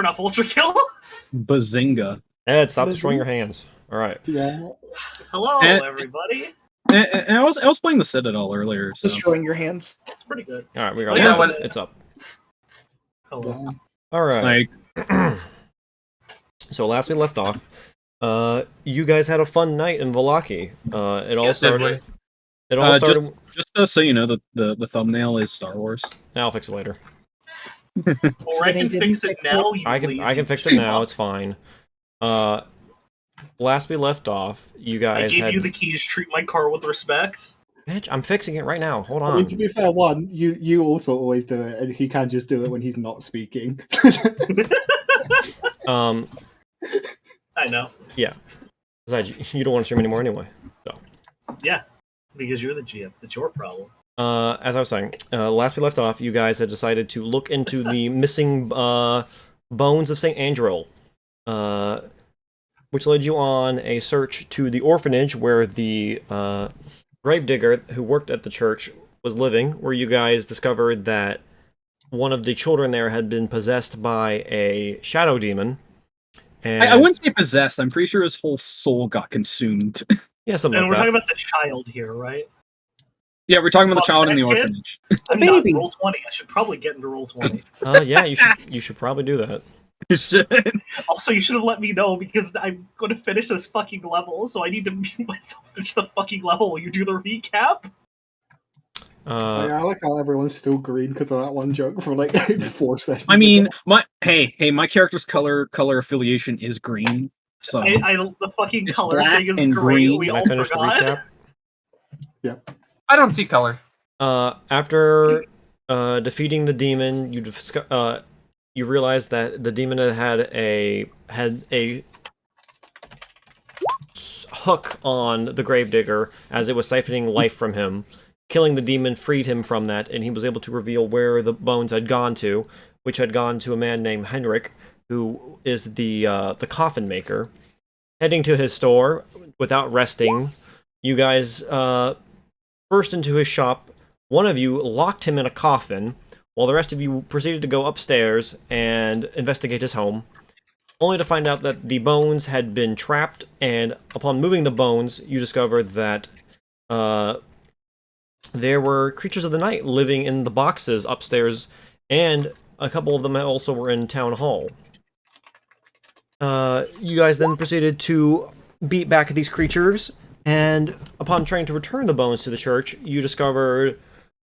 Turn off Ultra Kill. Bazinga. Ed, stop destroying your hands. All right. Yeah. Hello, everybody. And I was playing the Citadel earlier. So. Destroying your hands. It's pretty good. All right, we got Yeah, it's up. Hello. Yeah. All right. Like, So last we left off, you guys had a fun night in Vallaki. It all Yes, started. It all started. just so you know, the thumbnail is Star Wars. I'll fix it later. Or I can fix it now. You I can fix it now. It's fine. Last we left off, you I guys gave had. you the keys. Treat my car with respect. Bitch, I'm fixing it right now. Hold I mean, on. to be fair, you also always do it, and he can just do it when he's not speaking. I know. Yeah. Besides, you don't want to stream anymore anyway. So. Yeah, because you're the GM. It's your problem. As I was saying, last we left off, you guys had decided to look into the missing bones of Saint Andril, which led you on a search to the orphanage where the gravedigger who worked at the church was living, where you guys discovered that one of the children there had been possessed by a shadow demon. And I wouldn't say possessed. I'm pretty sure his whole soul got consumed. Yeah, something And like we're that. talking about the child here, right? Yeah, we're talking about the Fuck child in that the kid. orphanage. I'm not in roll 20. I should probably get into roll 20. Yeah, you should probably do that. Also, you should have let me know because I'm going to finish this fucking level, so I need to mute myself finish the fucking level while you do the recap. Yeah, I like how everyone's still green because of that one joke for like 4 seconds. I mean, my character's color affiliation is green. So The fucking It's color black thing is and great. green. We Can I all finish the forgot. recap? I don't see color. After defeating the demon, you realize that the demon had a hook on the gravedigger as it was siphoning life from him. Killing the demon freed him from that, and he was able to reveal where the bones had gone to, which had gone to a man named Henrik, who is the coffin maker. Heading to his store without resting, you guys burst into his shop. One of you locked him in a coffin, while the rest of you proceeded to go upstairs and investigate his home, only to find out that the bones had been trapped, and upon moving the bones, you discovered that there were creatures of the night living in the boxes upstairs, and a couple of them also were in Town Hall. You guys then proceeded to beat back these creatures, and upon trying to return the bones to the church, you discovered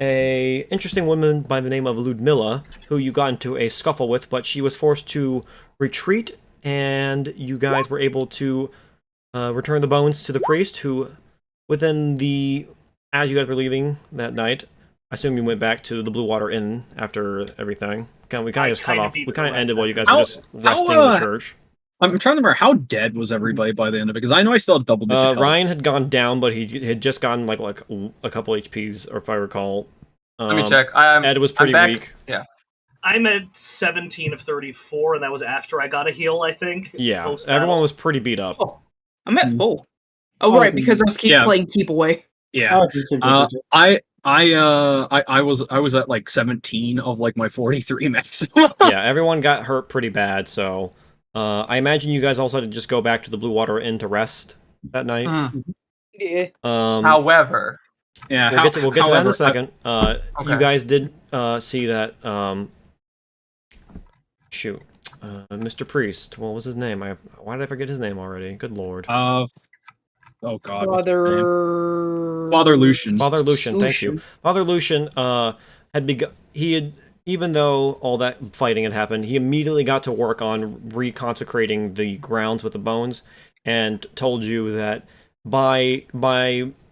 a interesting woman by the name of Ludmilla, who you got into a scuffle with, but she was forced to retreat, and you guys were able to return the bones to the priest, who, as you guys were leaving that night, I assume you went back to the Blue Water Inn after everything. We kind of just cut off. We kind of ended while you guys were just resting in the church. I'm trying to remember how dead was everybody by the end of it, because I know I still had double digit health. Ryan had gone down, but he had just gotten like a couple HPs, or if I recall. Let me check. Ed was pretty weak. Yeah. I'm at 17 of 34, and that was after I got a heal, I think. Yeah, everyone was pretty beat up. Oh, I'm at full. Oh, right, because I was playing Keep Away. Yeah. I was at like 17 of like my 43 maximum. Yeah, everyone got hurt pretty bad, so I imagine you guys also had to just go back to the Blue Water Inn to rest that night. Yeah. However, yeah, we'll get to that in a second. Okay. You guys did see that. Mr. Priest. What was his name? Why did I forget his name already? Good lord. Oh god. Father Lucian. Father Lucian, thank you. Father Lucian even though all that fighting had happened, he immediately got to work on reconsecrating the grounds with the bones, and told you that by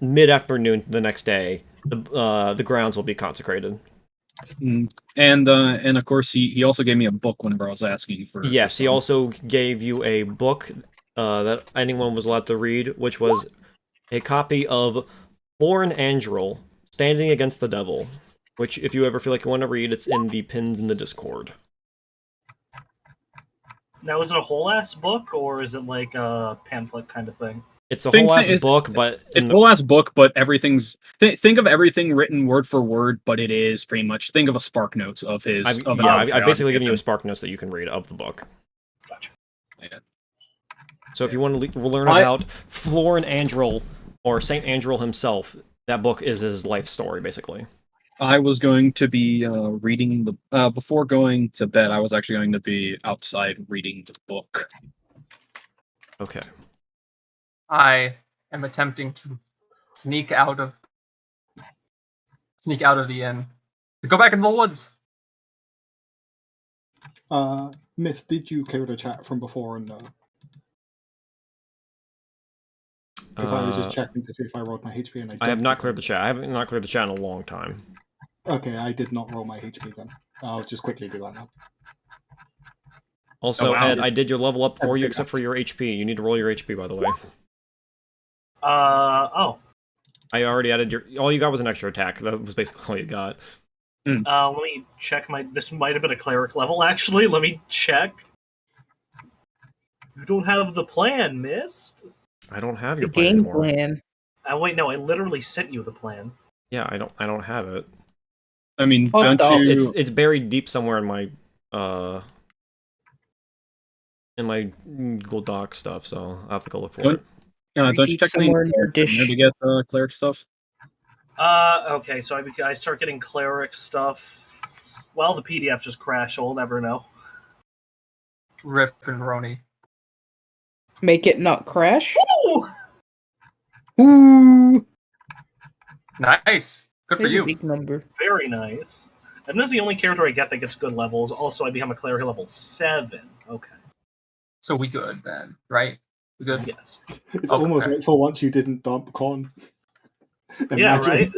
mid-afternoon the next day, the grounds will be consecrated. And of course he also gave me a book whenever I was asking for. Yes, he also gave you a book that anyone was allowed to read, which was a copy of Lauren Andril, Standing Against the Devil, which, if you ever feel like you want to read, it's in the pins in the Discord. Now, is it a whole ass book, or is it like a pamphlet kind of thing? It's a whole ass book, but it's a whole ass book, but everything's think of everything written word for word, but it is pretty much think of a spark notes of his. I've basically given you a spark notes that you can read of the book. Gotcha. Yeah. So if you want to learn about Florin Andril or Saint Andril himself, that book is his life story, basically. I was going to be reading the before going to bed. I was actually going to be outside reading the book. Okay. I am attempting to sneak out of the inn to go back into the woods. Miss, did you clear the chat from before? And because I was just checking to see if I rolled my HP, and I have not cleared the chat. I haven't not cleared the chat in a long time. Okay, I did not roll my HP then. I'll just quickly do that now. Also, Ed, I did your level up for you, except for your HP. You need to roll your HP, by the way. Oh. I already added your... All you got was an extra attack. That was basically all you got. Let me check my... This might have been a cleric level, actually. Let me check. You don't have the plan, Mist. I don't have your The plan game anymore. plan. Wait, no, I literally sent you the plan. Yeah, I don't have it. I mean, Fuck don't you? It's buried deep somewhere in my Google Doc stuff, so I'll have to go look for it. Don't you check somewhere in your dish to get cleric stuff? Okay, so I start getting cleric stuff. Well, the PDF just crashed, so we'll never know. Rip and Roni. Make it not crash. Ooh! Ooh, Nice. Good for there's a you. big number. Very nice. And this is the only character I get that gets good levels. Also, I become a cleric level 7. Okay. So we good then, right? We good? Yes. It's almost like for once you didn't dump con. Yeah, right?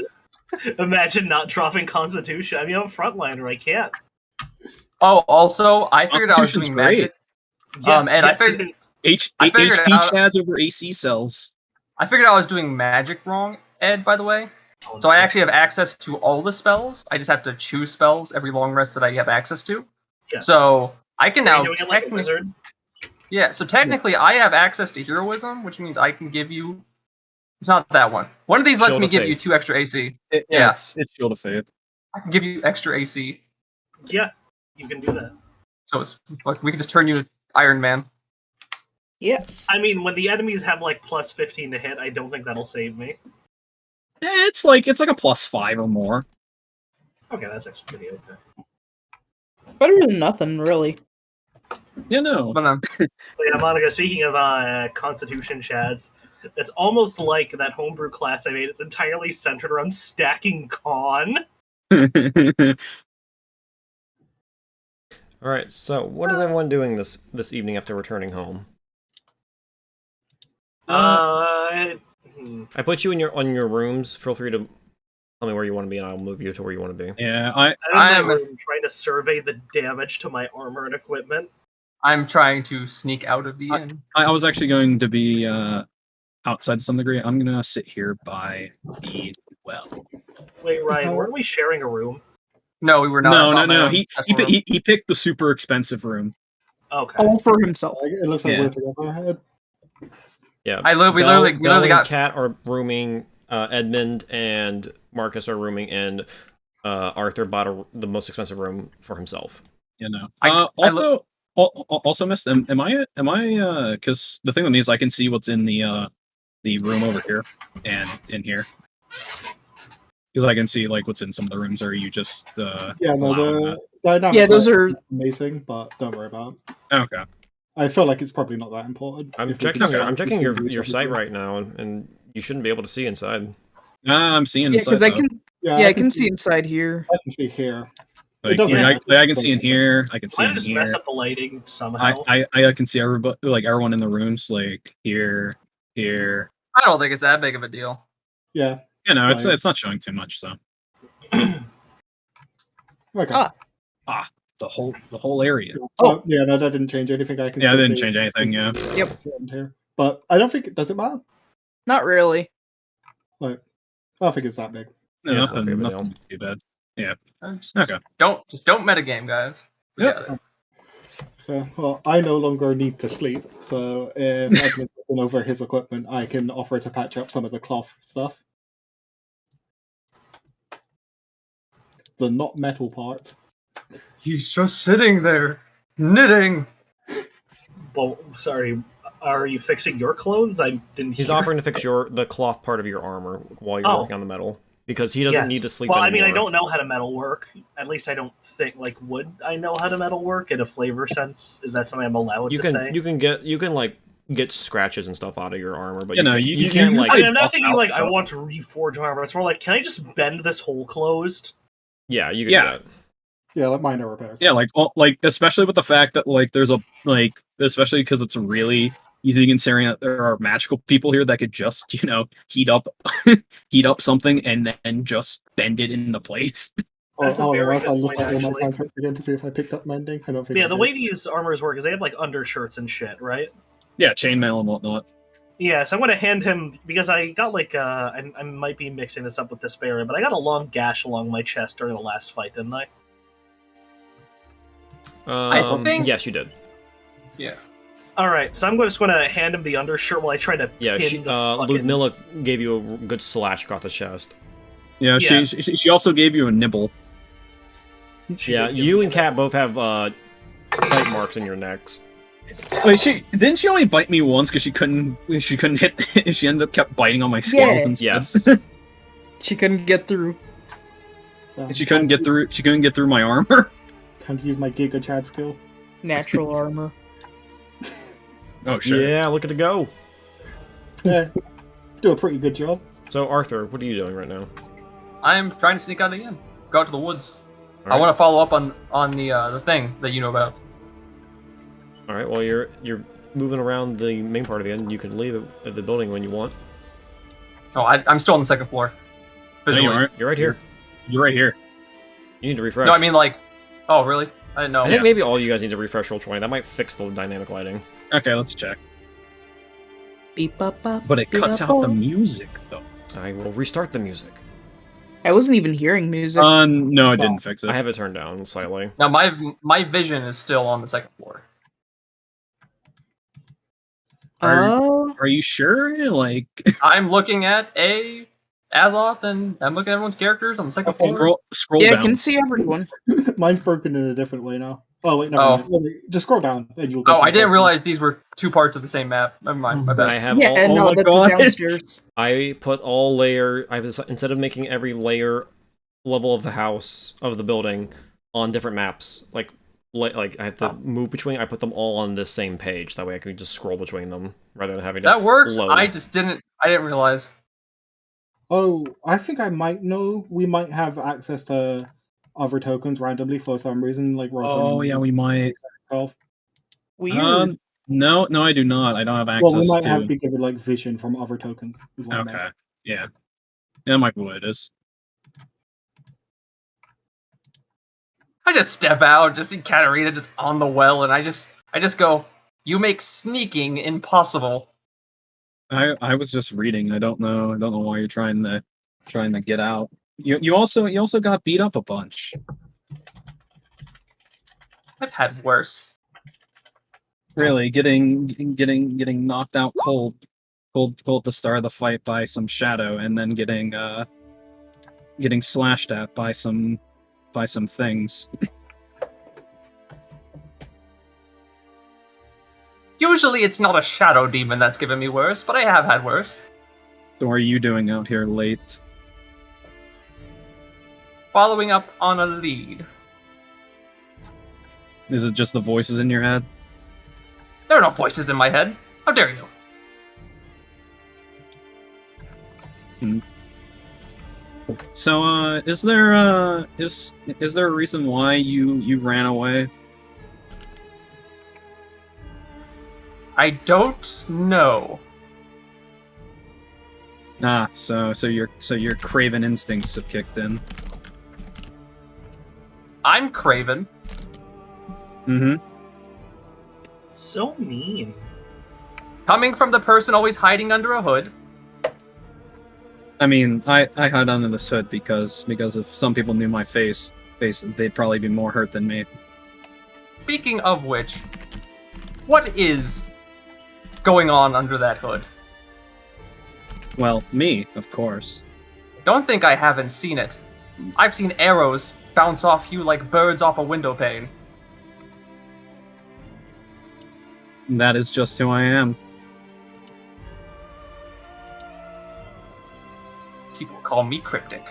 Imagine not dropping Constitution. I mean, I'm a frontliner. I can't. Oh, also, I figured I was doing magic. Yes, and I figured HP chads over AC cells. I figured I was doing magic wrong, Ed, by the way. So I actually have access to all the spells. I just have to choose spells every long rest that I have access to. Yes. So I can now doing it like a wizard? Yeah, so technically I have access to heroism, which means I can give you... It's not that one. One of these lets me give you 2 extra AC. It's Shield of Faith. I can give you extra AC. Yeah, you can do that. So it's like we can just turn you to Iron Man. Yes. I mean, when the enemies have like plus 15 to hit, I don't think that'll save me. It's like a +5 or more. Okay, that's actually pretty okay. Better than nothing, really. Yeah, no. But, But yeah, Monica, speaking of Constitution chads, it's almost like that homebrew class I made. It's entirely centered around stacking con. Alright, so what is everyone doing this evening after returning home? I put you on your rooms. Feel free to tell me where you want to be, and I'll move you to where you want to be. Yeah, I'm trying to survey the damage to my armor and equipment. I'm trying to sneak out of the inn. I was actually going to be outside to some degree. I'm gonna sit here by the well. Wait, Ryan, weren't we sharing a room? No, we were not. No. He picked the super expensive room. Okay. All for himself. It looks like we're together. Yeah. We literally got... Kat are rooming. Edmund and Marcus are rooming, and Arthur bought the most expensive room for himself. You know. Also, Miss, am I? Because the thing with me is I can see what's in the room over here and in here. Because I can see like what's in some of the rooms. Or are you just those are amazing, but don't worry about it. Okay. I feel like it's probably not that important. I'm checking your site right now, and you shouldn't be able to see inside. I'm seeing inside. Because I can see inside here. I can see here. Like, I can see in here. I can see in just here. Mess up the lighting somehow. I can see everybody, like everyone in the rooms, like here. I don't think it's that big of a deal. Yeah. You know, it's not showing too much, so. Okay. The whole area. Oh, yeah, no, that didn't change anything. I can. Yeah, it didn't change anything. Yeah. Yep. Here. But I don't think does it matter. Not really. Like, I don't think it's that big. No, Yeah, nothing too bad. Yeah. Okay. Don't metagame, guys. Yep. Okay, well, I no longer need to sleep, so if Edmund's looking over his equipment, I can offer to patch up some of the cloth stuff. The not metal parts. He's just sitting there, knitting. Well, sorry. Are you fixing your clothes? I didn't. He's hear. offering to fix the cloth part of your armor while you're working on the metal because he doesn't need to sleep. Well, anymore. I mean, I don't know how to metal work. At least I don't think. Like, would I know how to metal work in a flavor sense? Is that something I'm allowed to say? You can get scratches and stuff out of your armor, but you can't like. I mean, I'm not thinking like I want to reforge armor. It's more like, can I just bend this hole closed? Yeah, you can do that. Yeah, like minor repairs. Yeah, like especially with the fact that like there's especially because it's really easy considering that there are magical people here that could just heat up something and then just bend it into place. That's a very good I'll look point, at all my actually. contracts again to see if I picked up mending. I don't think. Yeah, the way these armors work is they have like undershirts and shit, right? Yeah, chainmail and whatnot. Yeah, so I'm going to hand him, because I got like, I might be mixing this up with Despair, but I got a long gash along my chest during the last fight, didn't I? I think... Yes, you did. Yeah. Alright, so I'm just going to hand him the undershirt while I try to Yeah, pin the fucking... Ludmilla gave you a good slash across the chest. Yeah, Yeah. She also gave you a nibble. Yeah, you and Kat both have bite marks in your necks. Wait, didn't she only bite me once because she couldn't hit? She ended up kept biting on my scales instead. Yes. She couldn't get through. And she couldn't get through. She couldn't get through my armor. Time to use my Giga Chad skill. Natural armor. Oh sure. Yeah, look at it go. Yeah, do a pretty good job. So Arthur, what are you doing right now? I'm trying to sneak out again. Go out to the woods. All I right. want to follow up on the thing that you know about. All right. Well, you're moving around the main part of the end. You can leave at the building when you want. Oh, I'm still on the second floor. No, Visually. you aren't. You're right here. You're right here. You need to refresh. No, I mean like... Oh, really? I didn't know. I think maybe all you guys need to refresh Roll20. That might fix the dynamic lighting. Okay, let's check. Beep, bop, bop, But it beep, cuts bop, out the bop. music though. I will restart the music. I wasn't even hearing music. No, it didn't fix it. I have it turned down slightly. Now, my vision is still on the second floor. Are you sure? Like, I'm looking at Azoth, and I'm looking at everyone's characters on the second floor. scroll yeah, down. I can see everyone. Mine's broken in a different way now. Oh wait, never Oh. mind. Wait, just scroll down and you'll. Go Oh, to I the didn't front. realize these were two parts of the same map. Never mind, my I bad. have Yeah, all. no, my that's God. downstairs. I put all layer. Instead of making every layer level of the house of the building on different maps, like I have to move between. I put them all on this same page. That way, I can just scroll between them rather than having to. That works. load. I didn't realize. Oh, I think I might know. We might have access to other tokens randomly for some reason, like. Oh yeah, we might. Itself. Weird. No, I do not. I don't have access Well, we might to. have to give it like vision from other tokens. Is what I meant. Okay. Yeah. That might be what it is. I just step out, just see Katarina just on the well, and I just go, "You make sneaking impossible." I was just reading. I don't know why you're trying to get out. You also got beat up a bunch. I've had worse. Really, getting knocked out cold at the start of the fight by some shadow, and then getting slashed at by some things. Usually it's not a shadow demon that's given me worse, but I have had worse. So what are you doing out here late? Following up on a lead. Is it just the voices in your head? There are no voices in my head. How dare you? So, is there a reason why you ran away? I don't know. So your craven instincts have kicked in. I'm Craven. Mm-hmm. So mean. Coming from the person always hiding under a hood. I mean, I hide under this hood because if some people knew my face, they'd probably be more hurt than me. Speaking of which, what is going on under that hood? Well, me, of course. Don't think I haven't seen it. I've seen arrows bounce off you like birds off a window pane. That is just who I am. People call me cryptic.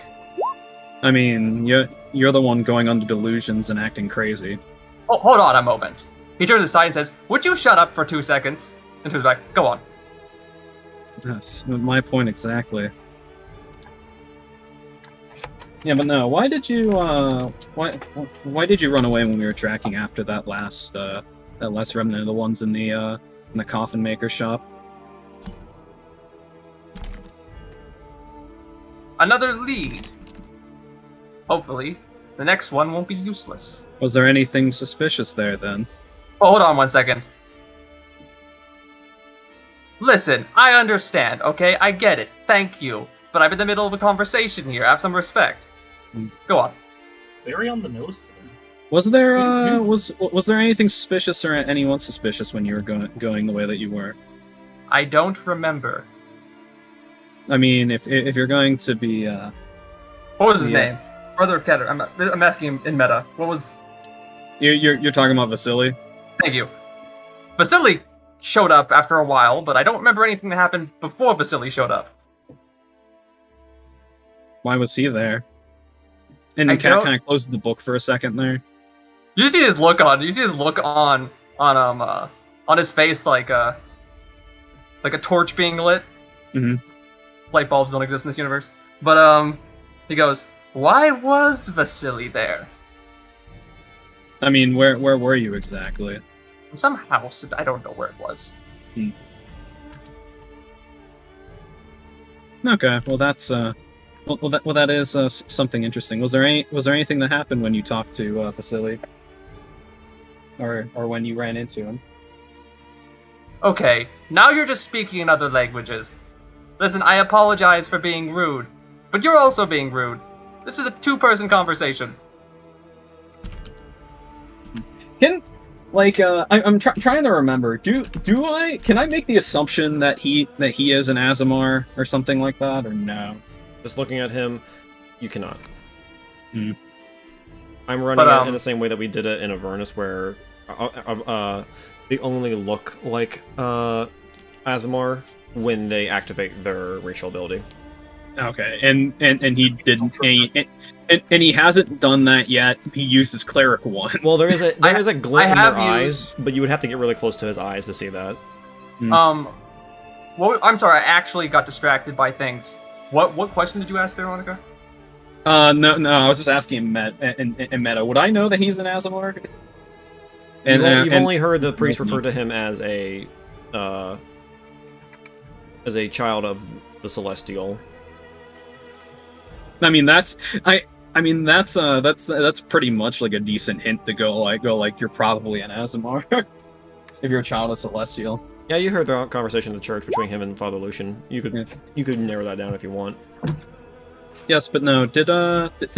I mean, you're the one going under delusions and acting crazy. Oh, hold on a moment. He turns aside and says, "Would you shut up for 2 seconds?" And turns back. Go on. That's my point exactly. Yeah, but no. Why did you why did you run away when we were tracking after that last remnant of the ones in the coffin maker shop? Another lead. Hopefully, the next one won't be useless. Was there anything suspicious there then? Oh, hold on 1 second. Listen, I understand, okay? I get it. Thank you. But I'm in the middle of a conversation here. Have some respect. Go on. Very on the nose today. Was there was there anything suspicious or anyone suspicious when you were going the way that you were? I don't remember. I mean, if you're going to be What was his name? Brother of Keter. I'm asking him in meta. What was... You're talking about Vasily? Thank you. Vasily showed up after a while, but I don't remember anything that happened before Vasily showed up. Why was he there? And Cat kind of closed the book for a second there. You see his look on his face like a torch being lit. Mm-hmm. Light bulbs don't exist in this universe. But he goes, "Why was Vasily there?" I mean, where were you exactly? In some house, I don't know where it was. Okay, well that's that is something interesting. Was there anything that happened when you talked to Vasily, or when you ran into him? Okay, now you're just speaking in other languages. Listen, I apologize for being rude, but you're also being rude. This is a two-person conversation. I'm trying to remember. Can I make the assumption that he is an Azamar or something like that, or no? Just looking at him, you cannot. Hmm. I'm running it in the same way that we did it in Avernus, where they only look like Azamar when they activate their racial ability. Okay, and he didn't, and he hasn't done that yet. He used his cleric one. Well, there is a glint in their eyes, but you would have to get really close to his eyes to see that. Well, I'm sorry, I actually got distracted by things. What question did you ask there, Monica? No, I was just asking in meta. Would I know that he's an Azamar? You've only heard the priest refer to him as a child of the Celestial. I mean that's pretty much like a decent hint to go like you're probably an Azamar if you're a child of Celestial. Yeah, you heard the conversation in the church between him and Father Lucian. You could narrow that down if you want. Yes, but no. Did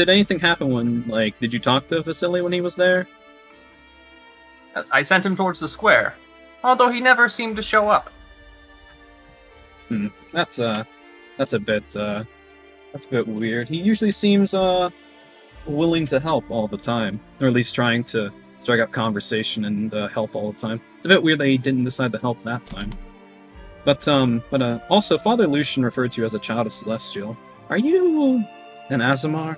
anything happen when did you talk to Vasily when he was there? I sent him towards the square, although he never seemed to show up. That's a bit weird. He usually seems willing to help all the time, or at least trying to strike up conversation and help all the time. It's a bit weird that he didn't decide to help that time. But also Father Lucian referred to you as a child of Celestial. Are you an Azamar?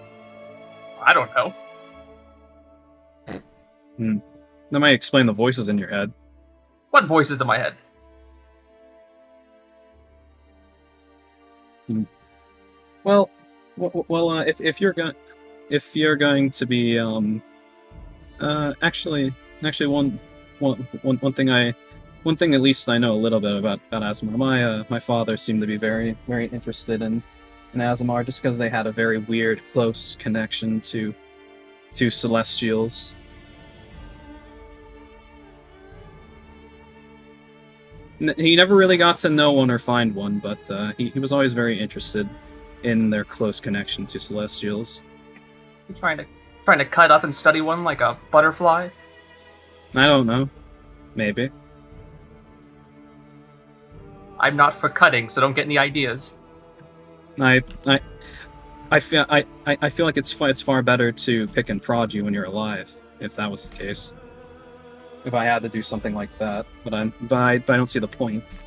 I don't know. That might explain the voices in your head. What voices in my head? Well, if you're going to be actually one thing at least I know a little bit about Azamar. My father seemed to be very very interested in Azamar just because they had a very weird close connection to Celestials. He never really got to know one or find one, but he was always very interested in their close connection to Celestials. You trying to cut up and study one like a butterfly? I don't know. Maybe. I'm not for cutting, so don't get any ideas. I feel like it's far better to pick and prod you when you're alive, if that was the case. If I had to do something like that, but I don't see the point.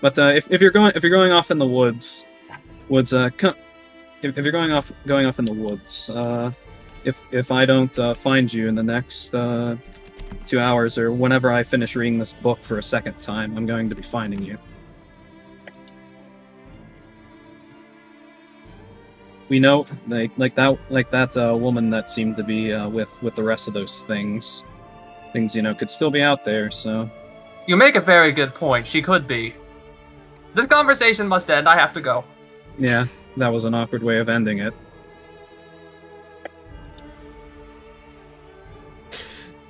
But if you're going off in the woods, if you're going off in the woods, if I don't find you in the next 2 hours or whenever I finish reading this book for a second time, I'm going to be finding you. We know, like that woman that seemed to be with the rest of those things, could still be out there. So You make a very good point. She could be. This conversation must end. I have to go. yeah, that was an awkward way of ending it.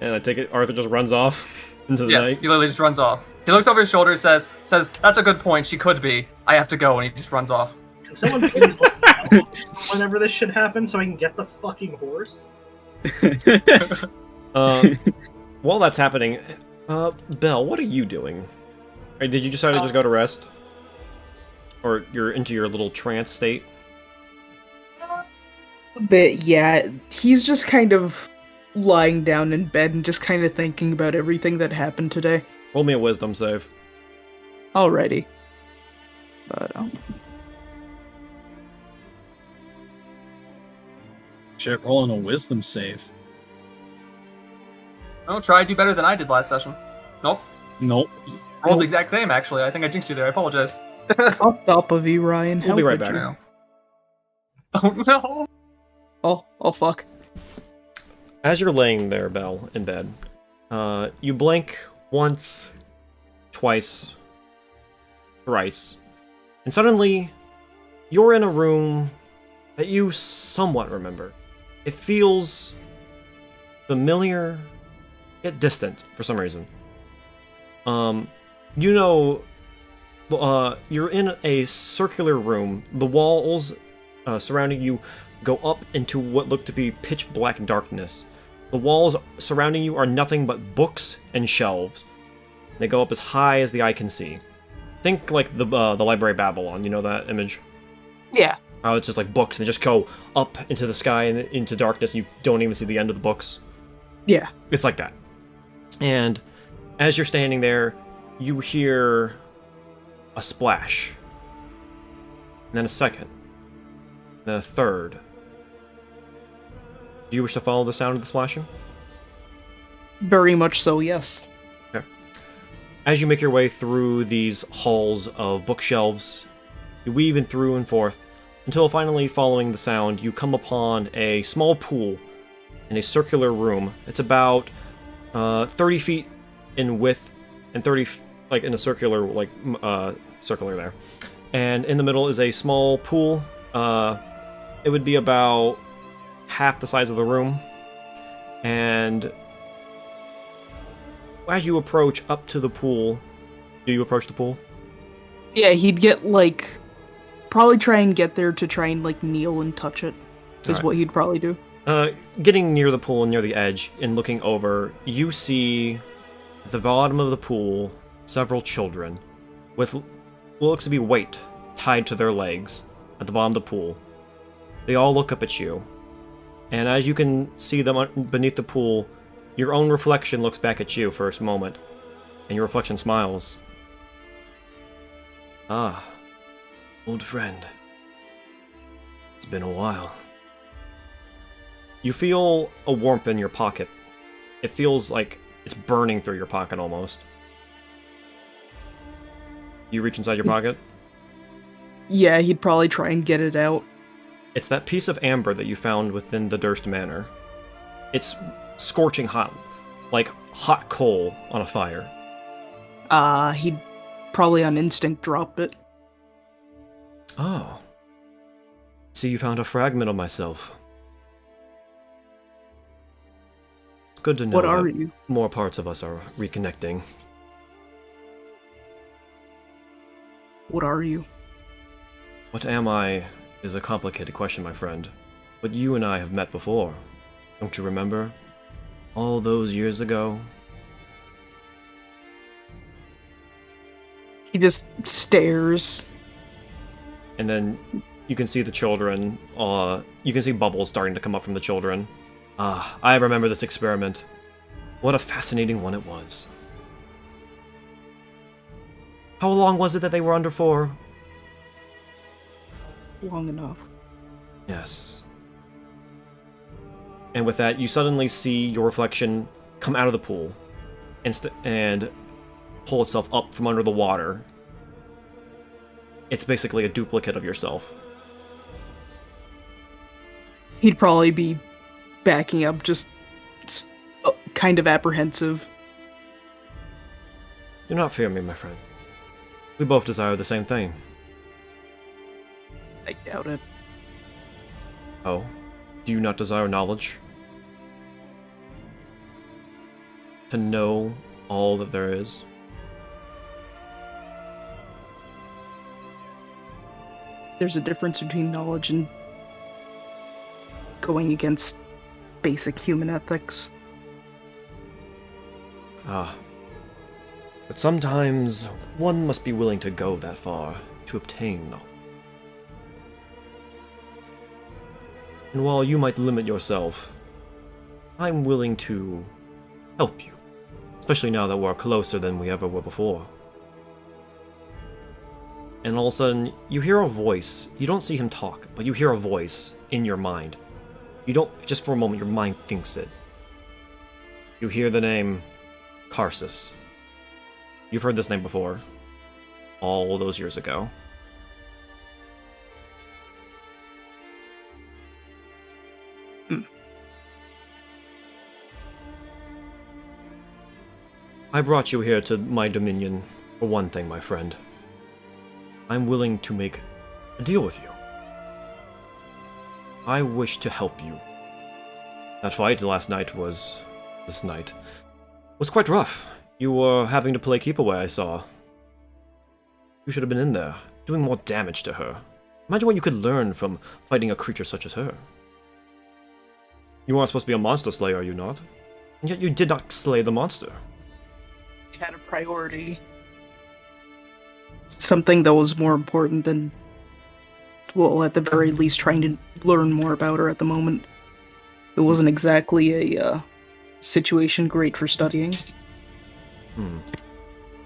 And I take it Arthur just runs off into the Yes, night. he literally just runs off. He looks over his shoulder, says, "That's a good point. She could be. I have to go," and he just runs off. Can someone please let me know whenever this should happen so I can get the fucking horse? While that's happening, Belle, what are you doing? Did you decide to just go to rest? Or you're into your little trance state? A bit, yeah. He's just kind of lying down in bed and just kind of thinking about everything that happened today. Roll me a wisdom save. Alrighty. But, Shit, rolling a wisdom save. Oh, try to do better than I did last session. Nope. Nope. Rolled the exact same, actually. I think I jinxed you there. I apologize. fucked up of you, Ryan. We'll How be right could back. you? Oh, no. Oh, fuck. As you're laying there, Belle, in bed, you blink once, twice, thrice, and suddenly you're in a room that you somewhat remember. It feels familiar, yet distant for some reason. You're in a circular room. The walls surrounding you go up into what look to be pitch black darkness. The walls surrounding you are nothing but books and shelves. They go up as high as the eye can see. Think like the Library of Babylon. You know that image? Yeah. How it's just like books, and they just go up into the sky and into darkness, and you don't even see the end of the books. Yeah. It's like that. And as you're standing there, you hear a splash. And then a second. And then a third. Do you wish to follow the sound of the splashing? Very much so, yes. Okay. As you make your way through these halls of bookshelves, you weave in through and forth, until finally, following the sound, you come upon a small pool in a circular room. It's about 30 feet in width and 30 like in a circular circular there. And in the middle is a small pool. It would be about half the size of the room. And as you approach up to the pool, do you approach the pool? Yeah, he'd get, probably try and get there to try and, kneel and touch it, is Alright. what he'd probably do. Getting near the pool, near the edge, and looking over, you see at the bottom of the pool several children with what looks to be weight tied to their legs at the bottom of the pool. They all look up at you, and as you can see them beneath the pool, your own reflection looks back at you for a moment, and your reflection smiles. Ah, old friend. It's been a while. You feel a warmth in your pocket. It feels like it's burning through your pocket almost. You reach inside your pocket? Yeah, he'd probably try and get it out. It's that piece of amber that you found within the Durst Manor. It's scorching hot, like hot coal on a fire. He'd probably on instinct drop it. Oh. See, you found a fragment of myself. It's good to know What are that you? more parts of us are reconnecting. What are you? What am I is a complicated question, my friend. But you and I have met before. Don't you remember? All those years ago? He just stares. And then you can see the children, you can see bubbles starting to come up from the children. I remember this experiment. What a fascinating one it was. How long was it that they were under for? Long enough. Yes. And with that, you suddenly see your reflection come out of the pool and pull itself up from under the water. It's basically a duplicate of yourself. He'd probably be backing up, just kind of apprehensive. Do not fear me, my friend. We both desire the same thing. I doubt it. Oh? Do you not desire knowledge? To know all that there is? There's a difference between knowledge and going against basic human ethics. But sometimes one must be willing to go that far to obtain knowledge. And while you might limit yourself, I'm willing to help you, especially now that we're closer than we ever were before. And all of a sudden, you hear a voice. You don't see him talk, but you hear a voice in your mind. You don't, just for a moment, your mind thinks it. You hear the name Karsus. You've heard this name before, all those years ago. I brought you here to my dominion for one thing, my friend. I'm willing to make a deal with you. I wish to help you. That fight last night was quite rough. You were having to play keep away, I saw. You should have been in there, doing more damage to her. Imagine what you could learn from fighting a creature such as her. You aren't supposed to be a monster slayer, are you not? And yet you did not slay the monster. It had a priority. Something that was more important than, well, at the very least, trying to learn more about her at the moment. It wasn't exactly a situation great for studying.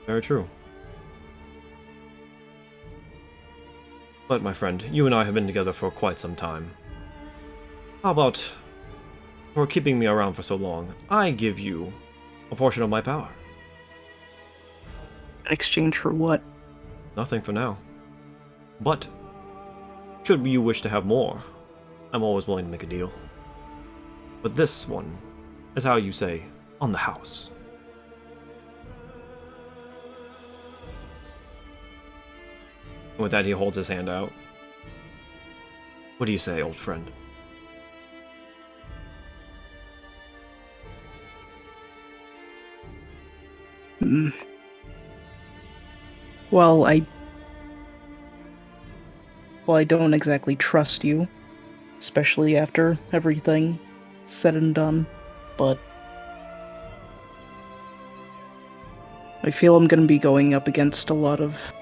Very true. But, my friend, you and I have been together for quite some time. How about, for keeping me around for so long, I give you a portion of my power? In exchange for what? Nothing for now. But, should you wish to have more, I'm always willing to make a deal. But this one is how you say, on the house. And with that, he holds his hand out. What do you say, old friend? Well, I don't exactly trust you, especially after everything said and done, but I feel I'm gonna be going up against a lot of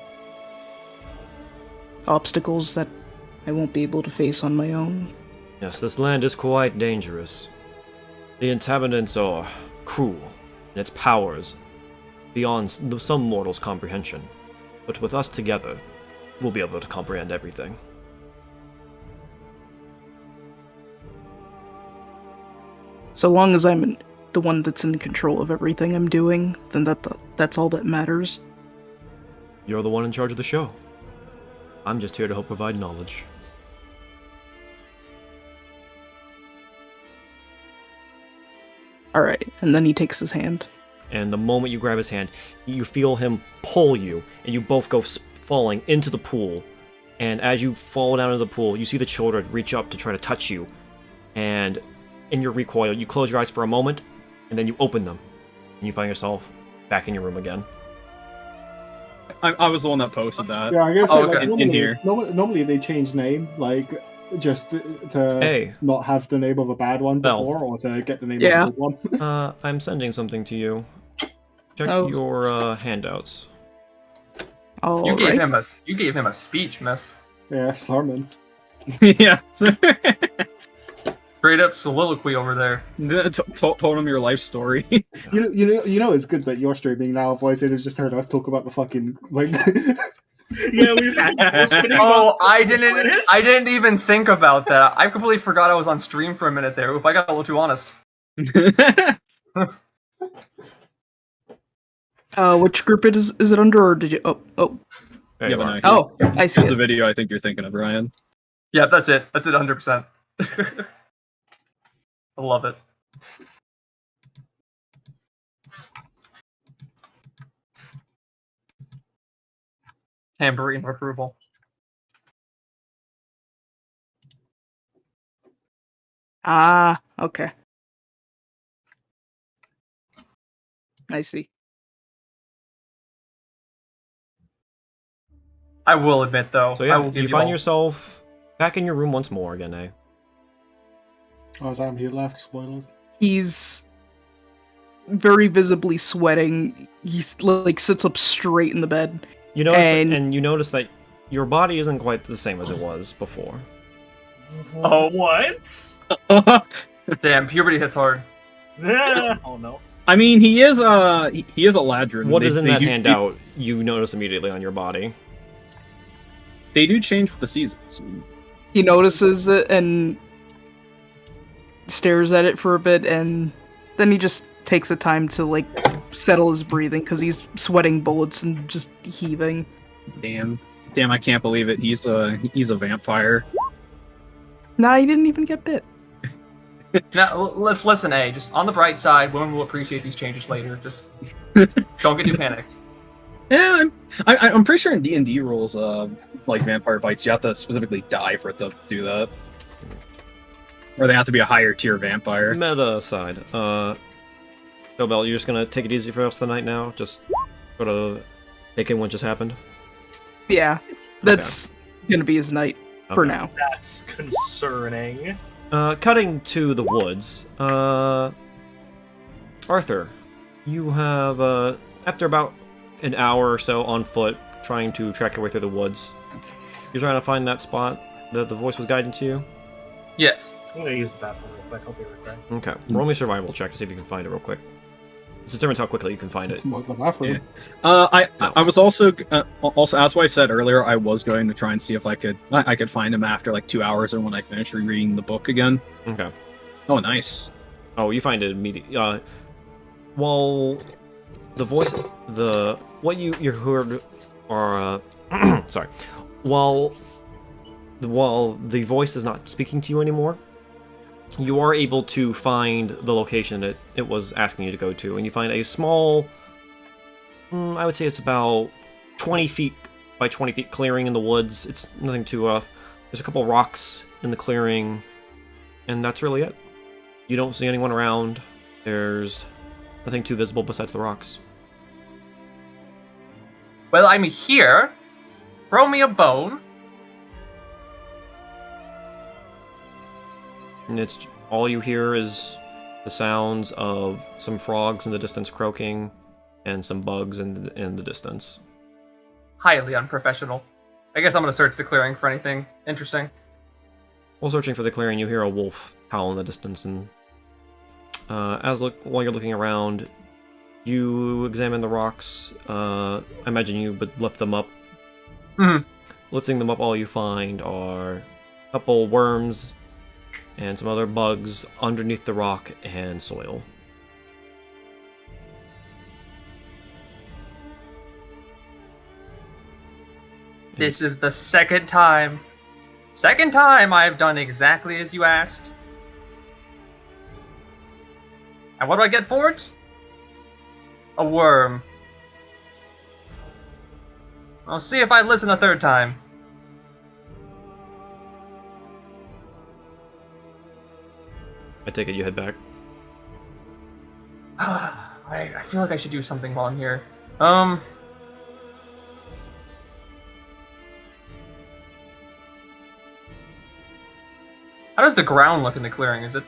obstacles that I won't be able to face on my own. Yes, this land is quite dangerous. The inhabitants are cruel, and its powers beyond some mortal's comprehension. But with us together, we'll be able to comprehend everything. So long as I'm the one that's in control of everything I'm doing, then that's all that matters. You're the one in charge of the show. I'm just here to help provide knowledge. Alright, and then he takes his hand. And the moment you grab his hand, you feel him pull you, and you both go falling into the pool. And as you fall down into the pool, you see the children reach up to try to touch you. And in your recoil, you close your eyes for a moment, and then you open them. And you find yourself back in your room again. I was the one that posted that. Yeah, I guess Oh, like, okay. normally, In here. Normally they change name, like just to Hey. not have the name of a bad one Well. before, or to get the name Yeah. of a good one. I'm sending something to you. Check Oh. your handouts. All You gave right. him a speech, Mist. Yeah, Sarman. Yeah. Straight up soliloquy over there. Told him your life story. You know, it's good that you're streaming now. Otherwise, they'd have just heard us talk about the fucking like. Yeah, we've had Oh, I didn't even think about that. I completely forgot I was on stream for a minute there. If I got a little too honest. Which group is it under, or did you? Oh. There Yeah, you but are. no, Oh, I see here's the it. video I think you're thinking of, Ryan. Yeah, that's it. That's it, 100%. I love it. Tambourine of approval. Ah, okay. I see. I will admit, though. So I yeah, will give you find all- yourself back in your room once more again, eh? Oh damn, he left. Spoilers. He's very visibly sweating. He's like sits up straight in the bed. You notice And- you notice that your body isn't quite the same as it was before. Oh. What? Damn, puberty hits hard. Oh no. I mean, he is a ladron. What is in that do- handout? You notice immediately on your body. They do change with the seasons. He notices it and stares at it for a bit, and then he just takes the time to like settle his breathing because he's sweating bullets and just heaving. Damn, I can't believe it. He's a vampire. Nah, he didn't even get bit. Now, let's listen, just on the bright side, women will appreciate these changes later. Just don't get too panicked. Yeah, I'm pretty sure in D&D rules, like vampire bites, you have to specifically die for it to do that, or they have to be a higher tier vampire. Meta aside, Bell, you're just gonna take it easy for us tonight now? Just sort of take in what just happened? Yeah, that's gonna be his night for Okay. now. That's concerning. Cutting to the woods, Arthur, you have, after about an hour or so on foot, trying to track your way through the woods, you're trying to find that spot that the voice was guiding to you? Yes. I'm gonna use the bathroom real quick. I'll be right back. Okay, roll me a survival check to see if you can find it real quick. This determines how quickly you can find it. What, the bathroom? I was also as I said earlier, I was going to try and see if I could find him after like 2 hours or when I finished rereading the book again. Okay. Oh, nice. Oh, you find it immediately. While the voice, what you heard, are sorry. While the voice is not speaking to you anymore, you are able to find the location it was asking you to go to, and you find a small, I would say it's about 20 feet by 20 feet clearing in the woods. It's nothing too rough. There's a couple rocks in the clearing, and that's really it. You don't see anyone around. There's nothing too visible besides the rocks. Well, I'm here. Throw me a bone. And it's all you hear is the sounds of some frogs in the distance croaking, and some bugs in the distance. Highly unprofessional. I guess I'm gonna search the clearing for anything interesting. While searching for the clearing, you hear a wolf howl in the distance, and while you're looking around, you examine the rocks. I imagine you would lift them up. Mhm. Lifting them up, all you find are a couple worms and some other bugs underneath the rock and soil. This is the second time I've done exactly as you asked. And what do I get for it? A worm. I'll see if I listen a third time. I take it you head back. I feel like I should do something while I'm here. How does the ground look in the clearing? Is it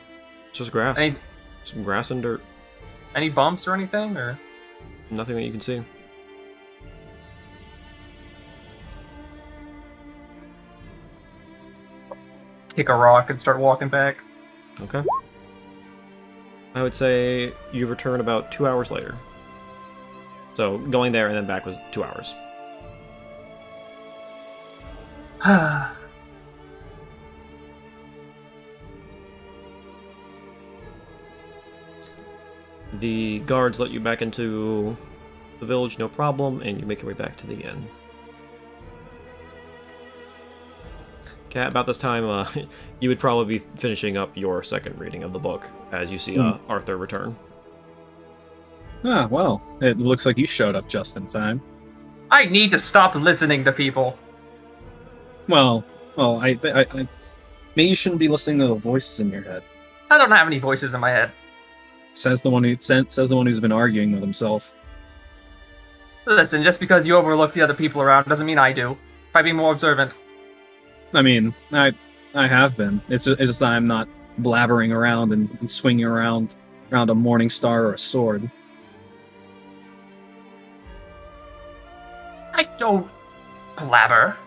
It's just grass. Any- Some grass and dirt. any bumps or anything? Or Nothing that you can see. kick a rock and start walking back. Okay. I would say you return about 2 hours later. So going there and then back was 2 hours. The guards let you back into the village, no problem, and you make your way back to the inn. Kat, about this time, you would probably be finishing up your second reading of the book as you see Arthur return. Ah, well, it looks like you showed up just in time. I need to stop listening to people. Well, I maybe you shouldn't be listening to the voices in your head. I don't have any voices in my head. Says the one who's been arguing with himself. Listen, just because you overlook the other people around doesn't mean I do. Try being more observant. I mean, I have been. It's just that I'm not blabbering around and swinging around a morning star or a sword. I don't blabber.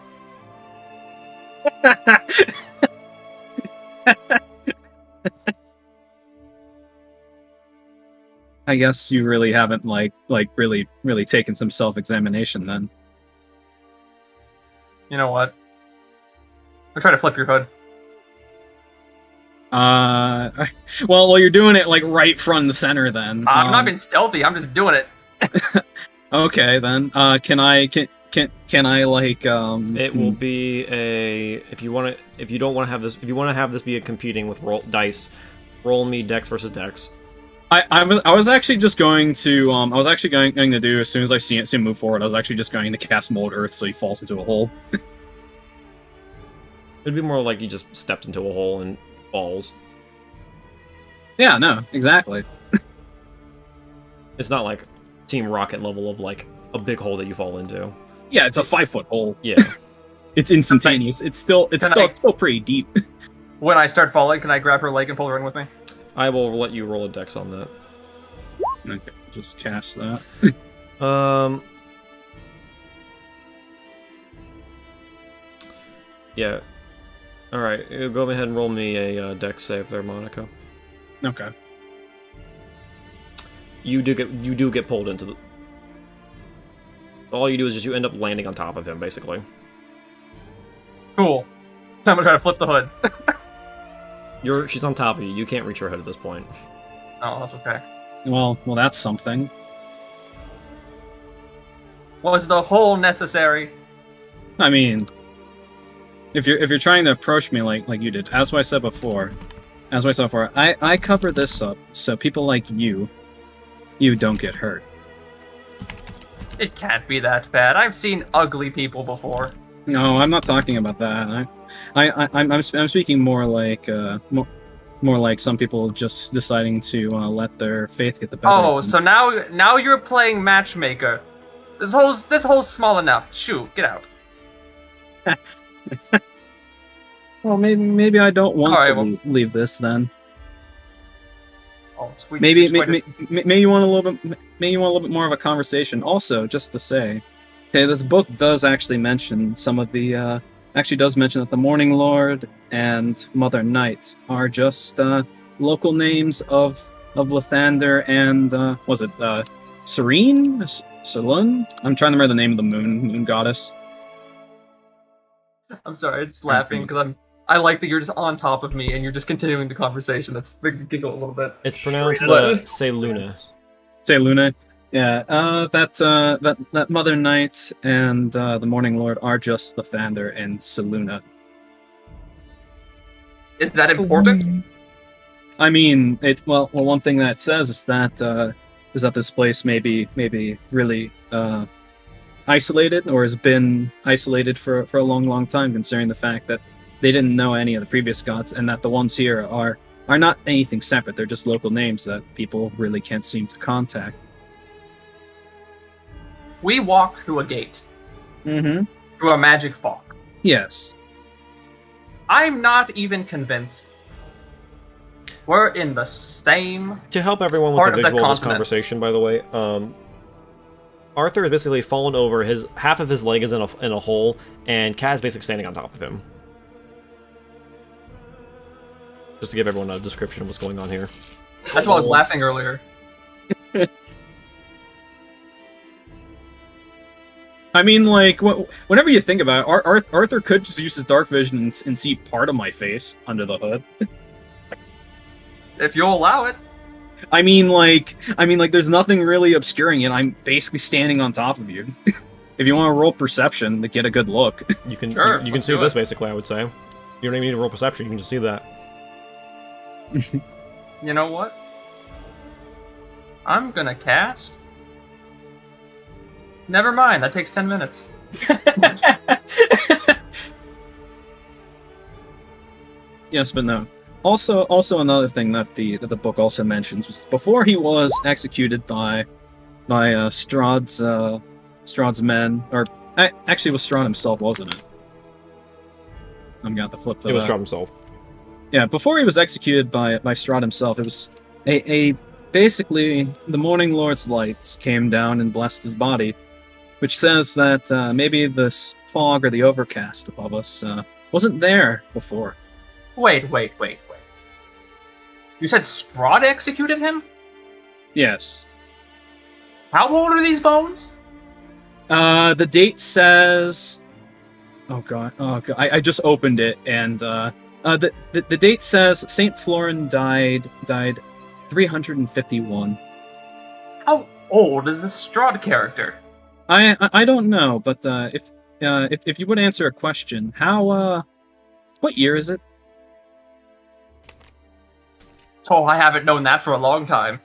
I guess you really haven't really taken some self-examination then. You know what? I'm trying to flip your hood. Well, you're doing it like right front and center then. I'm not being stealthy. I'm just doing it. Okay then. Can I like It will be a if you want to have this be a competing with dice, roll me dex versus dex. I was actually just going to going to do as soon as I see him move forward. I was actually just going to cast Mold Earth so he falls into a hole. It'd be more like he just steps into a hole and falls. Yeah, no, exactly. It's not like Team Rocket level of like a big hole that you fall into. Yeah, it's a 5-foot hole. Yeah, it's instantaneous. It's still pretty deep. When I start falling, can I grab her leg and pull her in with me? I will let you roll a dex on that. Okay, just cast that. Yeah. All right, go ahead and roll me a dex save there, Monica. Okay. You do get pulled into the. All you do is just you end up landing on top of him, basically. Cool. I'm gonna try to flip the hood. She's on top of you. You can't reach her head at this point. Oh, that's okay. Well, that's something. Was the hole necessary? I mean, if you're trying to approach me like you did, as I said before, I cover this up so people like you don't get hurt. It can't be that bad. I've seen ugly people before. No, I'm not talking about that. I'm speaking more like some people just deciding to let their faith get the better. Oh, so now you're playing matchmaker. This hole's small enough. Shoot, get out. Well, maybe I don't want to leave this then. Maybe you want a little bit more of a conversation. Also, just to say, okay, this book does actually mention some of the does mention that the Morning Lord and Mother Night are just local names of Lathander and was it Serene? Selun? I'm trying to remember the name of the moon goddess. I'm sorry, I'm just laughing because I like that you're just on top of me and you're just continuing the conversation. That's making me giggle a little bit. It's pronounced Seluna. Seluna. Yeah, that Mother Night and the Morning Lord are just Lathander and Seluna. Is that important? I mean, well, one thing that it says is that this place may be really isolated, or has been isolated for a long time, considering the fact that they didn't know any of the previous gods, and that the ones here are not anything separate. They're just local names that people really can't seem to contact. We walked through a gate. Mm-hmm. Through a magic fog. Yes. I'm not even convinced we're in the same To help everyone with the visual of this conversation, by the way, Arthur is basically fallen over. Half of his leg is in a hole, and Kat is basically standing on top of him. just to give everyone a description of what's going on here. That's why I was laughing earlier. I mean, like, whenever you think about it, Arthur could just use his dark vision and see part of my face under the hood. If you'll allow it. I mean, there's nothing really obscuring it. I'm basically standing on top of you. If you want to roll perception to get a good look, You can Sure, you can let's see do this it. basically. I would say you don't even need to roll perception. You can just see that. You know what? I'm gonna cast. Never mind, that takes 10 minutes. yes, but no. Also another thing that the book also mentions was before he was executed by Strahd's men, or actually it was Strahd himself, wasn't it? I'm gonna have to flip to It was that. Strahd himself. Yeah, before he was executed by Strahd himself, it was a basically the Morning Lord's lights came down and blessed his body, which says that maybe this fog or the overcast above us wasn't there before. Wait. You said Strahd executed him? Yes. How old are these bones? The date says. Oh god. I just opened it, and the date says Saint Florin died 351. How old is this Strahd character? I don't know, but if you would answer a question, how what year is it? Oh, I haven't known that for a long time.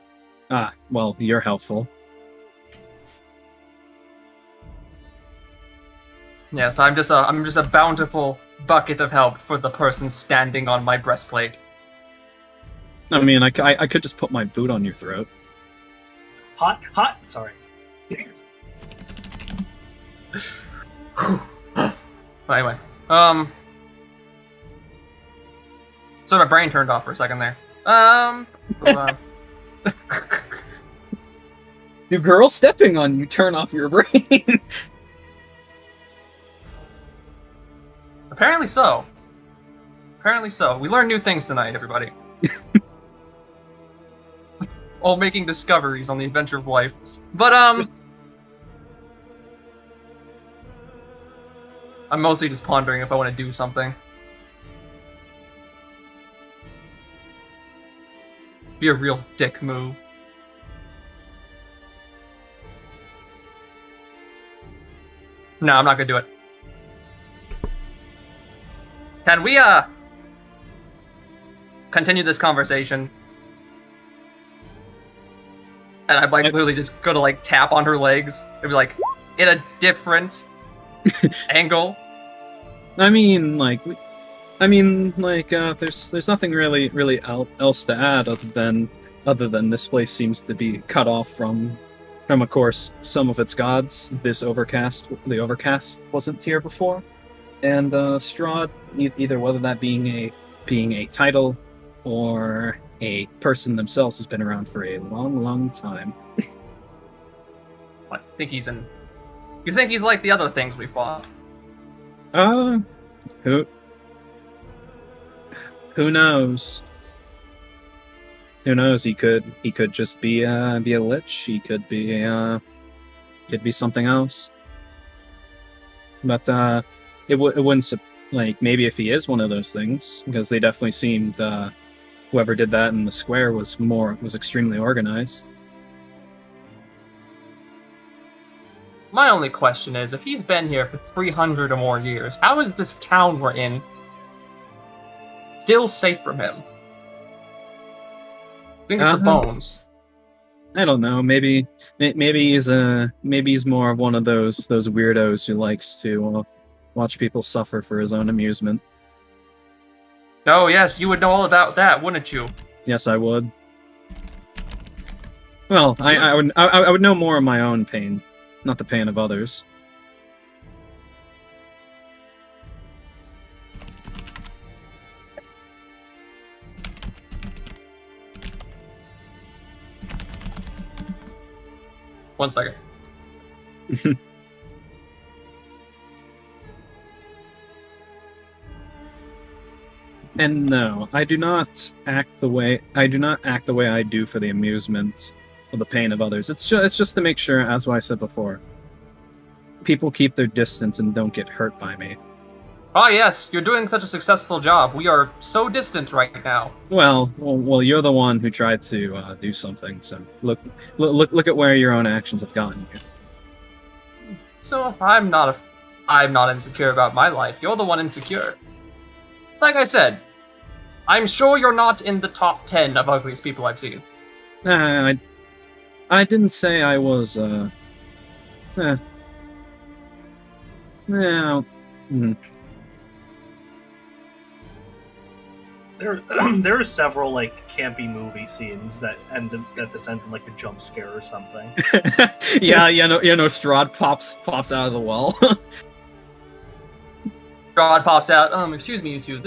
Ah, well, you're helpful. Yes, I'm just a bountiful bucket of help for the person standing on my breastplate. I mean, I could just put my boot on your throat. Hot. Sorry. Anyway, so my brain turned off for a second there. Do girls stepping on you turn off your brain? Apparently so. We learn new things tonight, everybody. All making discoveries on the adventure of life. But, I'm mostly just pondering if I want to do something. Be a real dick move. No, I'm not gonna do it. Can we, continue this conversation? And I'd like literally just go to like tap on her legs and be like, in a different angle. I mean, there's nothing really else to add other than this place seems to be cut off from of course some of its gods. The overcast wasn't here before, and Strahd, either whether that being a title or a person themselves, has been around for a long time. What? You think he's like the other things we fought? Who knows? Who knows? He could just be a lich. He could be something else. But it wouldn't maybe if he is one of those things, because they definitely seemed whoever did that in the square was extremely organized. My only question is, if he's been here for 300 or more years, how is this town we're in still safe from him? I think it's the bones. I don't know. Maybe he's more of one of those weirdos who likes to watch people suffer for his own amusement. Oh yes, you would know all about that, wouldn't you? Yes, I would. Well, I would know more of my own pain, not the pain of others. One second. And no, I do not act the way I do for the amusement or the pain of others. It's just to make sure, as I said before, people keep their distance and don't get hurt by me. Ah, yes, you're doing such a successful job. We are so distant right now. Well, you're the one who tried to do something. So look at where your own actions have gotten you. So I'm not insecure about my life. You're the one insecure. Like I said, I'm sure you're not in the top 10 of ugliest people I've seen. I didn't say I was. There are several like campy movie scenes that end at this ends in like a jump scare or something. Yeah, Strahd pops out of the well. Strahd pops out. Excuse me, you two.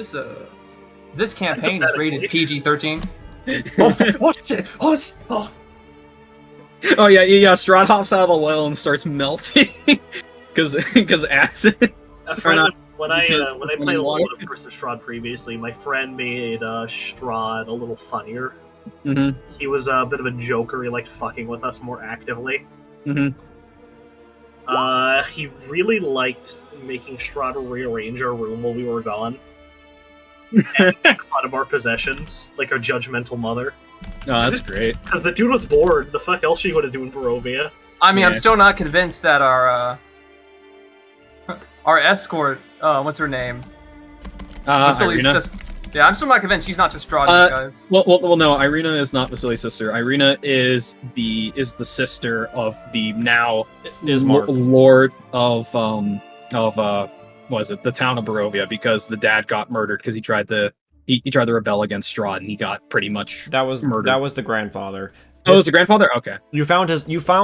This campaign is rated PG-13. Oh shit! Oh. Oh yeah. Strahd hops out of the well and starts melting because acid. When I played a little bit of Curse of Strahd previously, my friend made Strahd a little funnier. Mm-hmm. He was a bit of a joker. He liked fucking with us more actively. Mm-hmm. He really liked making Strahd rearrange our room while we were gone. And make fun of our possessions, like our judgmental mother. Oh, that's great. Because the dude was bored. The fuck else are you going to do in Barovia? I mean, Yeah. I'm still not convinced that our escort, what's her name? Vasily's Irina. sister. Yeah, I'm still not convinced she's not just Strahd, guys. Well, no. Irina is not Vasily's sister. Irina is the sister of the now Ismark. lord of what was it, the town of Barovia, because the dad got murdered because he tried to rebel against Strahd, and he got pretty much murdered. That was the grandfather. Oh, it was the grandfather? Okay. You found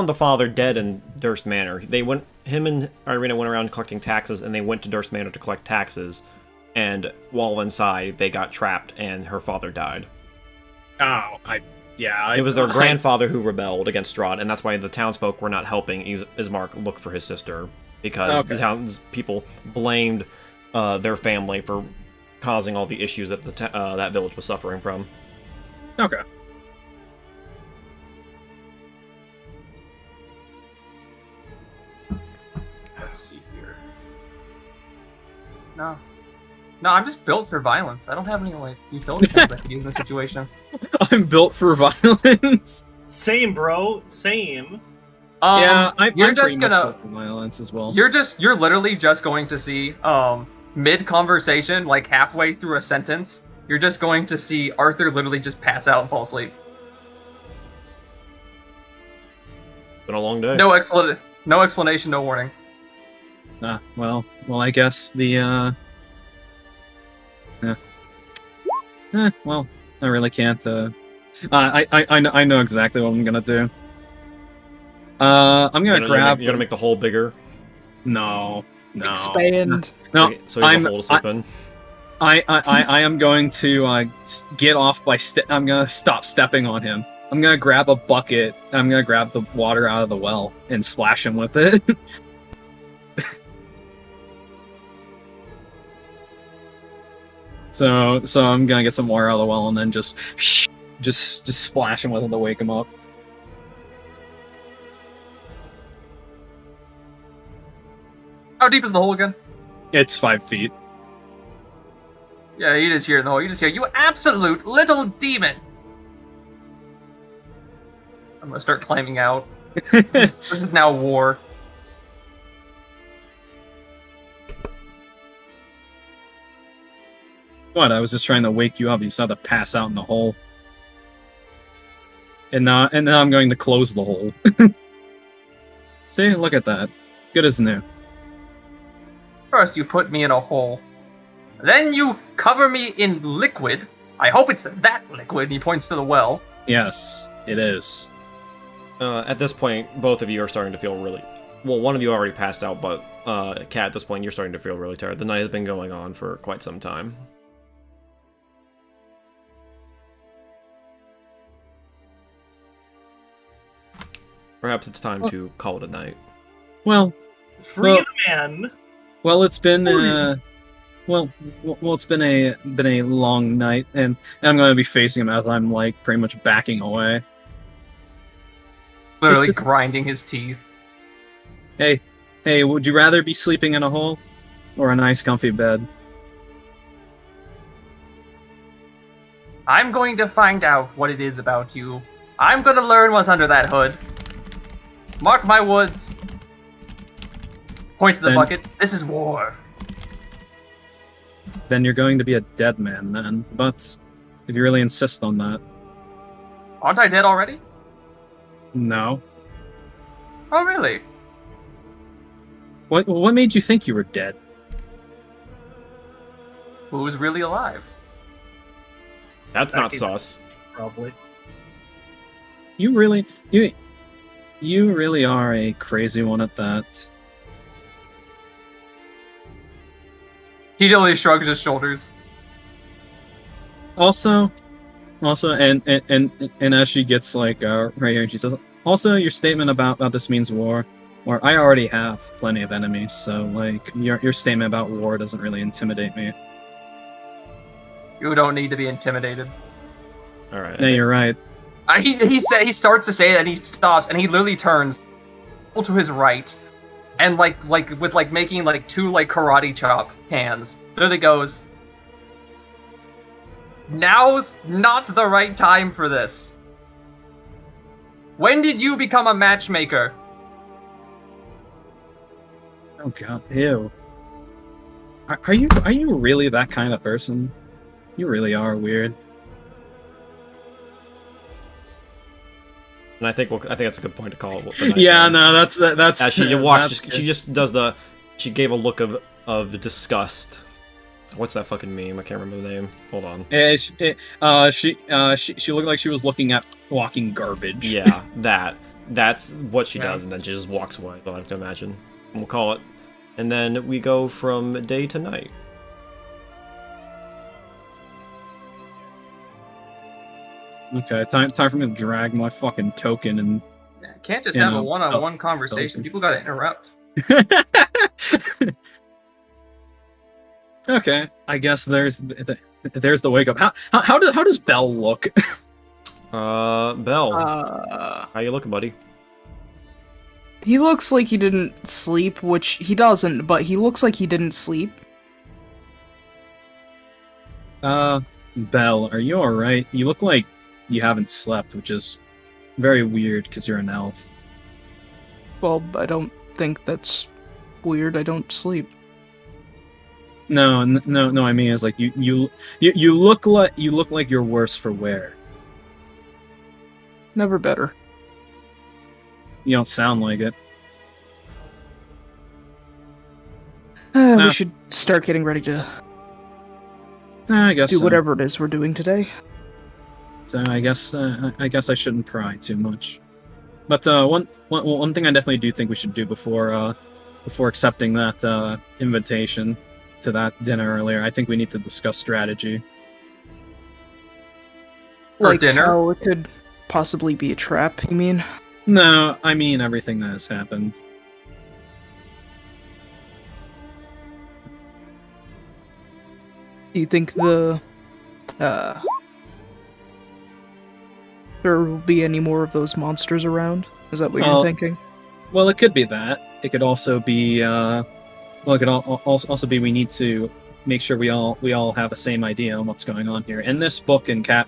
the father dead in Durst Manor. Him and Irina went around collecting taxes, and they went to Durst Manor to collect taxes. And while inside, they got trapped, and her father died. Oh, It was their grandfather who rebelled against Strahd, and that's why the townsfolk were not helping Ismark look for his sister, because the townspeople blamed their family for causing all the issues that that village was suffering from. Okay. Let's see here. No, I'm just built for violence. I don't have any like utility points I could use in this situation. I'm built for violence. Same, bro. Same. I'm you're pretty just much gonna built for violence as well. you're literally just going to see mid conversation, like halfway through a sentence, you're just going to see Arthur literally just pass out and fall asleep. Been a long day. No explanation, no warning. Well, I guess the well, I really can't. I know exactly what I'm gonna do. I'm gonna grab. You're gonna make the hole bigger. No. Expand. No, So you have a hole to sleep in. I am going to get off by. I'm gonna stop stepping on him. I'm gonna grab a bucket. I'm gonna grab the water out of the well and splash him with it. So I'm gonna get some water out of the well and then just splash him with it to wake him up. How deep is the hole again? It's 5 feet. Yeah, you just hear the hole. You just hear, "You absolute little demon!" I'm gonna start climbing out. This is now war. What? I was just trying to wake you up. You saw to pass out in the hole. And now I'm going to close the hole. See, look at that. Good as new. First you put me in a hole. Then you cover me in liquid. I hope it's that liquid. And he points to the well. Yes, it is. At this point, both of you are starting to feel really... Well, one of you already passed out, but Kat, at this point, you're starting to feel really tired. The night has been going on for quite some time. Perhaps it's time to call it a night. Well, Free the man. well, it's been well, it's been a long night, and I'm going to be facing him as I'm like pretty much backing away. Literally grinding his teeth. Hey, would you rather be sleeping in a hole or a nice, comfy bed? I'm going to find out what it is about you. I'm going to learn what's under that hood. Mark my words. Point to the bucket. This is war. Then you're going to be a dead man, then. But if you really insist on that. Aren't I dead already? No. Oh, really? What made you think you were dead? Who's really alive? That's not sus. Probably. You really are a crazy one at that. He literally shrugs his shoulders. Also, and as she gets like right here, she says, also your statement about this means war, or I already have plenty of enemies, so like your statement about war doesn't really intimidate me. You don't need to be intimidated. All right. Yeah, you're right. He starts to say that, and he stops, and he literally turns to his right, and like with like making like two like karate chop hands. Literally goes, "Now's not the right time for this. When did you become a matchmaker?" Oh god, ew. Are you really that kind of person? You really are weird. And I think that's a good point to call it. The night Yeah, time. no, that's. She just does the. She gave a look of disgust. What's that fucking meme? I can't remember the name. Hold on. She looked like she was looking at walking garbage. Yeah, that's what she does, and then she just walks away. I have to imagine. We'll call it, and then we go from day to night. Okay, time for me to drag my fucking token and. Yeah, can't just have a one-on-one conversation. People gotta interrupt. Okay, I guess there's the wake up. How does Bell look? Bell. How you looking, buddy? He looks like he didn't sleep, which he doesn't, but he looks like he didn't sleep. Bell, are you alright? You look like you haven't slept, which is very weird because you're an elf. Well, I don't think that's weird. I don't sleep. No. I mean, it's like you look like you're worse for wear. Never better. You don't sound like it. We should start getting ready to I guess do whatever it is we're doing today. So I guess I shouldn't pry too much. But one thing I definitely do think we should do before accepting that invitation to that dinner earlier, I think we need to discuss strategy. Like dinner? how it could possibly be a trap, you mean? No, I mean everything that has happened. Do you think there will be any more of those monsters around? Is that what you're thinking? Well, it could be that. It could also be it could also be we need to make sure we all have the same idea on what's going on here. In this book, and Cat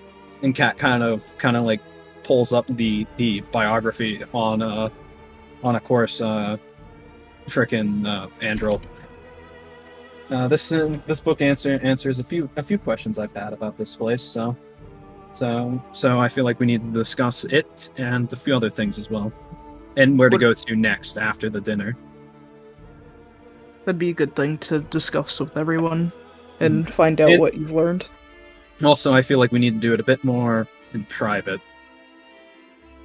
kind of like pulls up the biography on a course, frickin' Andril. This book answers a few questions I've had about this place, so I feel like we need to discuss it and a few other things as well, and where to go to next after the dinner. That'd be a good thing to discuss with everyone and find out what you've learned. Also, I feel like we need to do it a bit more in private.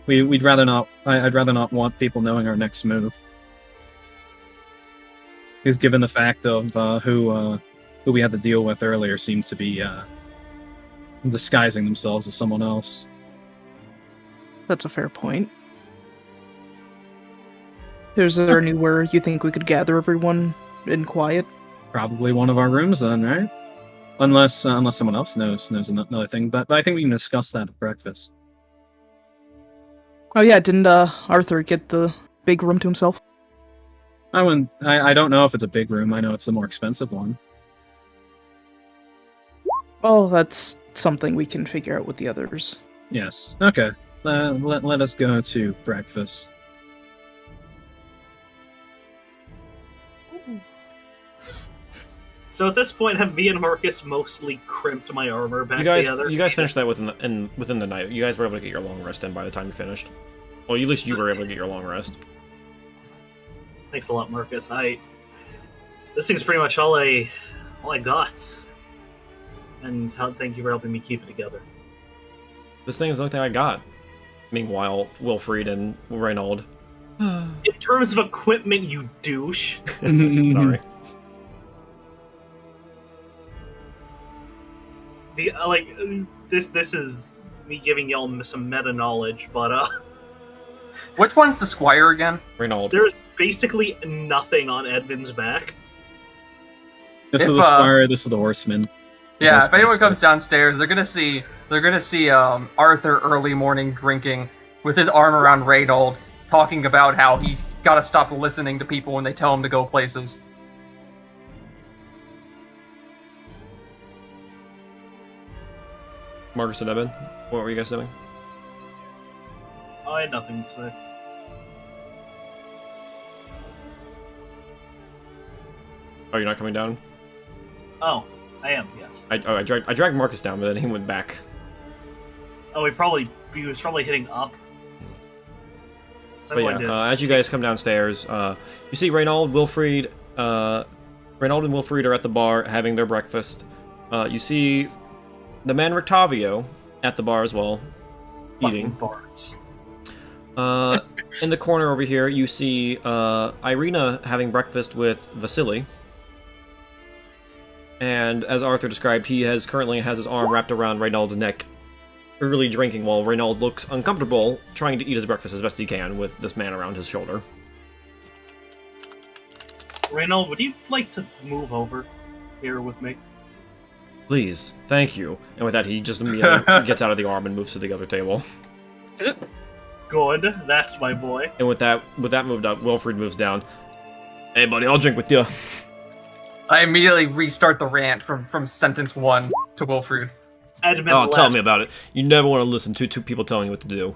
We'd rather not. I'd rather not want people knowing our next move. Because given the fact of who we had to deal with earlier seems to be disguising themselves as someone else. That's a fair point. Is there anywhere you think we could gather everyone in quiet? probably one of our rooms then, right? Unless someone else knows another thing. But I think we can discuss that at breakfast. Oh yeah, didn't Arthur get the big room to himself? I don't know if it's a big room. I know it's the more expensive one. Oh, that's something we can figure out with the others. Yes. Okay. Let us go to breakfast. So at this point, have me and Marcus mostly crimped my armor back together? You guys finished that within the night. You guys were able to get your long rest in by the time you finished. Well, at least you were able to get your long rest. Thanks a lot, Marcus. This thing's pretty much all I got. And thank you for helping me keep it together. This thing is the only thing I got. Meanwhile, Wilfried and Reynold. In terms of equipment, you douche. Sorry. This is me giving y'all some meta knowledge, but Which one's the squire again? Reynold. there's basically nothing on Edmund's back. This is the squire. This is the horseman. Yeah, if anyone comes downstairs, they're gonna see Arthur early morning drinking with his arm around Reynold, talking about how he's gotta stop listening to people when they tell him to go places. Marcus and Evan, what were you guys doing? I had nothing to say. Oh, you're not coming down? Oh, I am, yes. I dragged Marcus down, but then he went back. Oh, he was probably hitting up. But yeah, as you guys come downstairs, you see Reynold, Wilfried, Reynold and Wilfried are at the bar having their breakfast. You see the man Rictavio at the bar as well, eating. Bards. In the corner over here, you see Irina having breakfast with Vasily. And as Arthur described, he currently has his arm wrapped around Reynold's neck, early drinking, while Reynold looks uncomfortable, trying to eat his breakfast as best he can with this man around his shoulder. Reynold, would you like to move over here with me? Please, thank you. And with that, he just immediately gets out of the arm and moves to the other table. Good, that's my boy. And with that moved up, Wilfried moves down. Hey, buddy, I'll drink with you. I immediately restart the rant from sentence 1 to Wilfried. Edmund Oh, tell me about it. You never want to listen to two people telling you what to do.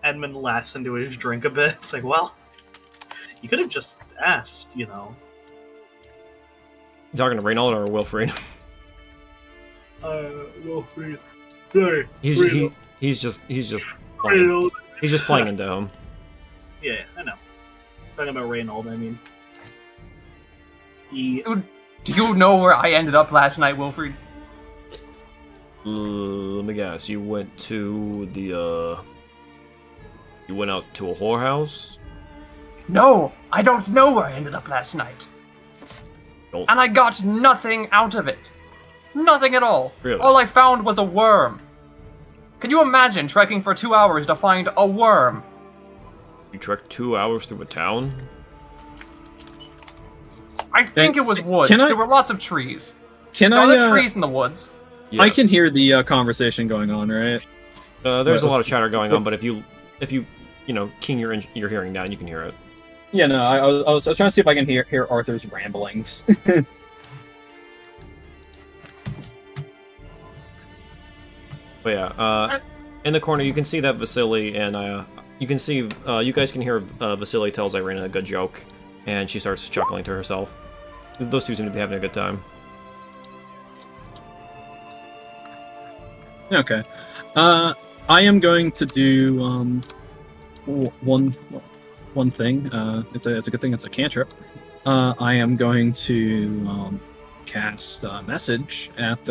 Edmund laughs into his drink a bit. It's like, well, you could have just asked, you know. You talking to Reynold or Wilfried? Wilfried. Sorry. He's just playing. He's just playing into him. Yeah, I know. Talking about Reynold, I mean. Dude, do you know where I ended up last night, Wilfried? Let me guess. You went to the You went out to a whorehouse? No, I don't know where I ended up last night. Don't. And I got nothing out of it. Nothing at all. Really? All I found was a worm. Can you imagine trekking for 2 hours to find a worm? You trekked 2 hours through a town? I think it was woods. There were lots of trees. Can Are there trees in the woods? Yes. I can hear the conversation going on, right? There's a lot of chatter going on, but if you keen your hearing down, you can hear it. Yeah, no, I was trying to see if I can hear Arthur's ramblings. But yeah, in the corner you can see that Vasily and you guys can hear Vasily tells Irina a good joke, and she starts chuckling to herself. Those two seem to be having a good time. Okay, I am going to do one thing. It's a good thing it's a cantrip. I am going to cast a message at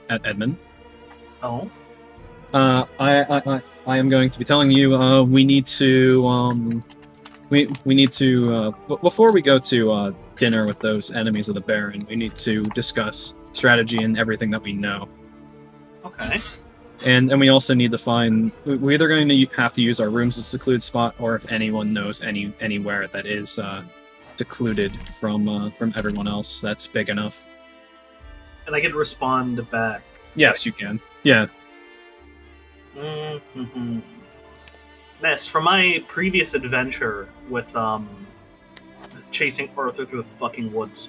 Edmund. Oh. I am going to be telling you we need to before we go to dinner with those enemies of the Baron, we need to discuss strategy and everything that we know. Okay. And we also need to find. We're either going to have to use our rooms as a secluded spot, or if anyone knows anywhere that is secluded from everyone else. That's big enough. And I can respond back. Yes, you can. Yeah. Mm-hmm. Ness, from my previous adventure with chasing Arthur through the fucking woods,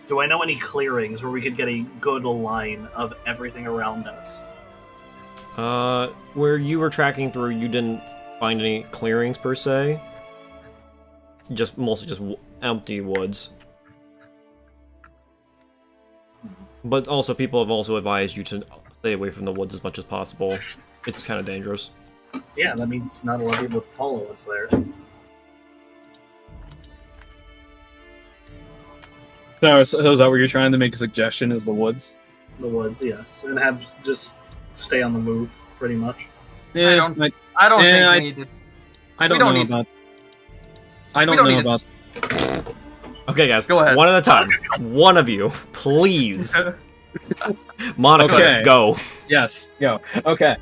do I know any clearings where we could get a good line of everything around us? Where you were tracking through, you didn't find any clearings per se. Mostly just empty woods. But also, people have also advised you to stay away from the woods as much as possible. It's kind of dangerous. Yeah, that means not a lot of people follow us there. So is that what you're trying to make a suggestion? Is the woods? The woods, yes, and have just stay on the move, pretty much. Yeah, I don't think we need to. I don't know about. I don't know about. Okay, guys, Go ahead. one at a time. One of you, please. Monica, Okay. go. Yes, go. Okay.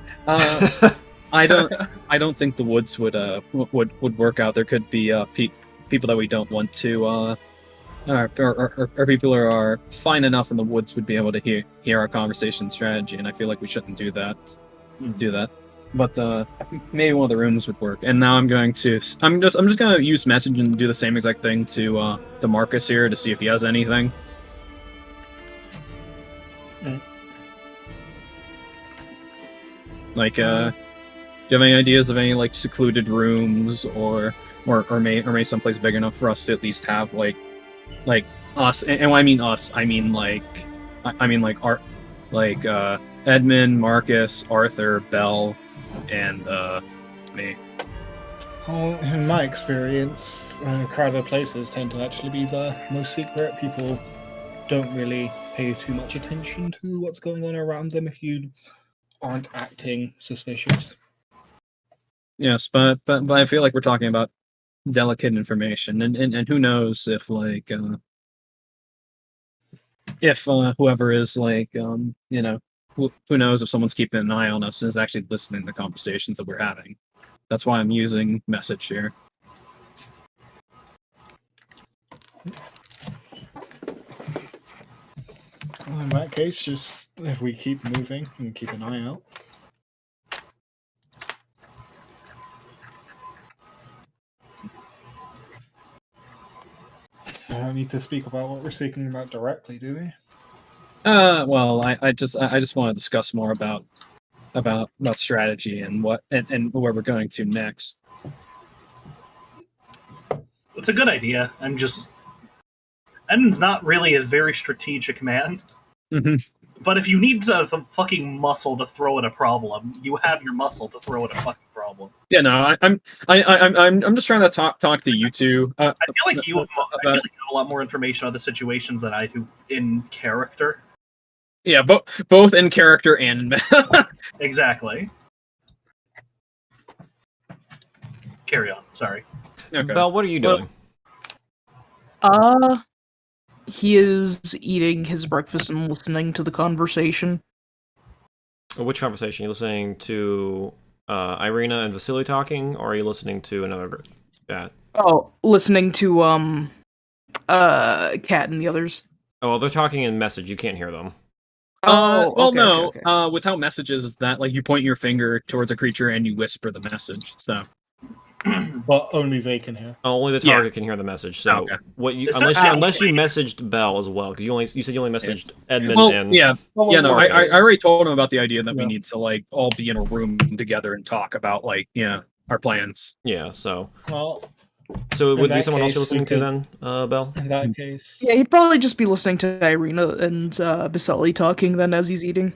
I don't think the woods would work out. There could be people that we don't want to, or people who are fine enough in the woods would be able to hear our conversation strategy, and I feel like we shouldn't do that. But maybe one of the rooms would work. And now I'm just gonna use message and do the same exact thing to Marcus here to see if he has anything. Like, do you have any ideas of any like secluded rooms or may someplace big enough for us to at least have like us? And when I mean us, I mean like Edmund, Marcus, Arthur, Bell, and me. Well, in my experience, crowded places tend to actually be the most secret. People don't really pay too much attention to what's going on around them if you aren't acting suspicious. Yes, but I feel like we're talking about delicate information, and who knows if like whoever is like who knows if someone's keeping an eye on us and is actually listening to the conversations that we're having. That's why I'm using message here. Well, in that case, just if we keep moving and keep an eye out. I don't need to speak about what we're speaking about directly, do we? Well, I just want to discuss more about strategy and and where we're going to next. It's a good idea. Edmund's not really a very strategic man. Mm-hmm. But if you need the fucking muscle to throw at a problem, you have your muscle to throw at a fucking problem. Yeah, no, I'm just trying to talk to you two. I feel like you have a lot more information on the situations than I do in character. Yeah, both in character and in Exactly. Carry on. Sorry. Okay. Belle, what are you doing? He is eating his breakfast and listening to the conversation. Which conversation? Are you listening to Irina and Vasily talking, or are you listening to another chat? Oh, listening to Cat and the others. Oh, well, they're talking in message. You can't hear them. With how messages is that like you point your finger towards a creature and you whisper the message. So, But only they can hear. Only the target can hear the message. So Okay. what you Is that unless you how- messaged Bell as well, because you said you only messaged Edmund well, and yeah, no, I Marcus. already told him about the idea that we Yeah. need to like all be in a room together and talk about like our plans. Yeah. So Well, it In would be that someone else you're case, we listening to could- then, Bell. in that case, Yeah, he'd probably just be listening to Irina and Basali talking then as he's eating.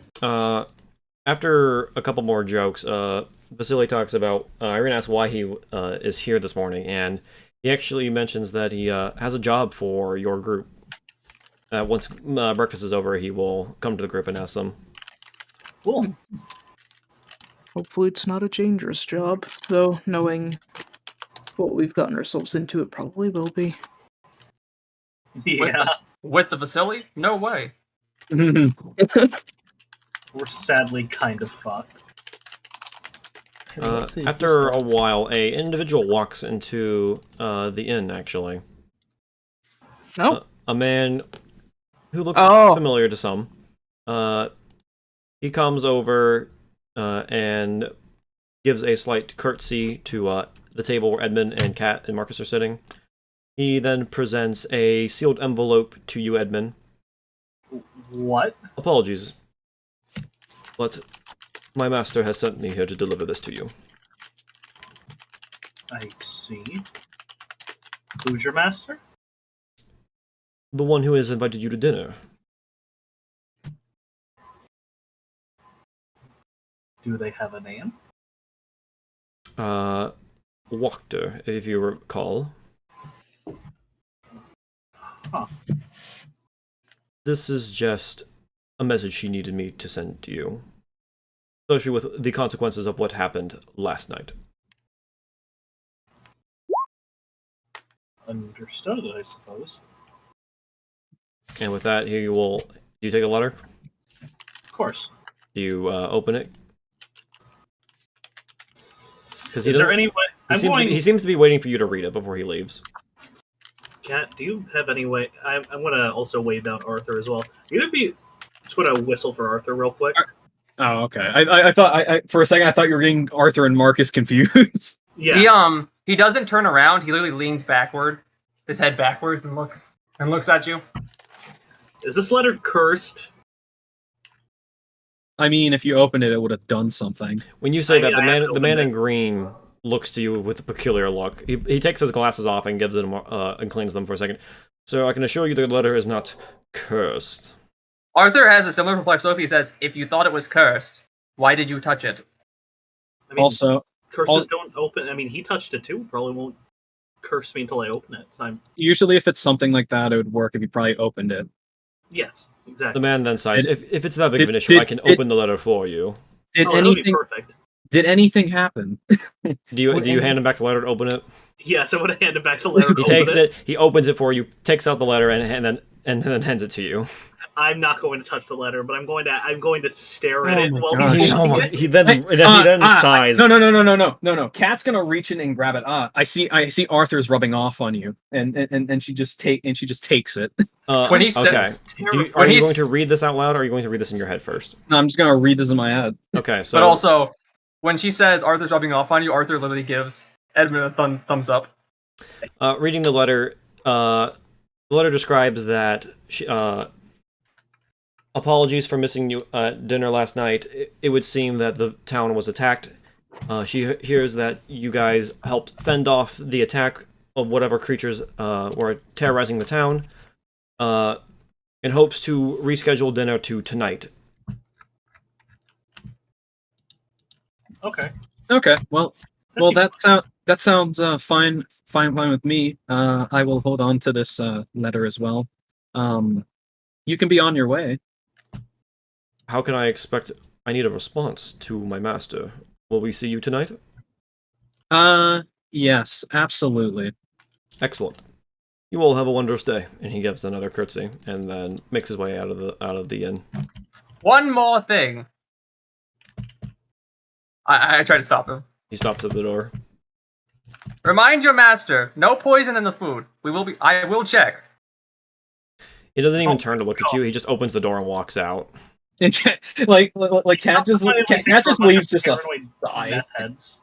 After a couple more jokes, Vasily talks about Irina asks why he is here this morning, and he actually mentions that he has a job for your group. Once breakfast is over, he will come to the group and ask them. Cool. Hopefully it's not a dangerous job, though knowing what we've gotten ourselves into, it probably will be. Yeah. With the Vasily? No way. We're sadly kind of fucked. let's see if After this a while, a individual walks into the inn, actually. No. A man who looks Oh. familiar to some. He comes over and gives a slight curtsy to the table where Edmund and Kat and Marcus are sitting. He then presents a sealed envelope to you, Edmund. What? Apologies, but my master has sent me here to deliver this to you. I see. Who's your master? The one who has invited you to dinner. Do they have a name? Wachter, if you recall. Huh. This is just a message she needed me to send to you. Especially with the consequences of what happened last night. Understood, I suppose. And with that, here you will... Do you take a letter? Of course. Do you open it? Is there any way... He seems to be waiting for you to read it before he leaves. Kat, do you have any way... I'm going to also wave down Arthur as well. Just want to whistle for Arthur real quick. Oh, okay. I thought for a second I thought you were getting Arthur and Marcus confused. Yeah. He doesn't turn around. He literally leans backward, his head backwards, and looks at you. Is this letter cursed? I mean, if you opened it, it would have done something. When you say that, I have to the man open in green looks to you with a peculiar look. He takes his glasses off and gives them and cleans them for a second. So I can assure you the letter is not cursed. Arthur has a similar perplexed look. He says, "If you thought it was cursed, why did you touch it?" I mean, Also, curses don't open... I mean, he touched it too. Probably won't curse me until I open it. So usually if it's something like that, it would work if you probably opened it. Yes, exactly. The man then sighs, if it's that big of an issue, I can open the letter for you. Did that would be perfect. Did anything happen? Do you hand him back the letter to open it? Yes, I would have handed back the letter. He takes it, he opens it for you, takes out the letter, and then hands it to you. I'm not going to touch the letter, but I'm going to stare at Oh it my while gosh. he's Oh reading my, it. he then sighs. No. Cat's gonna reach in and grab it. I see Arthur's rubbing off on you, and she just takes it. When he okay. says, Are you going to read this out loud, or are you going to read this in your head first? No, I'm just gonna read this in my head. Okay, so... But also, when she says Arthur's rubbing off on you, Arthur literally gives Edmund a thumbs up. Reading the letter describes that she, apologies for missing you dinner last night. It would seem that the town was attacked. She hears that you guys helped fend off the attack of whatever creatures were terrorizing the town, and hopes to reschedule dinner to tonight. Okay. Okay, well, That's that sounds fine with me. I will hold on to this letter as well. You can be on your way. How can I expect... I need a response to my master. Will we see you tonight? Yes, absolutely. Excellent. You all have a wondrous day. And he gives another curtsy, and then makes his way out of the inn. One more thing. I try to stop him. He stops at the door. Remind your master, no poison in the food. I will check. He doesn't even turn to look at you. He just opens the door and walks out. And Cat just leaves just a sigh. meth heads.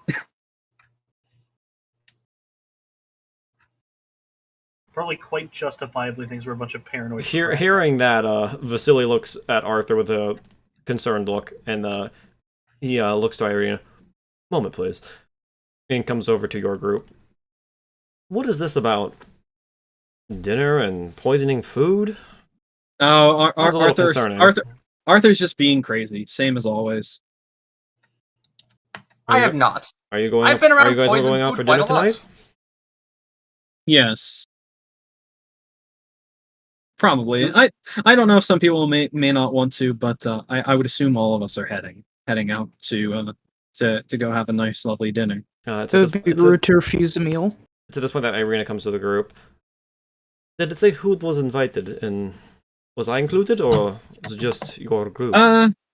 Probably quite justifiably thinks we're a bunch of paranoid. Hearing that, Vasily looks at Arthur with a concerned look, and he looks to Irina. Moment, please. And comes over to your group. What is this about? Dinner and poisoning food? Oh, Sounds a little concerning. Arthur's just being crazy, same as always. I have not. Are you going? I've been around Are you guys all poisoned going out food for quite dinner a lot. tonight? Yes. Probably. I don't know if some people may not want to, but I would assume all of us are heading out to go have a nice, lovely dinner. It would be rude to refuse a meal. To this point that Irina comes to the group. Did it say who was invited, and was I included, or was it just your group?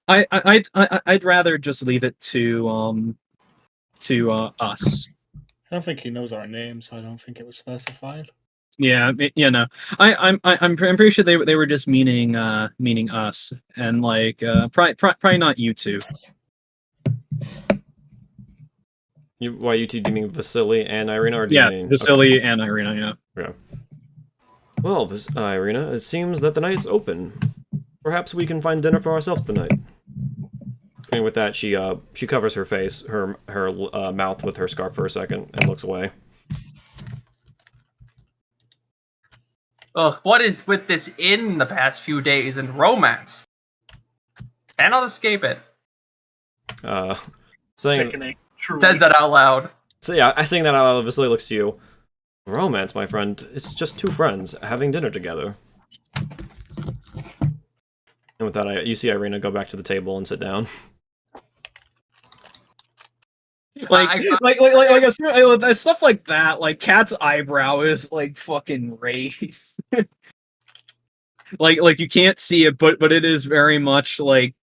I'd rather just leave it to us. I don't think he knows our names, so I don't think it was specified. Yeah, no. I'm pretty sure they were just meaning us, and like probably not you two. Why you two, do you mean Vasily and Irina, or do you Yeah, mean... Vasily and Irina. Yeah. Yeah. Well, Irina, it seems that the night is open. Perhaps we can find dinner for ourselves tonight. And with that, she covers her face, her mouth with her scarf for a second, and looks away. Ugh, what is with this inn the past few days and romance? Cannot escape it. Sickening. Truly. Says that out loud. So yeah, I saying that out loud, Vasily looks to you. Romance, my friend. It's just two friends having dinner together. And with that, you see Irina go back to the table and sit down. Like stuff like that. Like Kat's eyebrow is like fucking raised. like you can't see it, but it is very much like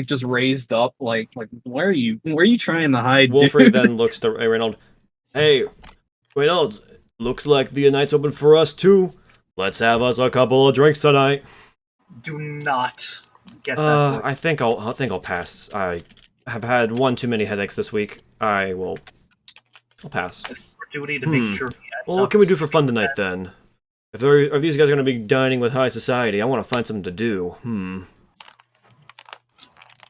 just raised up. Like where are you trying to hide? Wolfrey then looks to Reynold. Hey, Reynolds, looks like the night's open for us too. Let's have us a couple of drinks tonight. Do not get that. I think I'll pass. I have had one too many headaches this week. I'll pass. For duty to make sure. Well, what can we do for fun tonight then? If these guys are going to be dining with high society, I want to find something to do.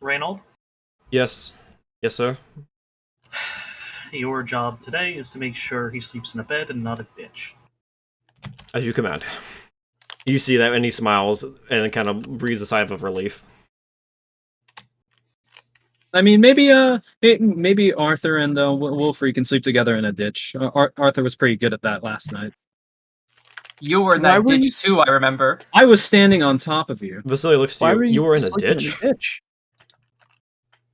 Reynold? Yes, sir. Your job today is to make sure he sleeps in a bed and not a ditch. As you command. You see that, and he smiles and kind of breathes a sigh of relief. I mean, maybe Arthur and Wolfrey can sleep together in a ditch. Arthur was pretty good at that last night. You were in that ditch too, I remember. I was standing on top of you. Vasily looks to you. You were in a ditch?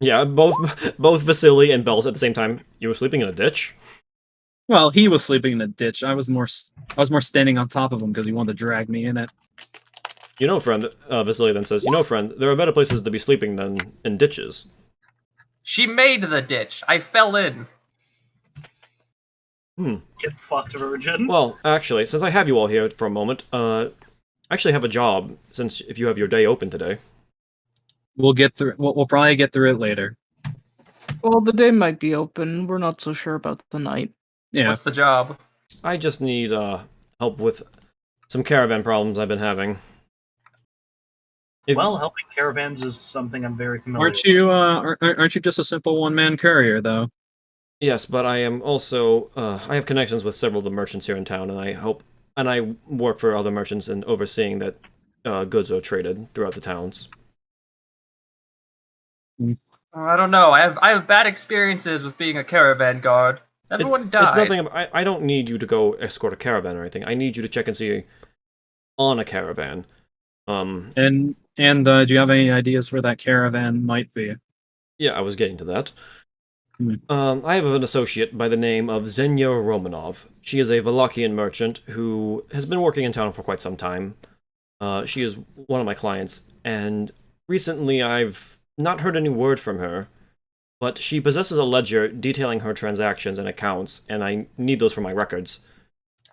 Yeah, both Vasily and Bells at the same time. You were sleeping in a ditch? Well, he was sleeping in a ditch. I was more standing on top of him because he wanted to drag me in it. You know, friend, Vasily then says, you know, friend, there are better places to be sleeping than in ditches. She made the ditch. I fell in. Get fucked, virgin. Well, actually, since I have you all here for a moment, I actually have a job, since if you have your day open today. We'll get through. We'll probably get through it later. Well, the day might be open. We're not so sure about the night. Yeah. What's the job? I just need help with some caravan problems I've been having. Well, helping caravans is something I'm very familiar with. Aren't you just a simple one-man courier, though? Yes, but I am also, I have connections with several of the merchants here in town, and I work for other merchants in overseeing that goods are traded throughout the towns. I don't know. I have bad experiences with being a caravan guard. Everyone died. It's nothing. I don't need you to go escort a caravan or anything. I need you to check and see on a caravan. And do you have any ideas where that caravan might be? Yeah, I was getting to that. I have an associate by the name of Zenya Romanov. She is a Wallachian merchant who has been working in town for quite some time. She is one of my clients, and recently I've not heard any word from her, but she possesses a ledger detailing her transactions and accounts, and I need those for my records.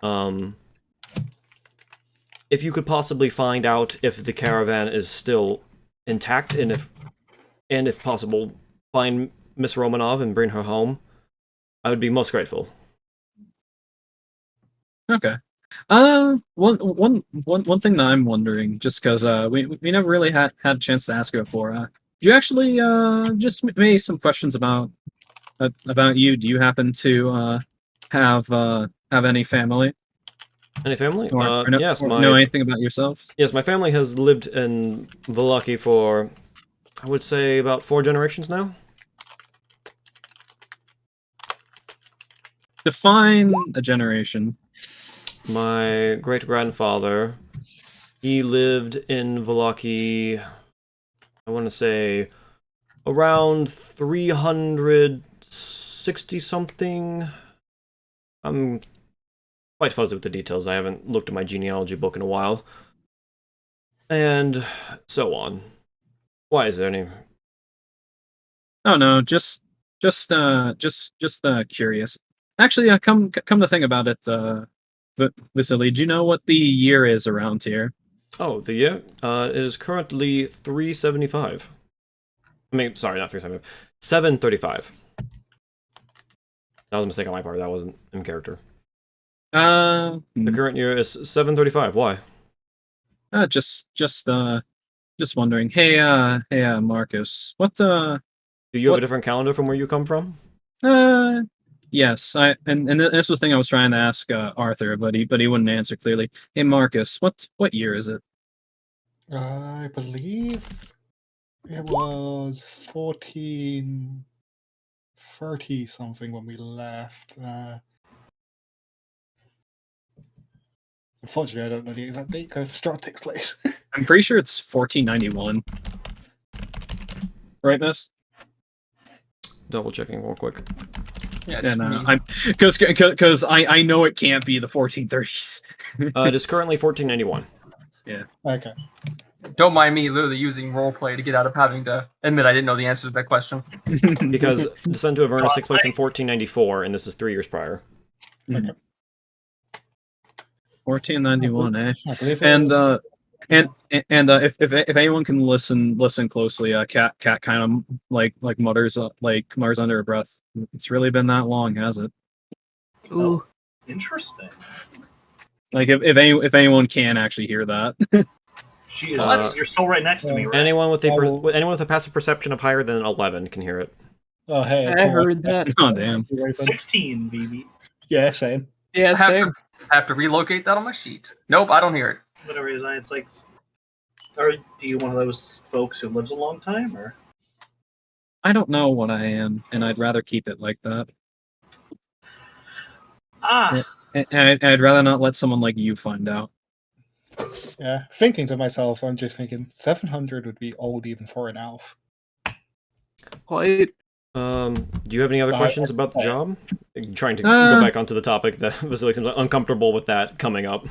If you could possibly find out if the caravan is still intact, and if possible, find Miss Romanov and bring her home, I would be most grateful. Okay. One thing that I'm wondering, just because we never really had a chance to ask her before. Do you actually just maybe some questions about you? Do you happen to have any family? Any family? Yes. Know anything about yourself? Yes, my family has lived in Vallaki for, I would say, about 4 generations now. Define a generation. My great-grandfather, he lived in Vallaki, I want to say, around 360-something. I'm quite fuzzy with the details. I haven't looked at my genealogy book in a while. And so on. Why is there any... Oh no, just curious. Actually, come to think about it, Vasily, do you know what the year is around here? Oh, the year? It is currently 375. I mean, sorry, not 375. 735. That was a mistake on my part. That wasn't in character. The current year is 735. Why? Just wondering. Hey, Marcus, what, Do you have What- a different calendar from where you come from? yes, and this was the thing I was trying to ask Arthur, but he wouldn't answer clearly. Hey, Marcus, what year is it? I believe it was 1430 something when we left. Unfortunately, I don't know the exact date because Strahd takes place. I'm pretty sure it's 1491. Right, Miss? Double checking real quick. Yeah, Yeah, just no, me. I'm because I know it can't be the 1430s. It is currently 1491. Okay. Don't mind me literally using roleplay to get out of having to admit I didn't know the answer to that question. Because Descent to Avernus takes place in 1494, and this is 3 years prior. 1491, eh? I believe it And was. if anyone can listen closely, cat kind of like mutters under her breath. It's really been that long, has it? Ooh. Interesting. Like if anyone can actually hear that. She is. Uh, You're still right next to me, right? Anyone with Oh. anyone with a passive perception of higher than 11 can hear it. Oh, hey. I cool. heard that. Oh damn. 16, baby. Yeah, same. Yeah, same. I have to relocate that on my sheet. Nope, I don't hear it. Whatever it is, it's like. Are you one of those folks who lives a long time, or? I don't know what I am, and I'd rather keep it like that. Ah, And I'd rather not let someone like you find out. Yeah, thinking to myself, I'm just thinking 700 would be old even for an elf. What? Do you have any other I- questions about the job? Trying to Uh, go back onto the topic that Vasily seems uncomfortable with that coming up.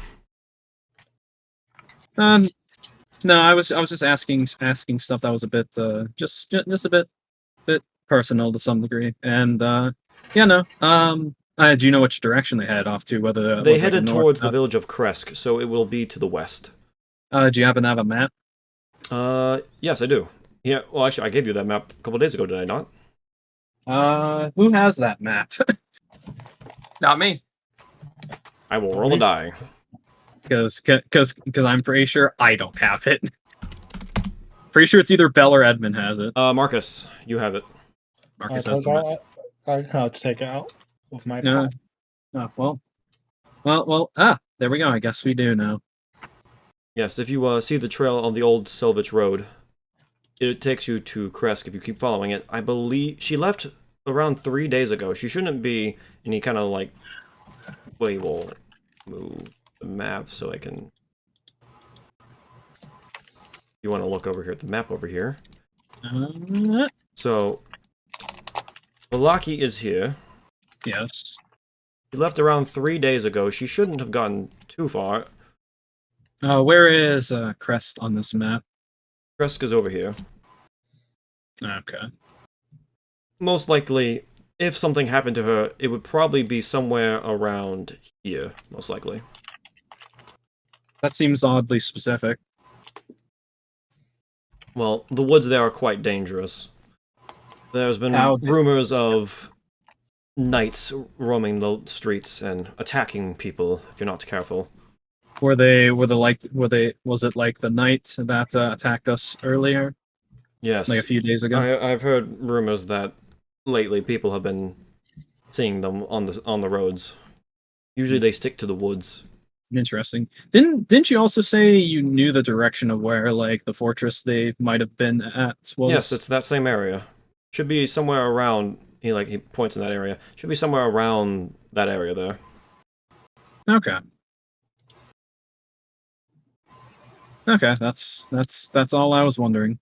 No, I was just asking stuff that was a bit just a bit personal to some degree, and yeah, no. Do you know which direction they head off to? Whether it They was, like, headed north, towards the south? village of Kresk, so it will be to the west. Do you happen to have a map? Yes, I do. Yeah, well, actually, I gave you that map a couple days ago, did I not? Who has that map? Not me. I will roll a die. Because I'm pretty sure I don't have it. Pretty sure it's either Bell or Edmund has it. Marcus, you have it. Marcus has the map. I had to take it out of my No. pad. Oh, well. There we go. I guess we do now. Yes, if you see the trail on the old Selvage Road, it takes you to Kresk if you keep following it. I believe she left around 3 days ago. She shouldn't be any kind of like... We will move the map so I can... You want to look over here at the map over here. So, Valaki is here. Yes. She left around 3 days ago. She shouldn't have gotten too far. Where is Crest on this map? Kresk is over here. Okay. Most likely, if something happened to her, it would probably be somewhere around here, most likely. That seems oddly specific. Well, the woods there are quite dangerous. There's been How rumors of knights roaming the streets and attacking people if you're not careful. Was it like the knight that attacked us earlier, Yes, like a few days ago? I've heard rumors that lately people have been seeing them on the roads. Usually they stick to the woods. Interesting. Didn't you also say you knew the direction of where like the fortress they might have been at was? Yes, it's that same area. Should be somewhere around. He points in that area. Should be somewhere around that area there. Okay. Okay, that's all I was wondering.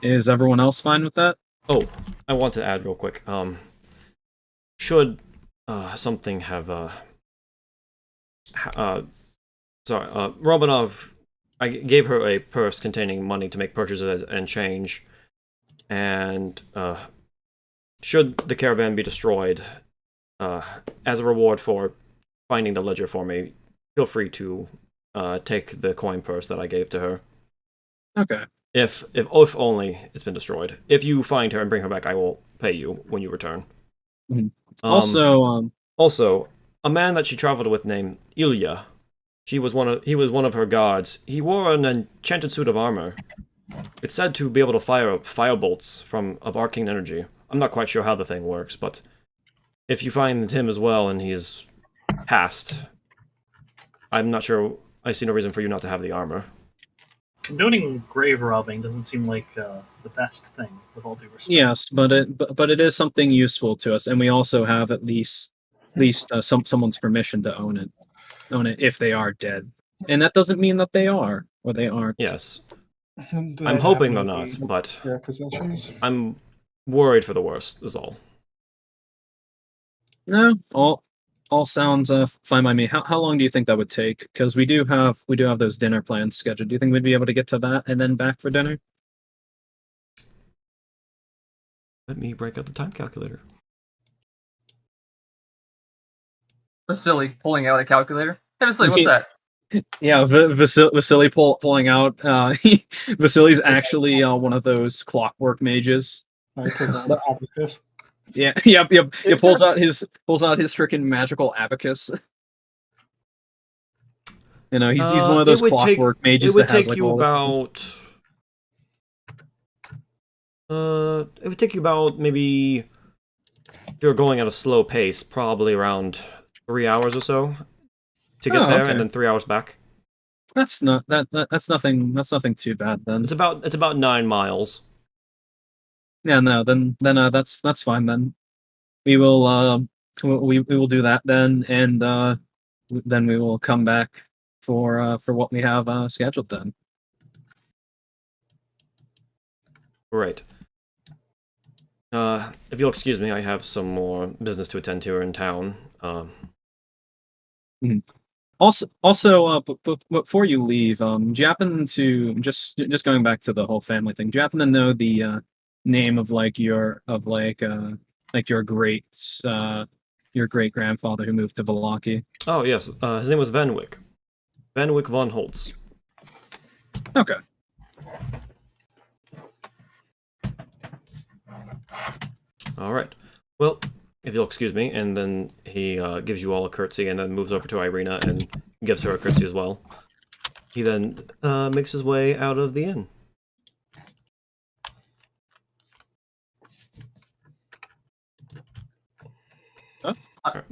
Is everyone else fine with that? Oh, I want to add real quick. Should something have Romanov, I gave her a purse containing money to make purchases and change, and should the caravan be destroyed, as a reward for finding the ledger for me, feel free to take the coin purse that I gave to her. Okay. If only it's been destroyed. If you find her and bring her back, I will pay you when you return. Mhm. Also, a man that she traveled with named Ilya. He was one of her guards. He wore an enchanted suit of armor. It's said to be able to fire bolts of arcane energy. I'm not quite sure how the thing works, but if you find him as well and he's passed, I'm not sure. I see no reason for you not to have the armor. Condoning grave robbing doesn't seem like the best thing, with all due respect. Yes, but it is something useful to us, and we also have at least someone's permission to own it if they are dead, and that doesn't mean that they are or they aren't. Yes, Do I'm they hoping have they're any not, but rare possessions? I'm worried for the worst. Is all. No, all sounds fine by me. How long do you think that would take? Because we do have those dinner plans scheduled. Do you think we'd be able to get to that and then back for dinner? Let me break out the time calculator. Vasily pulling out a calculator. Hey, Vasily, what's that? Yeah, Vasily pulling out. Vasily's actually one of those clockwork mages. Because of the abacus. Yeah, yep. He pulls out his freaking magical abacus. You know, he's one of those clockwork mages that has like all this. It would take you about maybe, if you're going at a slow pace, probably around 3 hours or so to get there, okay. and then 3 hours back. That's nothing. That's nothing too bad then. It's about 9 miles. Yeah, no, then that's fine then. We will we will do that then, and then we will come back for what we have scheduled then. Right. If you'll excuse me, I have some more business to attend to here in town. Also, before you leave, do you happen to just going back to the whole family thing? Do you happen to know the name of your great grandfather who moved to Valaki? Oh yes, his name was Venwick von Holtz. Okay. All right. Well, if you'll excuse me, and then he gives you all a curtsy, and then moves over to Irina and gives her a curtsy as well. He then makes his way out of the inn.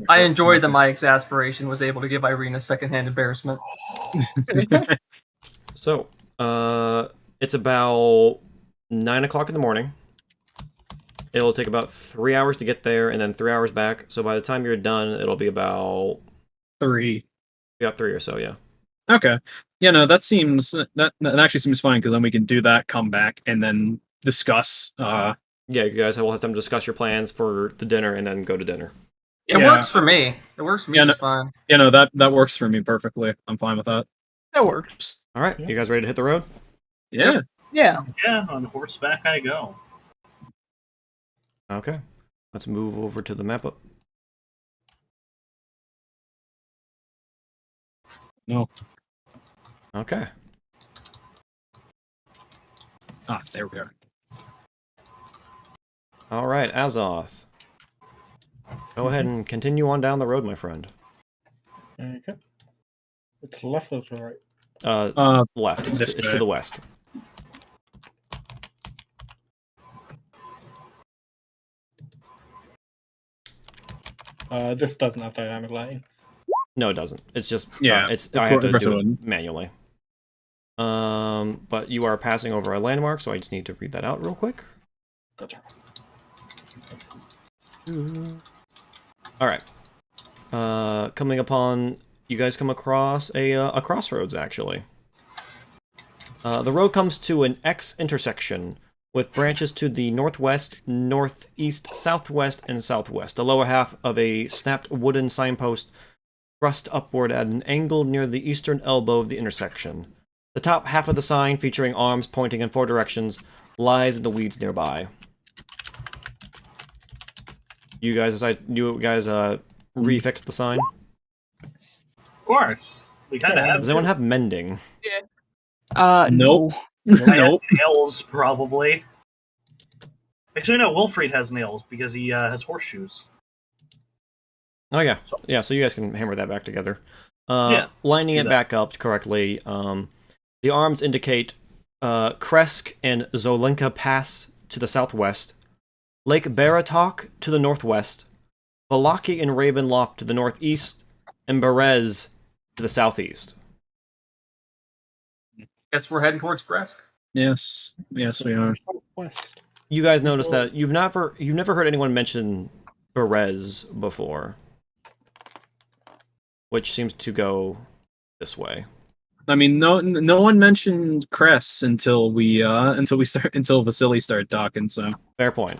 I enjoyed that my exasperation was able to give Irina secondhand embarrassment. So, it's about 9 o'clock in the morning. It'll take about 3 hours to get there, and then 3 hours back. So by the time you're done, it'll be about 3. about 3 or so, yeah. Okay. Yeah, no, that actually seems fine because then we can do that, come back, and then discuss. Yeah, you guys will have time to discuss your plans for the dinner, and then go to dinner. It works for me. It works for me just fine. You know, that works for me perfectly. I'm fine with that. That works. All right, you guys ready to hit the road? Yeah. Yeah. Yeah, on horseback I go. Okay, let's move over to the map up. No. Okay. Ah, there we are. All right, Azoth. Go ahead and continue on down the road, my friend. Okay. It's left or to right? Left. It's to the west. This doesn't have dynamic lighting. No, it doesn't. It's just Yeah. I have to do it manually. But you are passing over a landmark, so I just need to read that out real quick. Gotcha. All right. Coming upon, you guys come across a crossroads, actually. The road comes to an X intersection with branches to the northwest, northeast, southwest, and southwest. The lower half of a snapped wooden signpost thrust upward at an angle near the eastern elbow of the intersection. The top half of the sign, featuring arms pointing in 4 directions, lies in the weeds nearby. You guys refix the sign? Of course. We kind of have. Does anyone have mending? Nope. I have Nope. nails, probably. Actually, no, Wilfried has nails because he has horseshoes. Oh yeah, yeah. So you guys can hammer that back together. Yeah, Lining do it that. back up correctly. The arms indicate Kresk and Zolenka Pass to the southwest, Lake Baratok to the northwest, Valaki and Ravenloft to the northeast, and Berez to the southeast. Guess we're heading towards Kresk. Yes, we are. West. You guys notice that you've never heard anyone mention Berez before, which seems to go this way. I mean, no one mentioned Cress until Vasily started talking. So Fair point.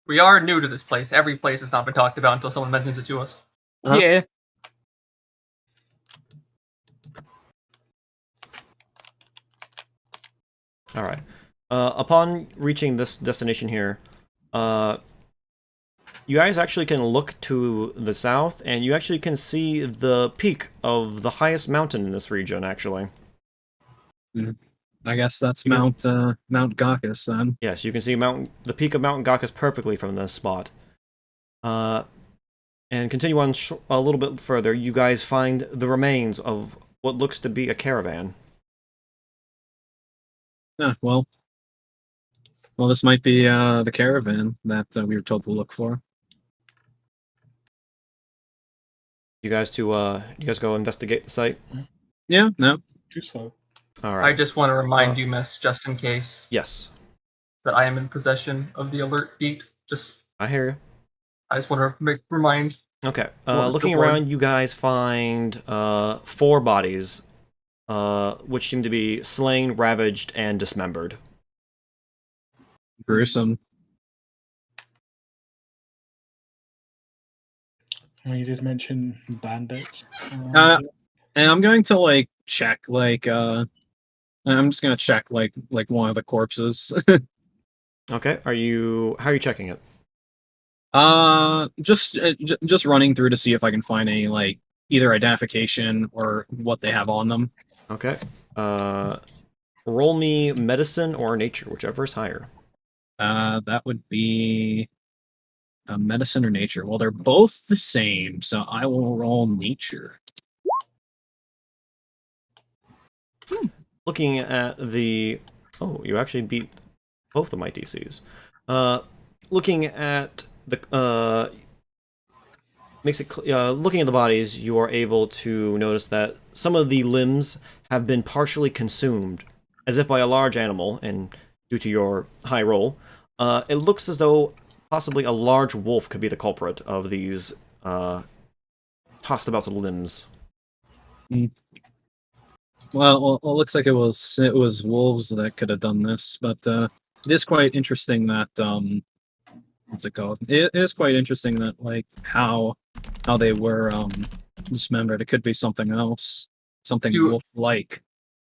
We are new to this place. Every place has not been talked about until someone mentions it to us. Uh-huh. Yeah. All right. Upon reaching this destination here, you guys actually can look to the south, and you actually can see the peak of the highest mountain in this region, actually. I guess that's Mount Gakis then. Yes, you can see the peak of Mount Gakis perfectly from this spot. And continue on a little bit further, you guys find the remains of what looks to be a caravan. Yeah, well, this might be the caravan that we were told to look for. You guys go investigate the site? Yeah, no. Do so. All I right. just want to remind you, Miss, just in case, Yes, that I am in possession of the alert beat. I hear you. I just want to remind. Okay. Well, Looking good one. around, you guys find 4 bodies, which seem to be slain, ravaged, and dismembered. Gruesome. You did mention bandits. And I'm going to check I'm just gonna check like one of the corpses. Okay. How are you checking it? Just running through to see if I can find any either identification or what they have on them. Okay. Roll me medicine or nature, whichever is higher. That would be medicine or nature. Well, they're both the same, so I will roll nature. Looking at the... Oh, you actually beat both of my DCs. Looking at the... looking at the bodies, you are able to notice that some of the limbs have been partially consumed, as if by a large animal, and due to your high roll, it looks as though possibly a large wolf could be the culprit of these tossed about the limbs. Well, it looks like it was wolves that could have done this, but it is quite interesting that what's it called? It is quite interesting that how they were dismembered. It could be something else, something wolf-like.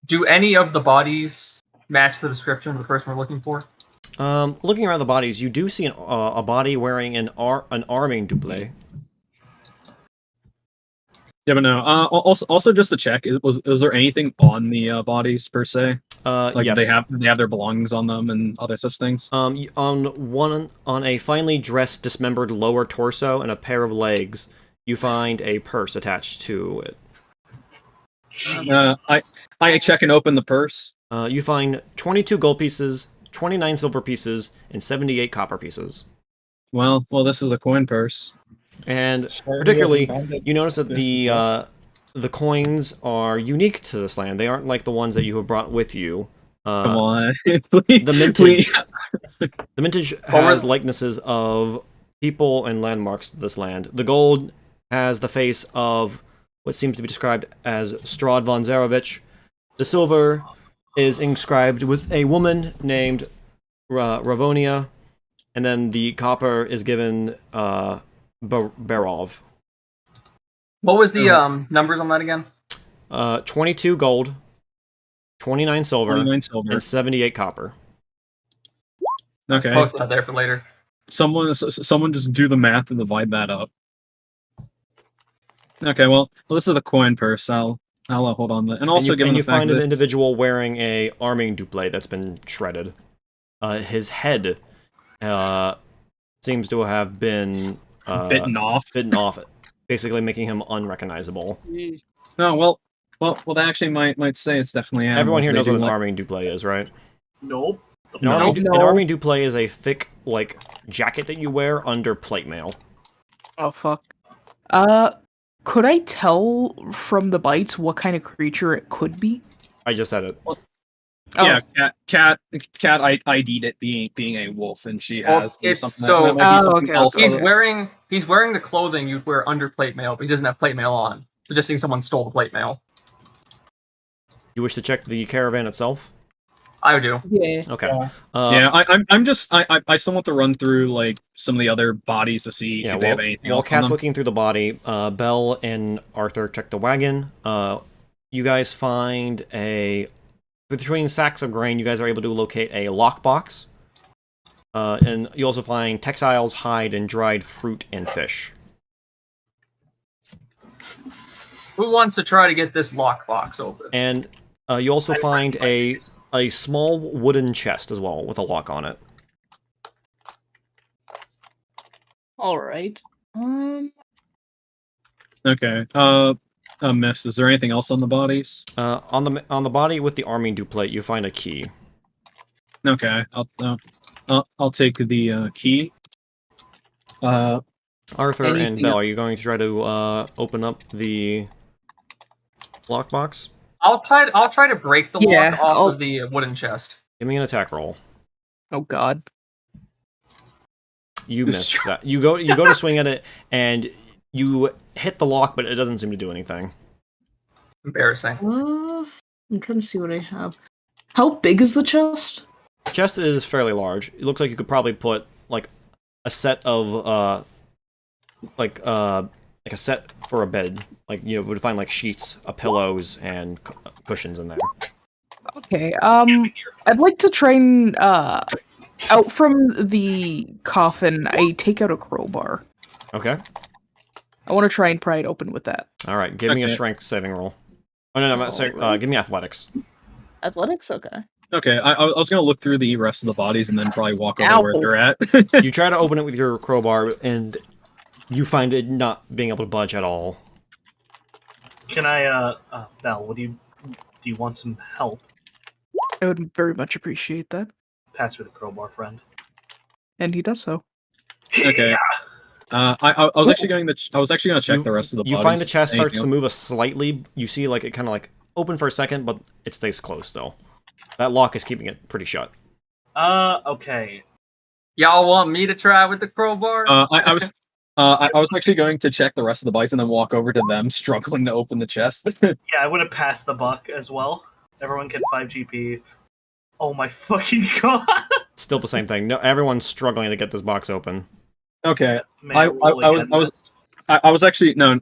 Do any of the bodies match the description of the person we're looking for? Looking around the bodies, you do see a body wearing an arming double. Yeah, but no. Also, just to check, is there anything on the bodies per se? Yes. they have their belongings on them and other such things. On a finely dressed, dismembered lower torso and a pair of legs, you find a purse attached to it. I check and open the purse. You find 22 gold pieces, 29 silver pieces, and 78 copper pieces. Well, this is the coin purse. And particularly, you notice that the coins are unique to this land. They aren't like the ones that you have brought with you. Come on, the mintage. The mintage has likenesses of people and landmarks to this land. The gold has the face of what seems to be described as Strahd von Zarovich. The silver is inscribed with a woman named Ravonia, and then the copper is given Barov. What was the numbers on that again? 22 gold, 29 silver, and 78 copper. Okay. Post that there for later. someone just do the math and divide that up. Okay, well, this is the coin purse. I'll hold on. And also, and you find an this... individual wearing a arming duplet that's been shredded. His head seems to have been bitten off, basically making him unrecognizable. No, well, they actually might say it's definitely animals. Everyone here knows what an like... arming duplet is, right? Nope. An arming duplet is a thick, like, jacket that you wear under plate mail. Oh fuck. Could I tell from the bites what kind of creature it could be? I just said it. Yeah, Cat ID'd it being a wolf, and she has something that might be something else. He's wearing the clothing you'd wear under plate mail, but he doesn't have plate mail on. Suggesting someone stole the plate mail. You wish to check the caravan itself? I do. Yeah. Okay. I still want to run through like some of the other bodies to see if they have anything else. While Cat's looking through the body, Belle and Arthur check the wagon. You guys find between sacks of grain, you guys are able to locate a lockbox. And you also find textiles, hide, and dried fruit and fish. Who wants to try to get this lockbox open? And you also find a small wooden chest as well with a lock on it. All right. Okay. Miss, is there anything else on the bodies? On the body with the arming duplet, you find a key. Okay. I'll take the key. Arthur and Belle, are you going to try to open up the lockbox? I'll try to break the lock off of the wooden chest. Give me an attack roll. Oh God. You miss that. You go to swing at it, and you hit the lock, but it doesn't seem to do anything. Embarrassing. I'm trying to see what I have. How big is the chest? The chest is fairly large. It looks like you could probably put like a set of like a set for a bed. Like you would find like sheets, pillows, and cushions in there. Okay. I'd like to try and out from the coffin. I take out a crowbar. Okay. I want to try and pry it open with that. All right. Give me a strength saving roll. Oh no, I'm not saying. Give me athletics. Athletics, okay. Okay, I was gonna look through the rest of the bodies and then probably walk over where they're at. You try to open it with your crowbar, and you find it not being able to budge at all. Can I, Belle? Do you want some help? I would very much appreciate that. Pass me the crowbar, friend. And he does so. Okay. I was actually going to check the rest of the bodies. You find the chest starts to move slightly. You see, like it kind of like open for a second, but it stays closed still. That lock is keeping it pretty shut. Okay. Y'all want me to try with the crowbar? I was actually going to check the rest of the bodies and then walk over to them, struggling to open the chest. Yeah, I would have passed the buck as well. Everyone get 5 GP. Oh my fucking god! Still the same thing. No, everyone's struggling to get this box open. Okay. I was actually gonna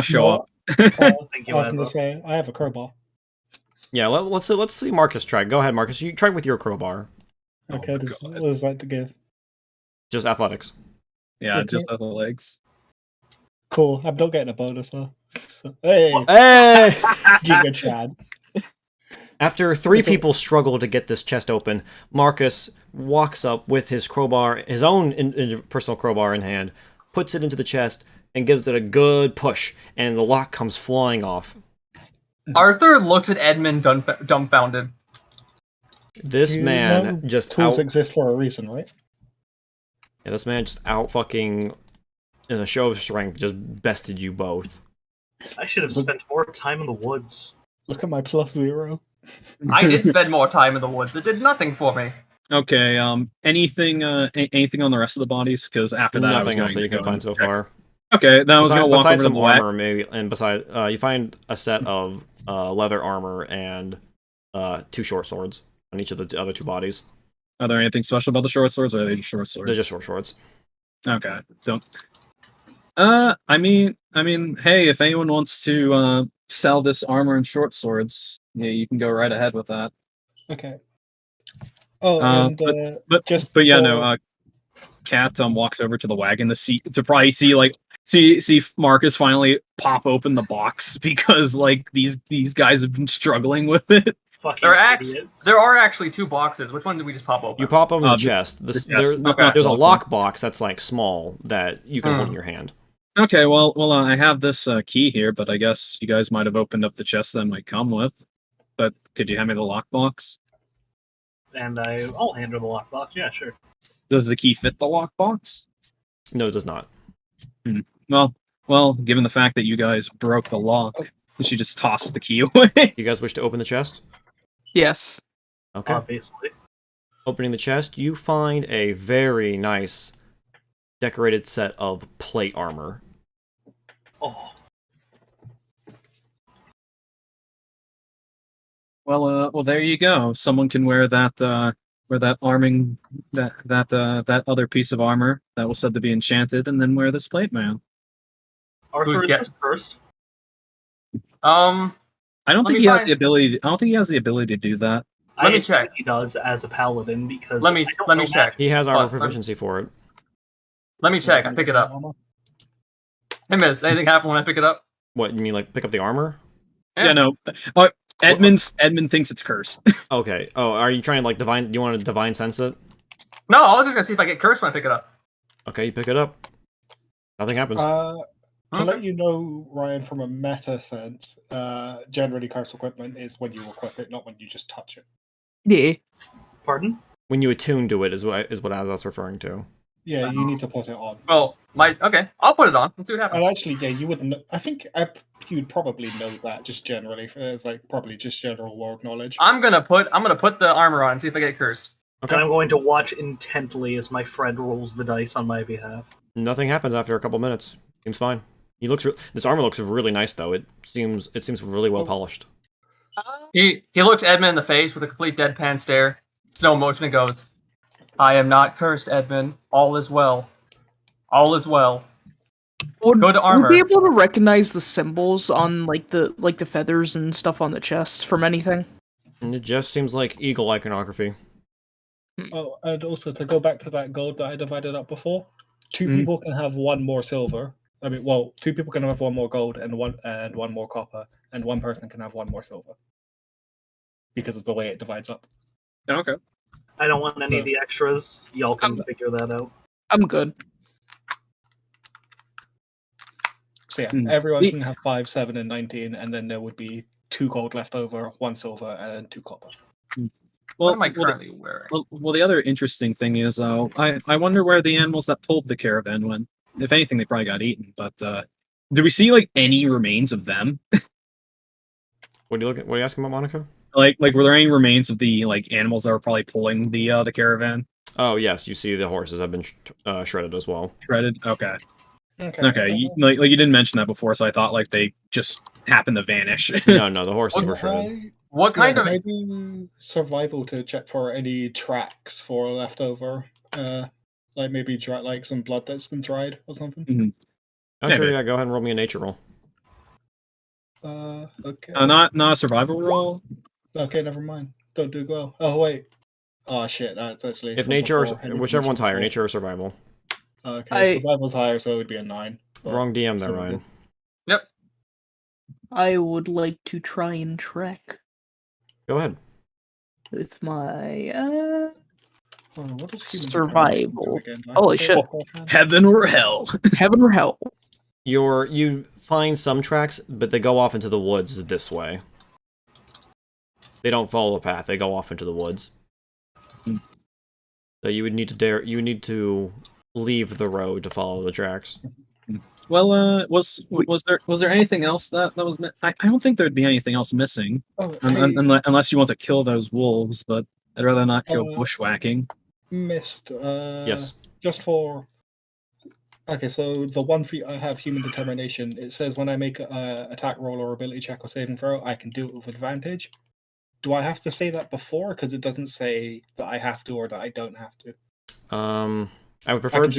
show up. Thank you, I was going to say I have a crowbar. Yeah, let's see Marcus try. Go ahead, Marcus. You try with your crowbar. Okay, what does that to give? Just athletics. Yeah, Okay. just other legs. Cool. I'm not getting a bonus though. So, hey, Hey! Giga Chad. After 3 people struggle to get this chest open, Marcus walks up with his crowbar, his own personal crowbar in hand, puts it into the chest, and gives it a good push, and the lock comes flying off. Arthur looks at Edmund dumbfounded. This man just tools exist for a reason, right? Yeah, this man just out fucking in a show of strength just bested you both. I should have spent more time in the woods. Look at my +0. I did spend more time in the woods. It did nothing for me. Okay. Anything on the rest of the bodies? Because after that, nothing else that you can find so far. Okay, then I was gonna walk over to some the armor, maybe, and besides, you find a set of leather armor and 2 short swords on each of the other 2 bodies. Are there anything special about the short swords, or are they just short swords? They're just short swords. Okay. Don't. I mean, hey, if anyone wants to sell this armor and short swords, yeah, you can go right ahead with that. Okay. Oh, and but yeah, no. Cat walks over to the wagon to probably see Marcus finally pop open the box because like these guys have been struggling with it. Fucking idiots. There are actually 2 boxes. Which one did we just pop open? You pop open the chest. chest. There's a lock box that's like small that you can hold in your hand. Okay, well, I have this key here, but I guess you guys might have opened up the chest that might come with. But could you hand me the lockbox? And I'll hand her the lockbox. Yeah, sure. Does the key fit the lockbox? No, it does not. Well, given the fact that you guys broke the lock, we should just toss the key away. You guys wish to open the chest? Yes. Okay. Obviously. Opening the chest, you find a very nice decorated set of plate armor. Oh. Well, there you go. Someone can wear that arming that other piece of armor that was said to be enchanted, and then wear this plate mail. Arthur is this cursed? I don't think he has the ability. I don't think he has the ability to do that. Let me check. He does as a paladin because let me check. He has armor proficiency for it. Let me check. I pick it up. Hey, Miss, anything happen when I pick it up? What, you mean like pick up the armor? Yeah, no. Edmund thinks it's cursed. Okay. Oh, are you trying to like divine? Do you want to divine sense it? No, I was just gonna see if I get cursed when I pick it up. Okay, you pick it up. Nothing happens. To let you know, Ryan, from a meta sense, generally cursed equipment is when you equip it, not when you just touch it. Yeah. Pardon? When you attune to it is what Azat's referring to. Yeah, you need to put it on. Well, okay, I'll put it on. Let's see what happens. And actually, yeah, you wouldn't. I think you'd probably know that just generally. It's like probably just general world knowledge. I'm gonna put the armor on and see if I get cursed. Okay. And I'm going to watch intently as my friend rolls the dice on my behalf. Nothing happens after a couple minutes. Seems fine. This armor looks really nice though. It seems really well polished. He looks Edmund in the face with a complete deadpan stare, no emotion, and goes, "I am not cursed, Edmund. All is well. All is well." Go to armor. Would be able to recognize the symbols on like the feathers and stuff on the chest from anything? And it just seems like eagle iconography. Oh, and also to go back to that gold that I divided up before, 2 people can have 1 more silver. I mean, well, 2 people can have 1 more gold and one more copper, and 1 person can have 1 more silver because of the way it divides up. Okay. I don't want any of the extras. Y'all can figure that out. I'm good. So yeah, everyone can have 5, 7, and 19, and then there would be 2 gold left over, 1 silver, and 2 copper. What am I currently wearing? Well, the other interesting thing is, I wonder where the animals that pulled the caravan went. If anything, they probably got eaten. But do we see like any remains of them? What are you asking about, Monica? Like were there any remains of the like animals that were probably pulling the caravan? Oh yes, you see the horses have been shredded as well. Shredded. Okay. You didn't mention that before, so I thought like they just happened to vanish. No, the horses were shredded. What kind of maybe survival to check for any tracks for leftover, like maybe like some blood that's been dried or something. Mm-hmm. Oh sure, yeah. Go ahead and roll me a nature roll. Okay. Not a survival roll. Okay, never mind. Don't do well. Oh wait. Oh shit, that's actually. If nature or whichever one's higher, nature or survival. Okay, survival's higher, so it would be a 9. Wrong DM there, Ryan. Yep. I would like to try and track Go ahead. with my what is survival. Holy shit! Heaven or hell? Heaven or hell? You find some tracks, but they go off into the woods this way. They don't follow the path; they go off into the woods. So you would need to leave the road to follow the tracks. Well, was there anything else that was? I don't think there'd be anything else missing, unless you want to kill those wolves. But I'd rather not go bushwhacking. Missed. Yes. Just for. Okay, so the 1 feat I have, human determination. It says when I make a attack roll or ability check or saving throw, I can do it with advantage. Do I have to say that before? Because it doesn't say that I have to or that I don't have to. I would prefer if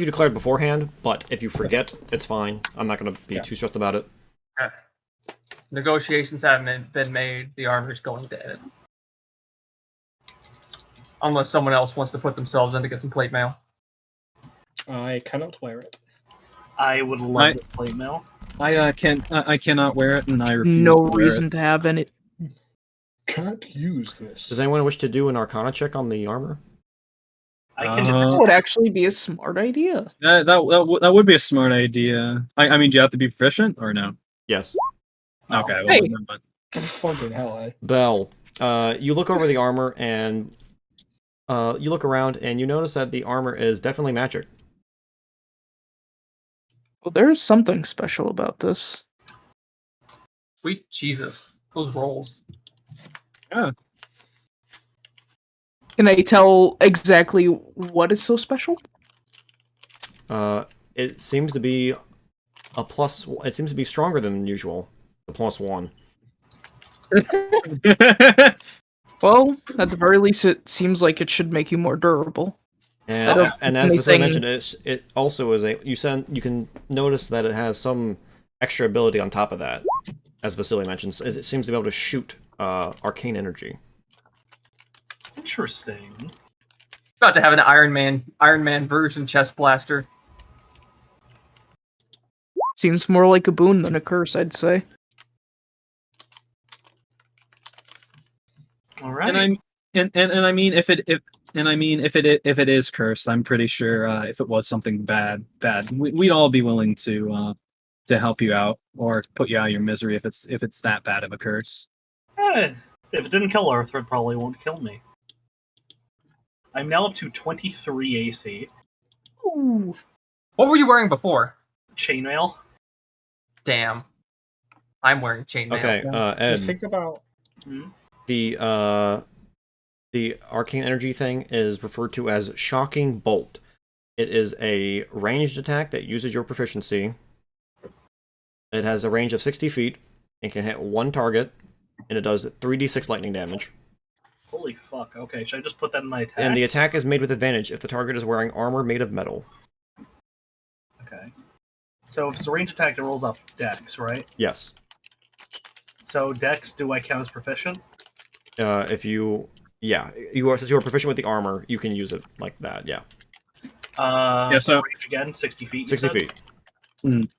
you declared beforehand, but if you forget, it's fine. I'm not going to be too stressed about it. Okay. Negotiations haven't been made. The armor's going to end. Unless someone else wants to put themselves in to get some plate mail. I cannot wear it. I would love I- this plate mail. I cannot wear it, and I refuse No to wear reason it. to have any. Can't use this. Does anyone wish to do an Arcana check on the armor? I can That would actually be a smart idea. That would be a smart idea. I mean, do you have to be proficient or no? Yes. Okay, well, Hey. never mind. Fucking hell, eh? Bell, you look over the armor and you look around and you notice that the armor is definitely magic. Well, there's something special about this. Sweet Jesus. Those rolls. Yeah. Can I tell exactly what is so special? It seems to be a plus. It seems to be stronger than usual. The +1. Well, at the very least, it seems like it should make you more durable. And as Vasily anything- mentioned, it also is a. You can notice that it has some extra ability on top of that. As Vasily mentions, it seems to be able to shoot arcane energy. Interesting. About to have an Iron Man version chest blaster. Seems more like a boon than a curse, I'd say. All right. And I mean, if it is cursed, I'm pretty sure if it was something bad, we'd all be willing to help you out or put you out of your misery if it's that bad of a curse. If it didn't kill Arthur, it probably won't kill me. I'm now up to 23 AC. Ooh. What were you wearing before? Chainmail. Damn. I'm wearing chainmail. Okay, Just Ed. think about. The arcane energy thing is referred to as Shocking Bolt. It is a ranged attack that uses your proficiency. It has a range of 60 feet and can hit one target, and it does 3d6 lightning damage. Holy fuck. Okay, should I just put that in my attack? And the attack is made with advantage if the target is wearing armor made of metal. Okay. So if it's a range attack, it rolls off Dex, right? Yes. So Dex, do I count as proficient? If you are since you are proficient with the armor, you can use it like that. Yeah. Yeah, so- range again, 60 feet. you 60 said? feet.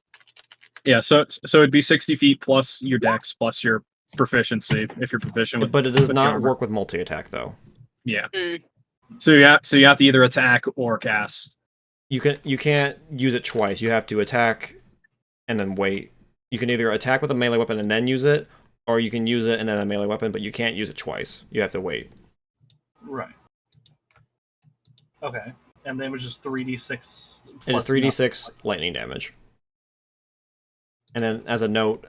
Yeah, so it'd be 60 feet plus your dex plus your proficiency if you're proficient with. But it does with the not armor. work with multi-attack though. Yeah. So you have to either attack or cast. You can't use it twice. You have to attack and then wait. You can either attack with a melee weapon and then use it, or you can use it and then a melee weapon, but you can't use it twice. You have to wait. Right. Okay. And then it was just 3d6. It is 3d6 lightning damage. And then, as a note,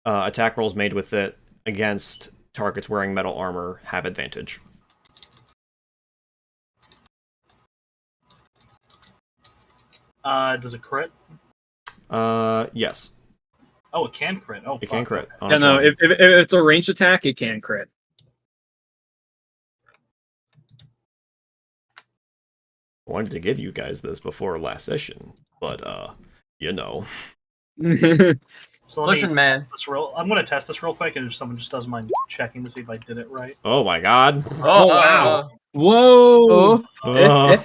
attack rolls made with it against targets wearing metal armor have advantage. Does it crit? Yes, Oh, it can crit. Oh, it can crit. on Yeah, its no, own. if it's a ranged attack, it can crit. I wanted to give you guys this before last session, but you know. So let Listen, me man. I'm going to test this real quick, and if someone just doesn't mind checking to see if I did it right. Oh my god. Oh, wow. Whoa! Uh,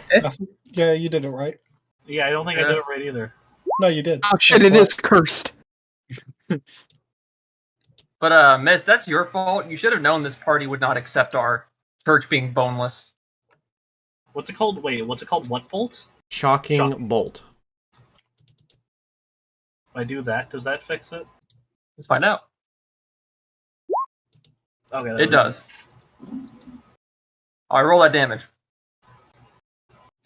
Yeah, you did it right. Yeah, I don't think I did it right either. No, you did. Oh shit, it is cursed. But Miss, that's your fault. You should have known this party would not accept our church being boneless. What's it called? Wait, what's it called? What bolt? Shocking bolt. If I do that, does that fix it? Let's find out. Okay. there It we go. does. Alright, roll that damage.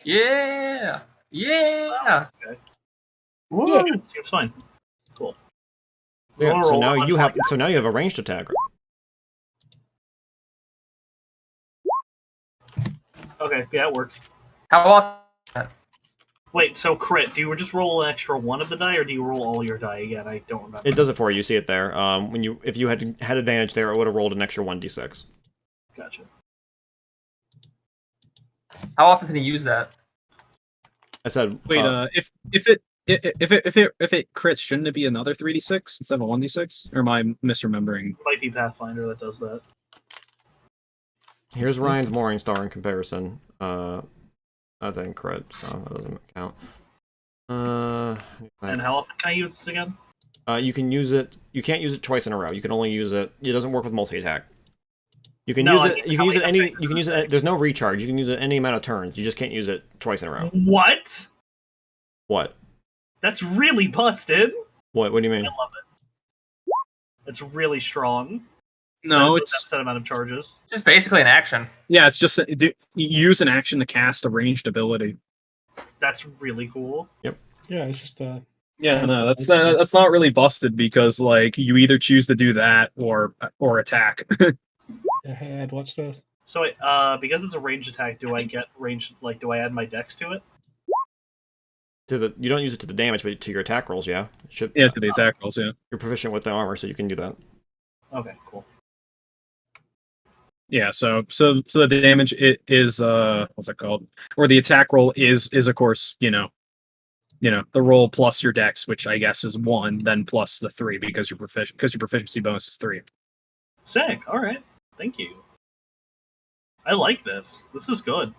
Yeah! Yeah! Okay. Woo! Yeah, it seems fine. Cool. Yeah, Roll, so roll, now roll, you it's have like- a ranged attack. Okay, yeah, it works. How often? Wait, so crit, do you just roll an extra one of the die, or do you roll all your die again? I don't remember. It does it for you. You see it there. If you had advantage there, it would have rolled an extra 1d6. Gotcha. How often can you use that? I said. Wait, if it crits, shouldn't it be another 3d6 instead of a 1d6? Or am I misremembering? It might be Pathfinder that does that. Here's Ryan's Morningstar in comparison. I think crit, so that doesn't count. And how often can I use this again? You can use it. You can't use it twice in a row. You can only use it. It doesn't work with multi-attack. You can No, use I it. mean, You can how use it many any. times You can use it. There's no recharge. You can use it any amount of turns. You just can't use it twice in a row. What? What? That's really busted. What? What do you mean? I love it. It's really strong. No, That it's set amount of charges. Just basically an action. yeah, it's just you use an action to cast a ranged ability. That's really cool. Yeah, it's just Yeah, no, that's not really busted because like you either choose to do that or attack. yeah, hey Ed, watch this. So, because it's a ranged attack, do I get ranged? Like, do I add my dex to it? You don't use it to the damage, but to your attack rolls. Yeah. It should. Yeah, to the attack rolls. Yeah. You're proficient with the armor, so you can do that. Okay, cool. Yeah, so the damage it is what's it called? Or the attack roll is of course, the roll plus your dex, which I guess is 1, then plus the 3 because your proficiency bonus is 3. Sick. All right. Thank you. I like this. This is good.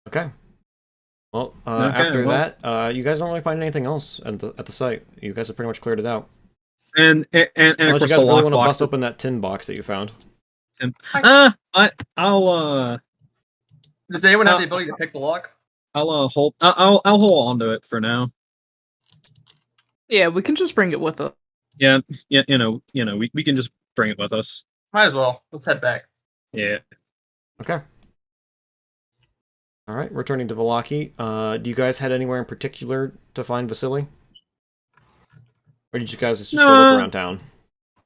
Okay. Well, Okay, after well- that, you guys don't really find anything else at the site. You guys have pretty much cleared it out. And of Unless course you the guys really lock want to box. bust open that tin box that you found. I'll Does anyone have the ability to pick the lock? I'll hold on to it for now. Yeah, we can just bring it with us. Yeah, we can just bring it with us. Might as well. Let's head back. Yeah. Okay. All right, returning to Vallaki. Do you guys head anywhere in particular to find Vasily? Or did you guys just go look around town?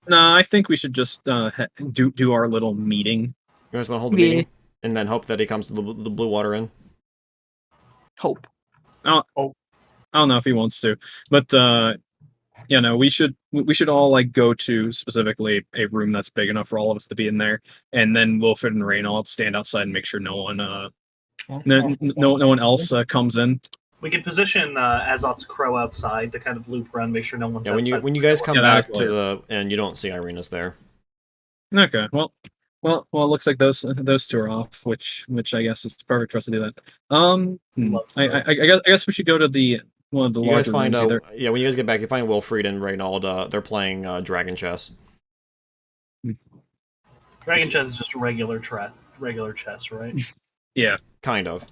No, I think we should just do our little meeting. You guys want to hold the meeting and then hope that he comes to the Blue Water Inn? Hope. I don't know if he wants to, but we should all like go to specifically a room that's big enough for all of us to be in there, and then Wilfred and Reynold stand outside and make sure no one no one else comes in. We can position Azot's crow outside to kind of loop around, make sure no one's Yeah, outside. when you guys come Yeah, back that's to the inn, you don't see Irina's there. Okay, well, it looks like those two are off, which I guess is perfect for us to do that. I guess we should go to one of the You guys larger find rooms either. when you guys get back, you find Wilfried and Reynold. They're playing dragon chess. Dragon chess is just regular chess, right? Yeah, Kind of.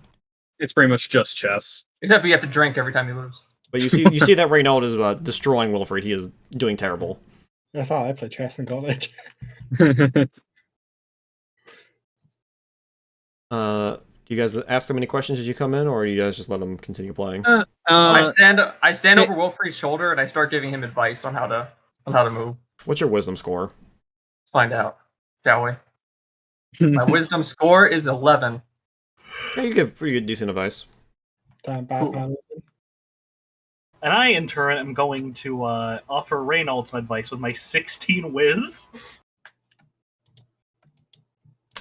it's pretty much just chess. Except you have to drink every time you lose. But you see that Reynold is destroying Wilfried. He is doing terrible. I thought I played chess in college. Do you guys ask them any questions as you come in, or do you guys just let them continue playing? I stand over Wilfried's shoulder and I start giving him advice on how to move. What's your wisdom score? Let's find out, shall we? My wisdom score is 11. Yeah, you give pretty good, decent advice. Damn bad man. And I, in turn, am going to offer Reynold some advice with my 16 whiz.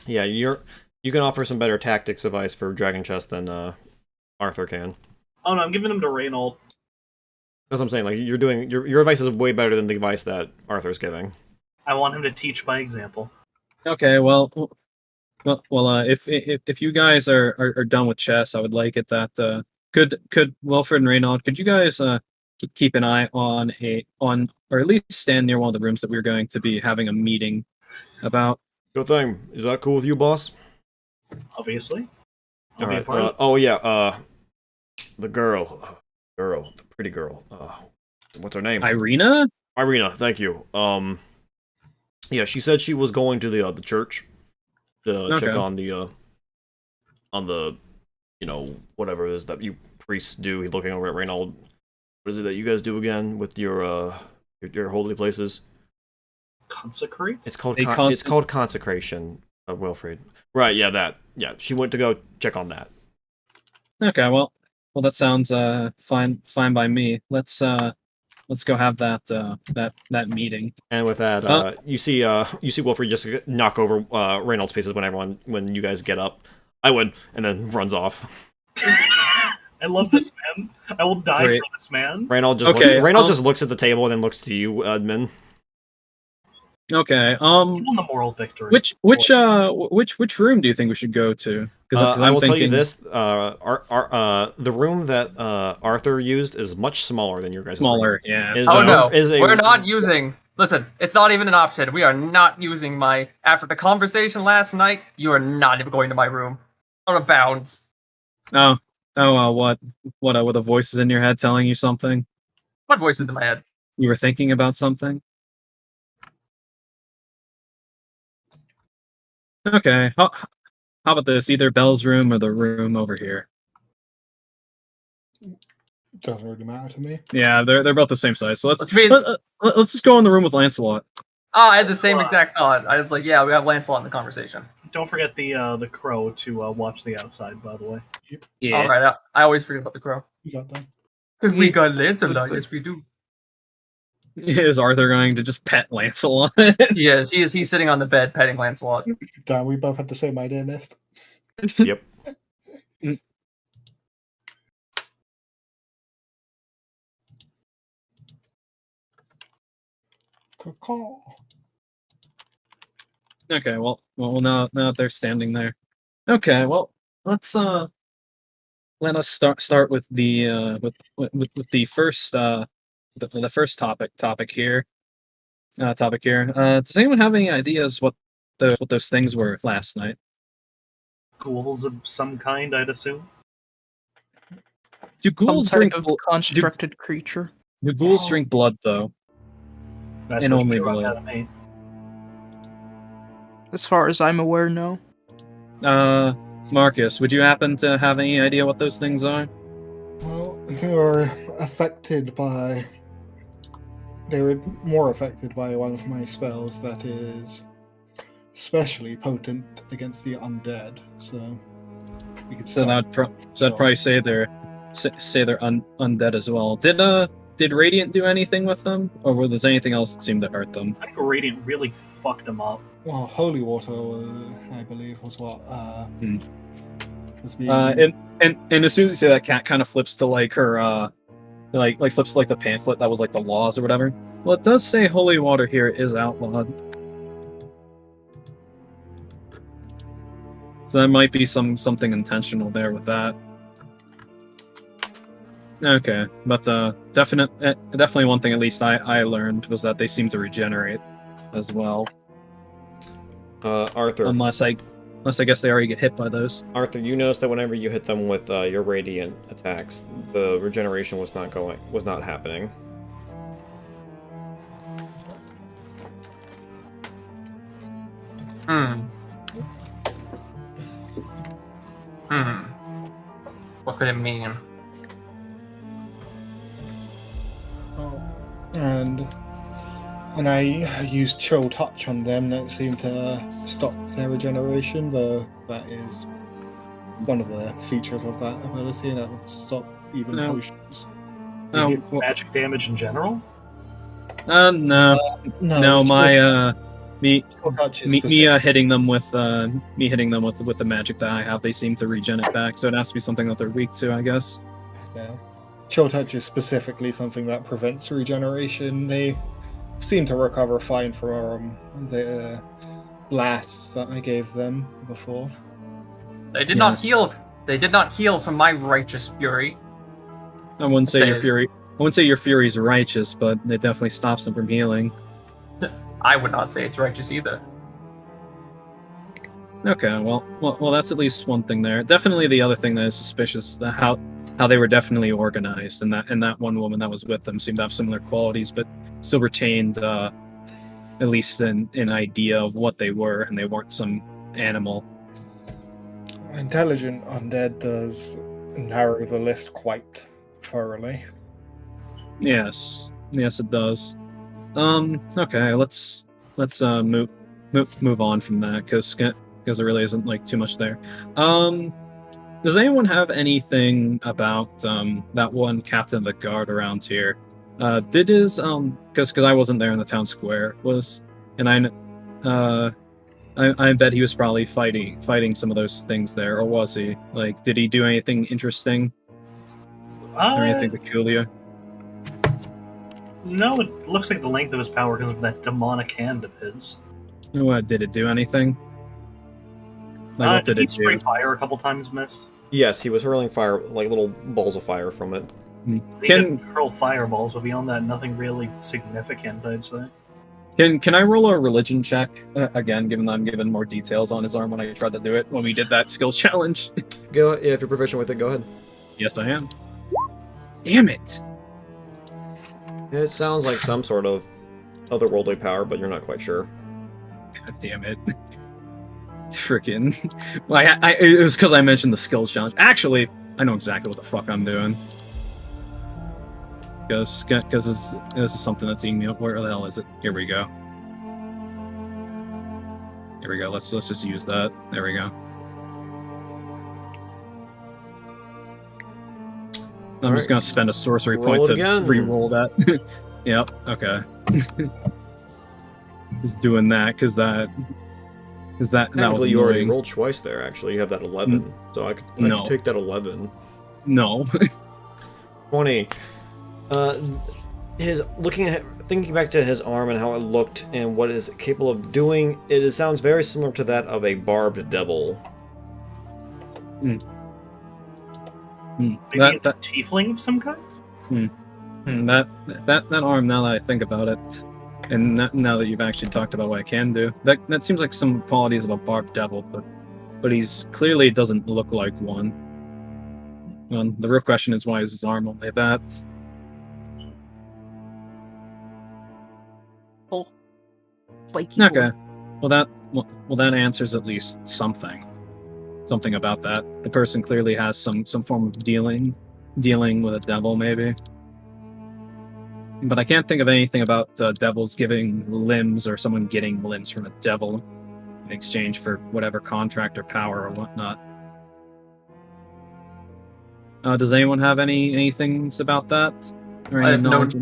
Yeah, you can offer some better tactics advice for Dragon Chess than Arthur can. Oh no, I'm giving them to Reynold. That's what I'm saying. Like you're doing your advice is way better than the advice that Arthur's giving. I want him to teach by example. Okay, well, if you guys are done with chess, I would like it that could Wilfred and Reynold, could you guys keep an eye on or at least stand near one of the rooms that we're going to be having a meeting about? Good thing. Is that cool with you, boss? Obviously. I'll All be a right. part of it. Oh yeah. The the pretty girl. What's her name? Irina? Irina. Thank you. Yeah, she said she was going to the church to check on the whatever it is that you priests do. He's looking over at Reynold. What is it that you guys do again with your holy places? Consecrate? It's called consecration of Wilfried. Right, yeah, that. Yeah, she went to go check on that. Okay, well that sounds fine by me. Let's go have that meeting. And with that, you see Wilfried just knock over Reynold's pieces when you guys get up. I win, and then runs off. I love this man. I will die Great. for this man. Reynold just looks at the table and then looks to you, Edmund. Okay. On the moral victory. Which room do you think we should go to? I will tell you this: the room that Arthur used is much smaller than your guys' smaller. room. Yeah. Oh no, we're not using. Listen, it's not even an option. We are not using my. After the conversation last night, you are not even going to my room. Out of bounds. Oh, what were the voices in your head telling you something? What voices in my head? You were thinking about something? Okay, how about this? Either Belle's room or the room over here. Doesn't really matter to me. Yeah, they're both the same size. So let's just go in the room with Lancelot. Oh, I had the same exact thought. I was like, yeah, we have Lancelot in the conversation. Don't forget the crow to watch the outside, by the way. Yeah. All right, I always forget about the crow. You got that? Because we got Lancelot, yes we do. Is Arthur going to just pet Lancelot? Yes, he's sitting on the bed petting Lancelot. Damn, we both had the same idea, Nest. Yep. Okay, well, now that they're standing there. Okay, well, let's let us start with the with the first the first topic here. Does anyone have any ideas what those things were last night? Ghouls of some kind, I'd assume. Do ghouls Some drink type of constructed creature? Do ghouls drink blood though? That's And a only shrug blood. at me. As far as I'm aware, no. Marcus, would you happen to have any idea what those things are? Well, they were affected by. They were more affected by one of my spells that is especially potent against the undead. So we could. So that'd probably say they're undead as well. Did Radiant do anything with them, or was there anything else that seemed to hurt them? I think Radiant really fucked them up. Well, holy water, I believe, was what. Was being... And as soon as you say that, Cat kind of flips to like her like flips to like the pamphlet that was like the laws or whatever. Well, it does say holy water here is outlawed. So there might be something intentional there with that. Okay, but definitely one thing at least I learned was that they seem to regenerate as well. Arthur. Unless I guess they already get hit by those. Arthur, you noticed that whenever you hit them with your radiant attacks, the regeneration was not happening. What could it mean? Oh, and when I used Chill Touch on them, that seemed to stop their regeneration. That is one of the features of that ability, and that would stop even potions. Maybe it's magic damage in general? No, my me hitting them with the magic that I have, they seem to regen it back. So it has to be something that they're weak to, I guess. Yeah, Chill Touch is specifically something that prevents regeneration. They seem to recover fine from the blasts that I gave them before. They did not heal. They did not heal from my righteous fury. I wouldn't say your fury is righteous, but it definitely stops them from healing. I would not say it's righteous either. Okay, well, that's at least one thing there. Definitely, the other thing that is suspicious that how they were definitely organized, and that one woman that was with them seemed to have similar qualities, but still retained at least an idea of what they were, and they weren't some animal. Intelligent undead does narrow the list quite thoroughly. Yes, it does. Okay, let's move on from that because there really isn't like too much there. Does anyone have anything about that one captain of the guard around here? Did his because I wasn't there in the town square and I bet he was probably fighting some of those things there, or was he? Like, did he do anything interesting or anything peculiar? No, it looks like the length of his power because of that demonic hand of his. What, did it do anything? Like, what did he it do? sprayed fire a couple times, missed. Yes, he was hurling fire, like little balls of fire from it. He did hurl fireballs, but beyond that, nothing really significant, I'd say. Can I roll a religion check again, given that I'm given more details on his arm when I tried to do it when we did that skill challenge? Go, yeah, if you're proficient with it, go ahead. Yes, I am. Damn it! It sounds like some sort of otherworldly power, but you're not quite sure. God damn it! Freaking! Well, it was because I mentioned the skill challenge. Actually, I know exactly what the fuck I'm doing. Because this is something that's eating me up. Where the hell is it? Here we go. Here we go. Let's just use that. There we go. I'm just gonna spend a sorcery point to re-roll that. Yep. Okay. Just doing that because that was you already annoying. rolled twice there. Actually, you have that 11, so I could take that 11. No. 20. Thinking back to his arm and how it looked and what it is capable of doing, it sounds very similar to that of a barbed devil. Maybe it's a tiefling of some kind? That arm, now that I think about it, and now that you've actually talked about what I can do, that seems like some qualities of a barbed devil, but he's clearly doesn't look like one. The real question is, why is his arm only that? Okay. Well, that answers at least something about that. The person clearly has some form of dealing with a devil, maybe. But I can't think of anything about devils giving limbs or someone getting limbs from a devil in exchange for whatever contract or power or whatnot. Does anyone have any things about that? Or any knowledge?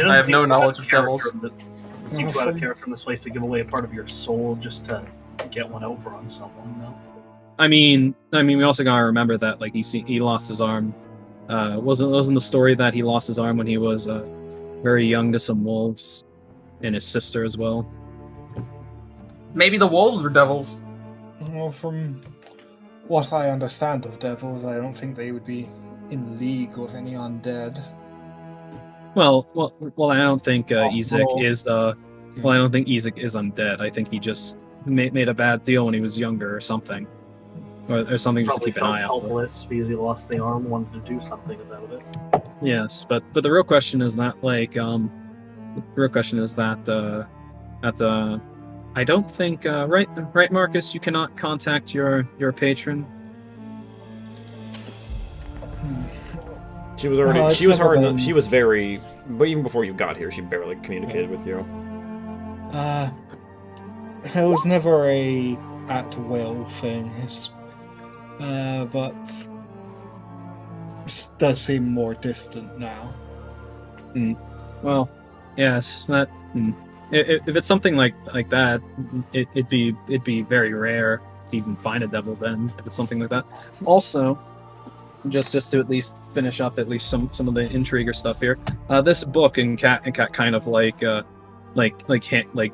I have no knowledge of devils. It seems out of character from this place to give away a part of your soul just to get one over on someone, though. I mean, we also gotta remember that like he lost his arm. Wasn't the story that he lost his arm when he was very young to some wolves, and his sister as well? Maybe the wolves were devils. Well, from what I understand of devils, I don't think they would be in league with any undead. Well, I don't think Ezek is. I don't think Ezek is undead. I think he just made a bad deal when he was younger, or something, or something just to keep an eye out for. Helpless because he lost the arm, wanted to do something about it. Yes, but the real question is not like I don't think right Marcus, you cannot contact your patron. She was already. She was hard. She was very. But even before you got here, she barely communicated with you. It was never a at will thing. But it does seem more distant now. Well, yes. That if it's something like that, it'd be very rare to even find a devil. Then, if it's something like that. Also, just to at least finish up at least some of the intrigue or stuff here. This book, and Cat kind of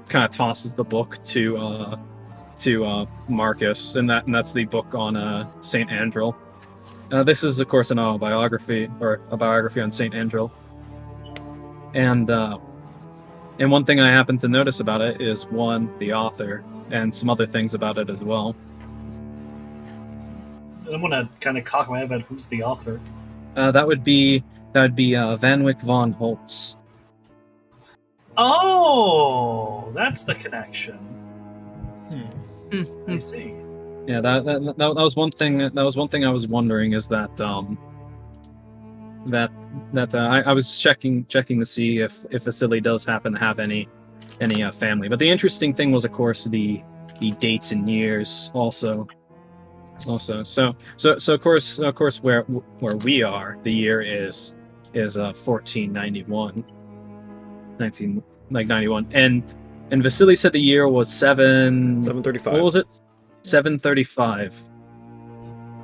kind of tosses the book to Marcus, and that's the book on Saint Andril. This is of course an autobiography, or a biography on Saint Andril. And one thing I happen to notice about it is the author, and some other things about it as well. I'm gonna kind of cock my head about who's the author. That would be Vanwyck von Holtz. Oh, that's the connection. I see. Yeah, that was one thing. That was one thing I was wondering, is that I was checking to see if Vasily does happen to have any family. But the interesting thing was, of course, the dates and years also. So of course where we are, the year is 1491, 91, and Vasily said the year was 735. What was it? 735.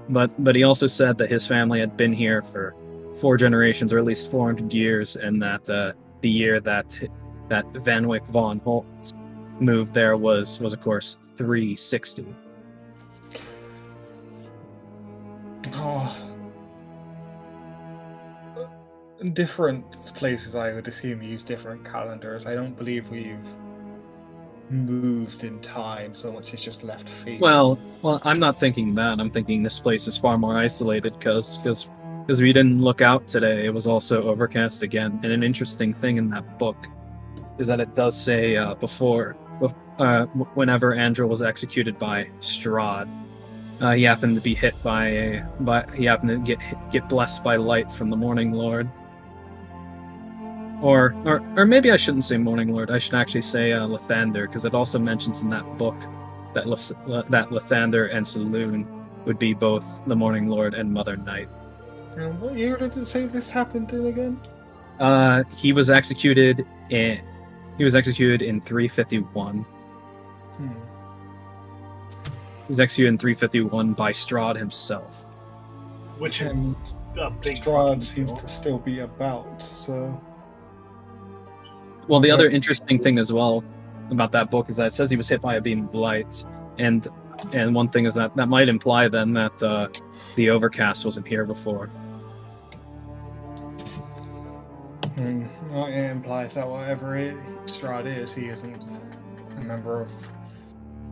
But he also said that his family had been here for 4 generations, or at least 400 years, and that the year that Van Wyck von Holtz moved there was of course 360. Oh. Different places, I would assume, use different calendars. I don't believe we've moved in time so much as just left feet. Well, I'm not thinking that. I'm thinking this place is far more isolated because we didn't look out today. It was also overcast again. And an interesting thing in that book is that it does say whenever Andrew was executed by Strahd, he happened to be hit he happened to get blessed by light from the Morning Lord. Or maybe I shouldn't say Morning Lord. I should actually say Lathander, because it also mentions in that book that Lathander and Saloon would be both the Morning Lord and Mother Night. And what year did it say this happened in again? He was executed in 351. He was executed in 351 by Strahd himself. Which is a big Strahd seems to still be about, so... Well, the other interesting thing as well about that book is that it says he was hit by a beam of light, and one thing is that might imply then that the Overcast wasn't here before. Well, it implies that whatever Strahd is, he isn't a member of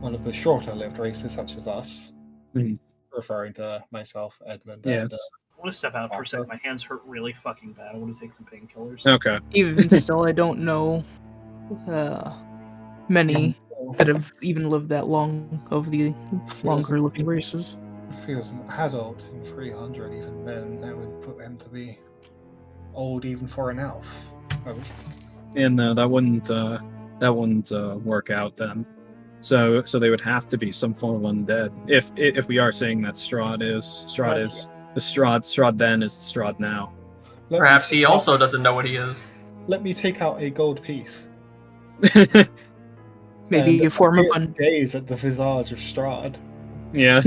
one of the shorter-lived races such as us. Mm-hmm. Referring to myself, Edmund, yes. and... I want to step out for a second. My hands hurt really fucking bad. I want to take some painkillers. Okay. Even still, I don't know many that have even lived that long of the longer living races. If he was an adult in 300, even then, that would put him to be old even for an elf. Oh. And that wouldn't work out then. So they would have to be some form of undead. If we are saying that Strahd is the Strahd then is the Strahd now. Perhaps he also doesn't know what he is. Let me take out a gold piece. Maybe a form of gaze at the visage of Strahd. Yeah.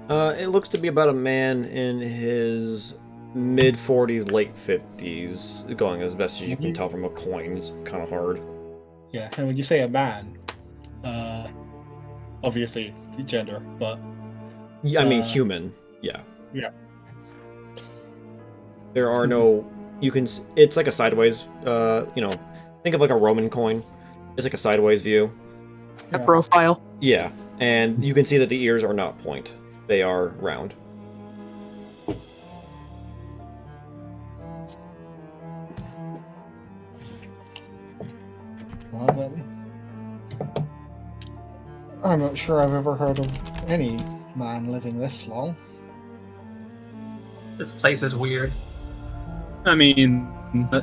It looks to be about a man in his mid-40s, late 50s, going as best as you can tell from a coin. It's kind of hard. Yeah, and when you say a man, obviously gender, but... Yeah, I mean human. Yeah. Yeah. There are no... It's like a sideways, think of like a Roman coin. It's like a sideways view. A profile. Yeah, and you can see that the ears are not point. They are round. Well, then, I'm not sure I've ever heard of any man living this long. This place is weird. I mean,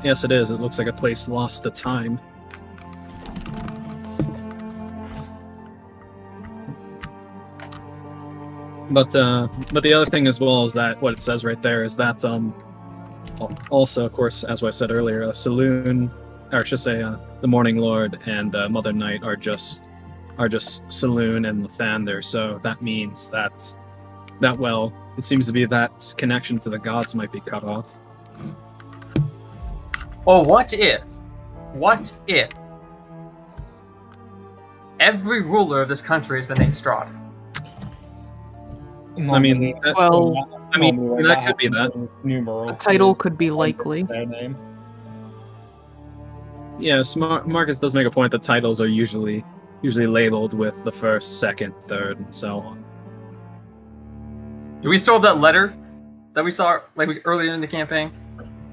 yes, it is. It looks like a place lost to time. But the other thing as well is that what it says right there is that also, of course, as I said earlier, a saloon, or I should say, the Morning Lord and Mother Night are just Saloon and Lathander. So that means that well, it seems to be that connection to the gods might be cut off. Oh, what if every ruler of this country has been named Strahd? I mean, that could be that. Numeral. A title could be likely. Their name. Yes, Marcus does make a point that titles are usually labeled with the first, second, third, and so on. Do we still have that letter that we saw earlier in the campaign?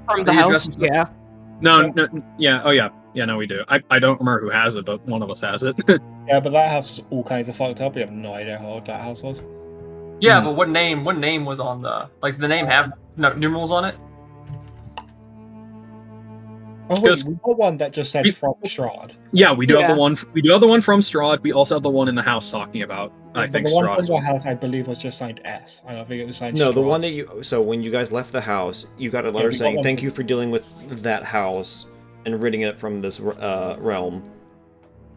From the house, yeah. No, yeah, oh yeah, no, we do. I don't remember who has it, but one of us has it. Yeah, but that house was all kinds of fucked up. We have no idea how old that house was. Yeah, but what name was on the the name have numerals on it? Oh wait, we got one that just said from Strahd. Yeah, we do have the one. We do have the one from Strahd. We also have the one in the house talking about. I think the one Strahd. from the house, I believe, was just signed S. I don't think it was signed. No, Strahd. the one that you. So when you guys left the house, you got a letter saying, "Thank you for dealing with that house and ridding it from this realm.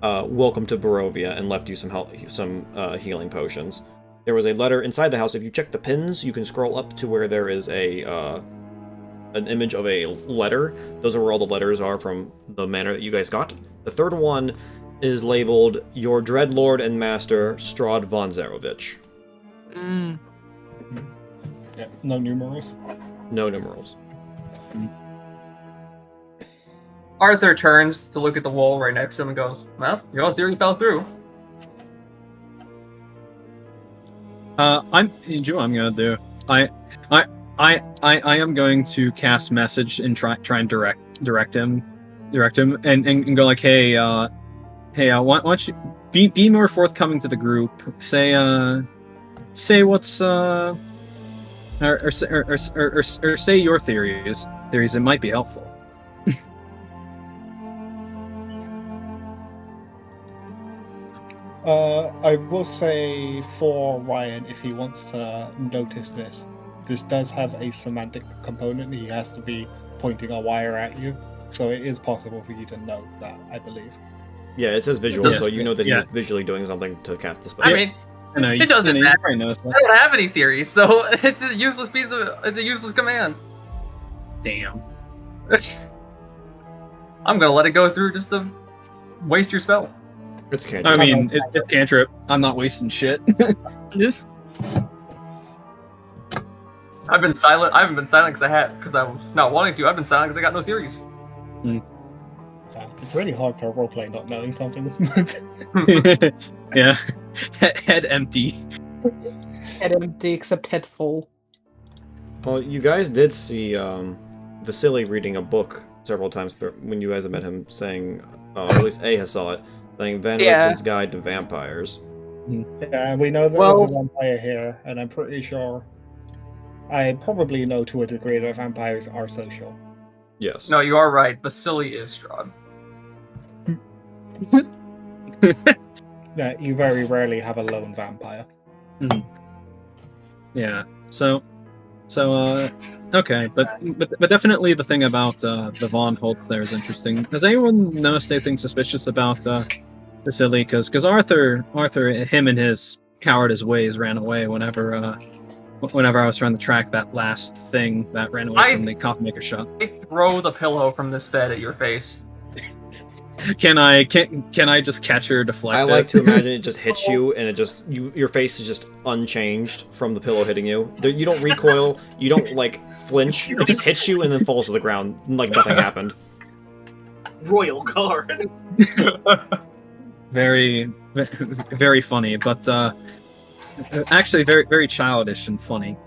Welcome to Barovia," and left you some healing potions. There was a letter inside the house. If you check the pins, you can scroll up to where there is a an image of a letter. Those are where all the letters are from the manor that you guys got. The third one is labeled Your Dreadlord and Master, Strahd von Zarovich. Mm. Yeah, no numerals. No numerals. Arthur turns to look at the wall right next to him and goes, "Well, your theory fell through." I'm gonna do. I am going to cast message and try and direct him, and go like, hey, why don't you be more forthcoming to the group? Say what's or say your theories. It might be helpful. I will say for Ryan, if he wants to notice this does have a semantic component. He has to be pointing a wire at you, so it is possible for you to know that, I believe. Yeah, it says visual, Yes. so you know that Yeah. he's visually doing something to cast the spell. I mean, it doesn't matter. I don't have any theories, so it's a useless it's a useless command. Damn. I'm gonna let it go through just to waste your spell. It's a cantrip. I mean, it's cantrip. I'm not wasting shit. I've been silent. I haven't been silent because I was not wanting to. I've been silent because I got no theories. It's really hard for a roleplay not knowing something. Yeah. Head empty. Head empty except head full. Well, you guys did see Vasily reading a book several times when you guys have met him, saying, or at least Aha saw it, saying Van Richten's Guide to Vampires. Yeah, and we know there's a vampire here, and I'm pretty sure I probably know to a degree that vampires are social. Yes. No, you are right. Vasily is Strahd. Yeah, you very rarely have a lone vampire. Yeah. So, okay, but definitely the thing about the Von Holtz there is interesting. Has anyone noticed anything suspicious about Vasily? Because Arthur, him and his cowardice ways ran away whenever I was trying to track that last thing that ran away from the coffee maker shop. I throw the pillow from this bed at your face. Can I just catch her, deflect I it? like to imagine it just hits you, and it just your face is just unchanged from the pillow hitting you. You don't recoil, you don't like flinch. It just hits you and then falls to the ground like nothing happened. Royal card. Very, very funny, but actually very, very childish and funny.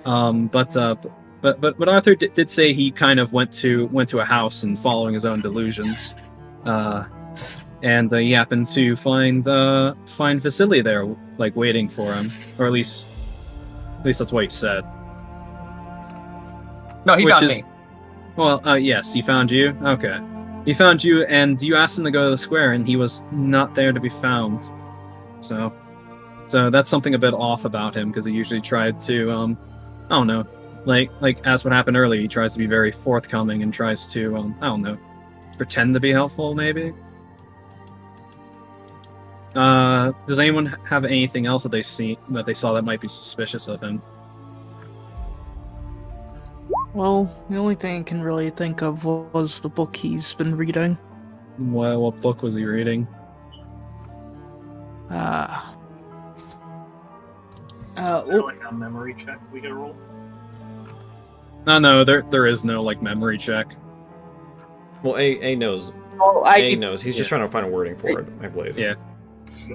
But Arthur did say he kind of went to a house and following his own delusions, and he happened to find Vasily there, like waiting for him, or at least that's what he said. No, he found me. Well, yes, he found you. Okay, he found you, and you asked him to go to the square, and he was not there to be found. So that's something a bit off about him, because he usually tried to, I don't know, like as what happened earlier, he tries to be very forthcoming and tries to, I don't know, pretend to be helpful, maybe. Does anyone have anything else that they saw that might be suspicious of him? Well, the only thing I can really think of was the book he's been reading. What book was he reading? Is there like a memory check we can roll? No, there is no like memory check. Well, A knows. Oh, A knows. He's just trying to find a wording for it, I believe. Yeah.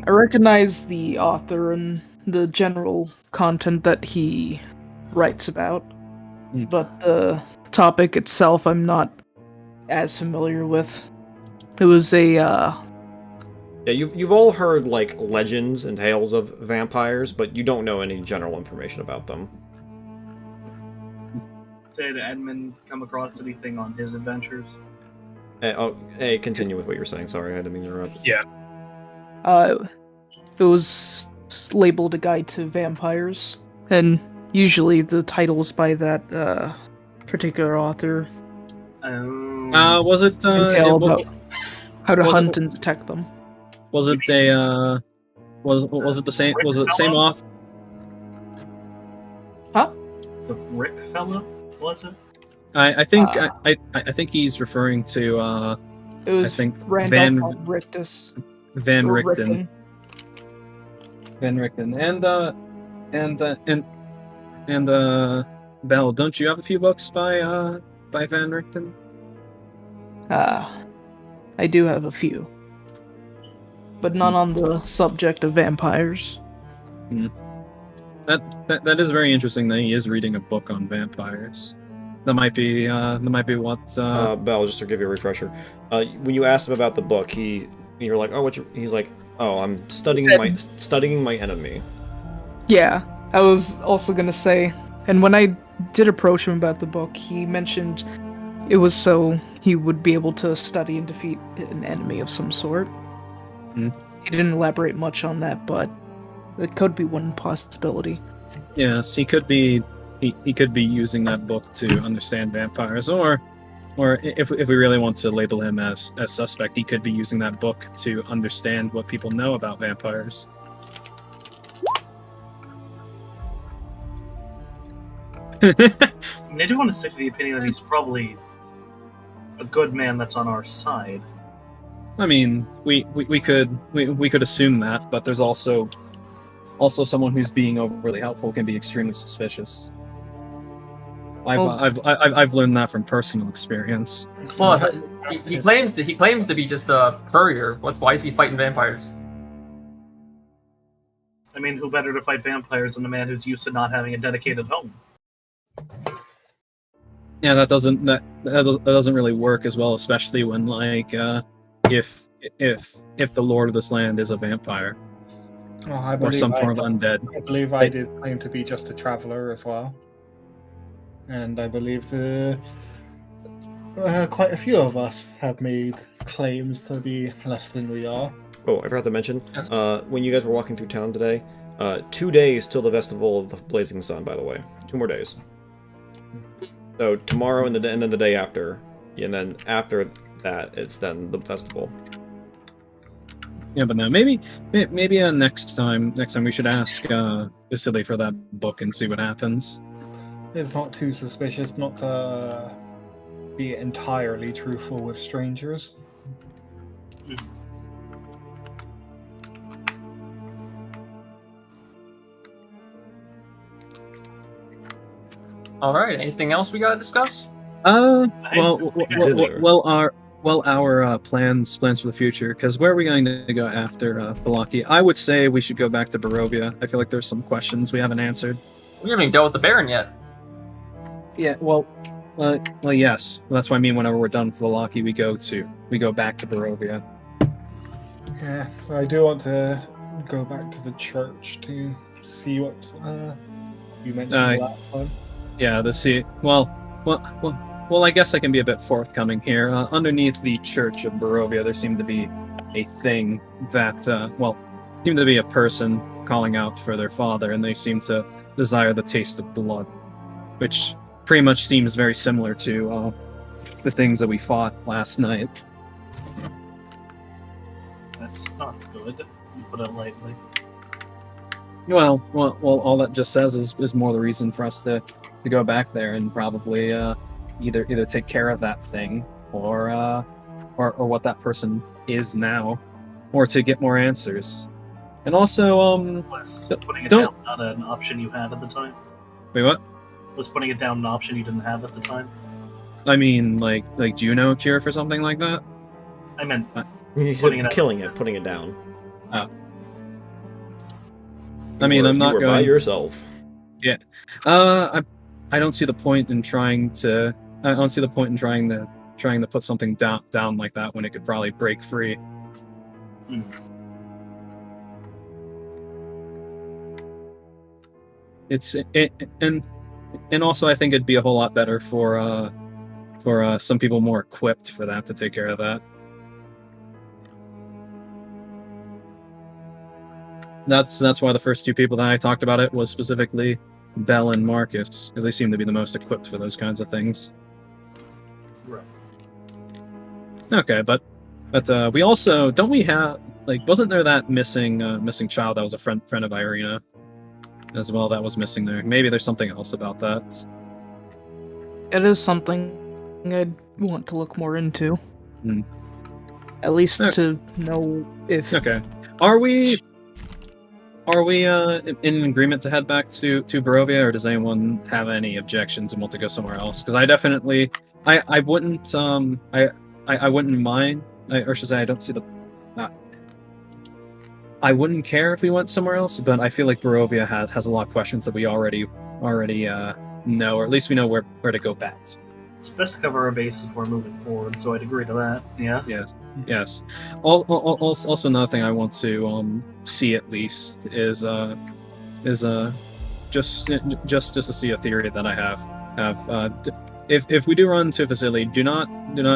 I recognize the author and the general content that he writes about, but the topic itself I'm not as familiar with. It was a Yeah, you've all heard like legends and tales of vampires, but you don't know any general information about them. Did Edmund come across anything on his adventures? Continue with what you're saying. Sorry, I didn't mean to interrupt. Yeah. it was labeled A Guide to Vampires, and usually the titles by that particular author Was it entail about how to hunt and detect them. Was it a was it the same author? Huh? The Rick fella, was it? I think I think he's referring to It was I think Randolph von Richtus. Van Or Richten. Van Richten. And Bell, don't you have a few books by Van Richten? I do have a few, but none on the subject of vampires. That is very interesting that he is reading a book on vampires. That might be what. Bell, just to give you a refresher, when you asked him about the book, you're like, oh, he's like, oh, I'm studying my enemy. Yeah, I was also gonna say, and when I did approach him about the book, he mentioned it was so he would be able to study and defeat an enemy of some sort. He didn't elaborate much on that, but it could be one possibility. Yes, he could be. He could be using that book to understand vampires, or if we really want to label him as suspect, he could be using that book to understand what people know about vampires. I mean, I do want to stick to the opinion that he's probably a good man that's on our side. I mean, we could assume that, but there's also someone who's being overly helpful can be extremely suspicious. I've learned that from personal experience. Well, he claims to be just a courier. Why is he fighting vampires? I mean, who better to fight vampires than a man who's used to not having a dedicated home? Yeah, that doesn't really work as well, especially when if the Lord of this land is a vampire or some form of undead. I believe I did claim to be just a traveler as well, and I believe quite a few of us have made claims to be less than we are. Oh, I forgot to mention, when you guys were walking through town today, 2 days till the Festival of the Blazing Sun, by the way. 2 more days. So tomorrow and then the day after, and then after that, it's then the festival. Yeah, but no, maybe next time we should ask Vasily for that book and see what happens. It's not too suspicious not to be entirely truthful with strangers. All right. Anything else we gotta discuss? Our plans for the future. Because where are we going to go after Balaki? I would say we should go back to Barovia. I feel like there's some questions we haven't answered. We haven't even dealt with the Baron yet. Yeah, well, yes. That's what I mean. Whenever we're done with Balaki, we go back to Barovia. Yeah, so I do want to go back to the church to see what you mentioned last time. Yeah, to see. Well, I guess I can be a bit forthcoming here. Underneath the Church of Barovia, there seemed to be a thing that, seemed to be a person calling out for their father, and they seem to desire the taste of blood, which pretty much seems very similar to the things that we fought last night. That's not good, to put it lightly. Well, all that just says is more the reason for us to go back there and probably either take care of that thing or what that person is now, or to get more answers. And also, was putting it down not an option you had at the time? Wait, what? Was putting it down an option you didn't have at the time? I mean, like, do you know a cure for something like that? I meant putting it down. Oh. I mean, I'm not going by yourself. Yeah. I don't see the point in trying to. I don't see the point in trying to put something down like that when it could probably break free. And also I think it'd be a whole lot better for some people more equipped for that to take care of that. That's why the first 2 people that I talked about it was specifically Bell and Marcus, because they seem to be the most equipped for those kinds of things. Right. Okay, but we also don't we have wasn't there that missing child that was a friend of Irina as well that was missing there? Maybe there's something else about that. It is something I'd want to look more into. Hmm. At least Okay. to know if. Okay. Are we in agreement to head back to Barovia, or does anyone have any objections and want to go somewhere else? Because I definitely I wouldn't I wouldn't mind, or should I say I don't see the I wouldn't care if we went somewhere else, but I feel like Barovia has a lot of questions that we already know, or at least we know where to go back. It's best to cover our bases before moving forward, so I'd agree to that. Yeah. Yes. Also, another thing I want to see at least is just to see a theory that I have. If we do run to a facility, do not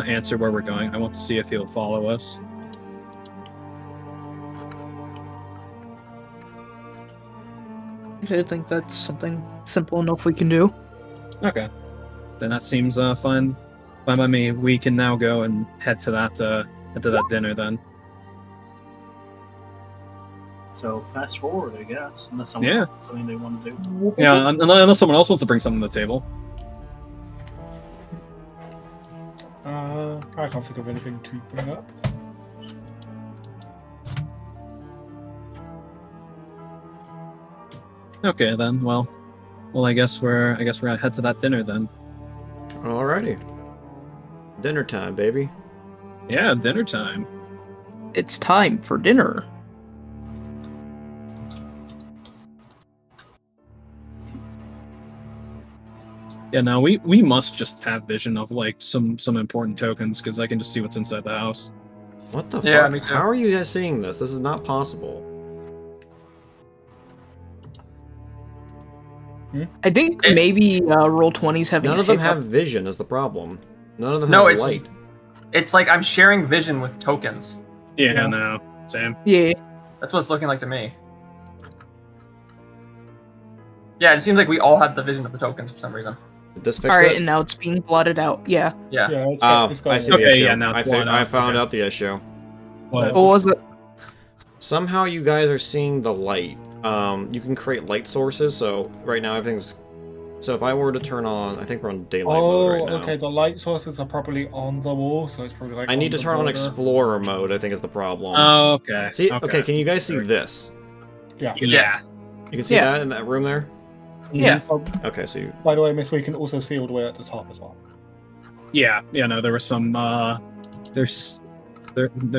answer where we're going. I want to see if he'll follow us. I think that's something simple enough we can do. Okay, then that seems fine by me. We can now go and head to that dinner then. So fast forward, I guess, unless someone has something they want to do. Yeah, unless someone else wants to bring something to the table. I can't think of anything to bring up. Okay then. Well, I guess we're gonna head to that dinner then. Alrighty. Dinner time, baby. Yeah, dinner time. It's time for dinner. Yeah, now we must just have vision of like some important tokens, because I can just see what's inside the house. What the Yeah, fuck? me too. How are you guys seeing this? This is not possible. I think maybe Roll20's having None a of them hiccup. have vision is the problem. None of them No, have it's light. it's like I'm sharing vision with tokens. Yeah, no, same. Yeah. That's what it's looking like to me. Yeah, it seems like we all have the vision of the tokens for some reason. Did this fix Alright, it? and now it's being blotted out. Yeah. Yeah. Yeah, it's Oh, it's I see the Okay, issue. yeah, now it's blown I out. found Okay. out the issue. What? What was it? Somehow you guys are seeing the light. You can create light sources, so right now everything's... So if I were to turn on... I think we're on daylight mode right now. Okay, the light sources are probably on the wall, so it's probably like I need to the turn on border. Explorer mode, I think is the problem. Oh, okay. See, okay, can you guys see this? Yeah. Yes. You can see Yeah. that in that room there? Yeah. Oh, Okay, so you... by the way, Miss, we can also see all the way at the top as well. Yeah, no, there was some there's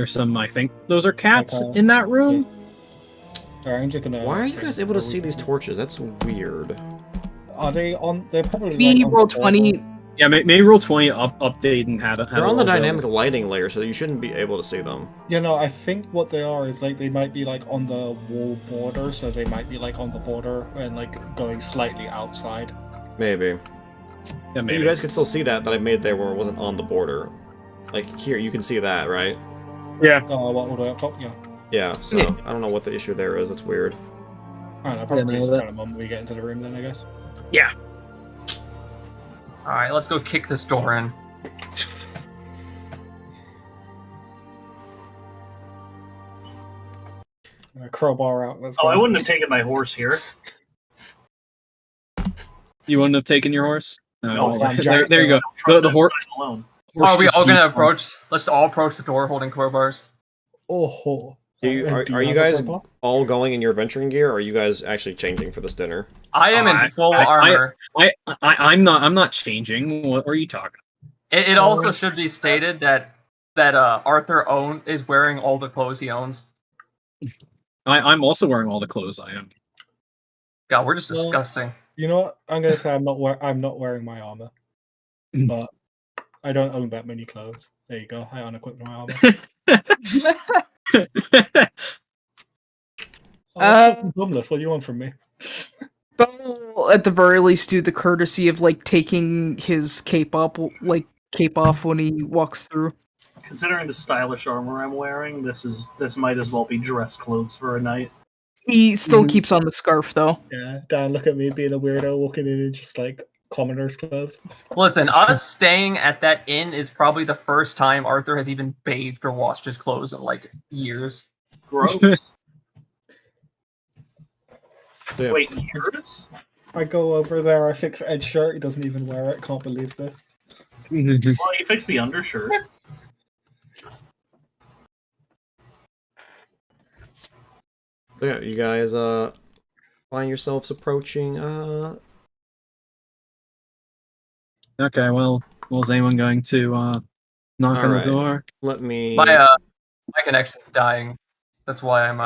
some, I think those are cats Okay. in that room. Alright, I'm just gonna... Why are you guys able to see these torches? That's weird. Are they on? They're probably Maybe like, on the Roll20. border. Yeah, maybe Roll20 update and had They're on the dynamic lighting layer, so you shouldn't be able to see them. You know, I think what they are is like they might be like on the wall border, so they might be like on the border and like going slightly outside. Maybe. Yeah, But maybe. you guys could still see that I made there where it wasn't on the border. Like, here, you can see that, right? Yeah. What, all the way up top? Yeah. Yeah, so Yeah. I don't know what the issue there is, it's weird. I don't know, probably no, just that- tell them when we get into the room then, I guess. Yeah. Alright, let's go kick this door in. Crowbar out. Let's Oh, go. I wouldn't have taken my horse here. You wouldn't have taken your horse? No. No, well, I'm there, Jack, there you I go. don't trust The that horse. inside alone. Are we just all gonna despawned. approach? Let's all approach the door holding crowbars. Oh. Do you, are do are you have a guys crowbar? all going in your adventuring gear, or are you guys actually changing for this dinner? I am in full armor. I'm not changing. What are you talking? It also should be stated that Arthur is wearing all the clothes he owns. I'm also wearing all the clothes I own. God, we're just Well, disgusting. You know what? I'm gonna say I'm not wearing my armor, but I don't own that many clothes. There you go. I unequipped my armor. I'm fucking homeless. What do you want from me? But we'll, at the very least, do the courtesy of like taking his cape off when he walks through. Considering the stylish armor I'm wearing, this might as well be dress clothes for a night. He still Mhm. keeps on the scarf though. Yeah, Dan, look at me being a weirdo walking in just like commoner's clothes. Listen, us staying at that inn is probably the first time Arthur has even bathed or washed his clothes in like years. Gross. So, yeah, Wait, years? I go over there, I fix Ed's shirt, he doesn't even wear it, can't believe this. Well, you fixed the undershirt. Yeah, you guys find yourselves approaching Okay, well, is anyone going to knock on Alright. the door? Let me My connection's dying. That's why I'm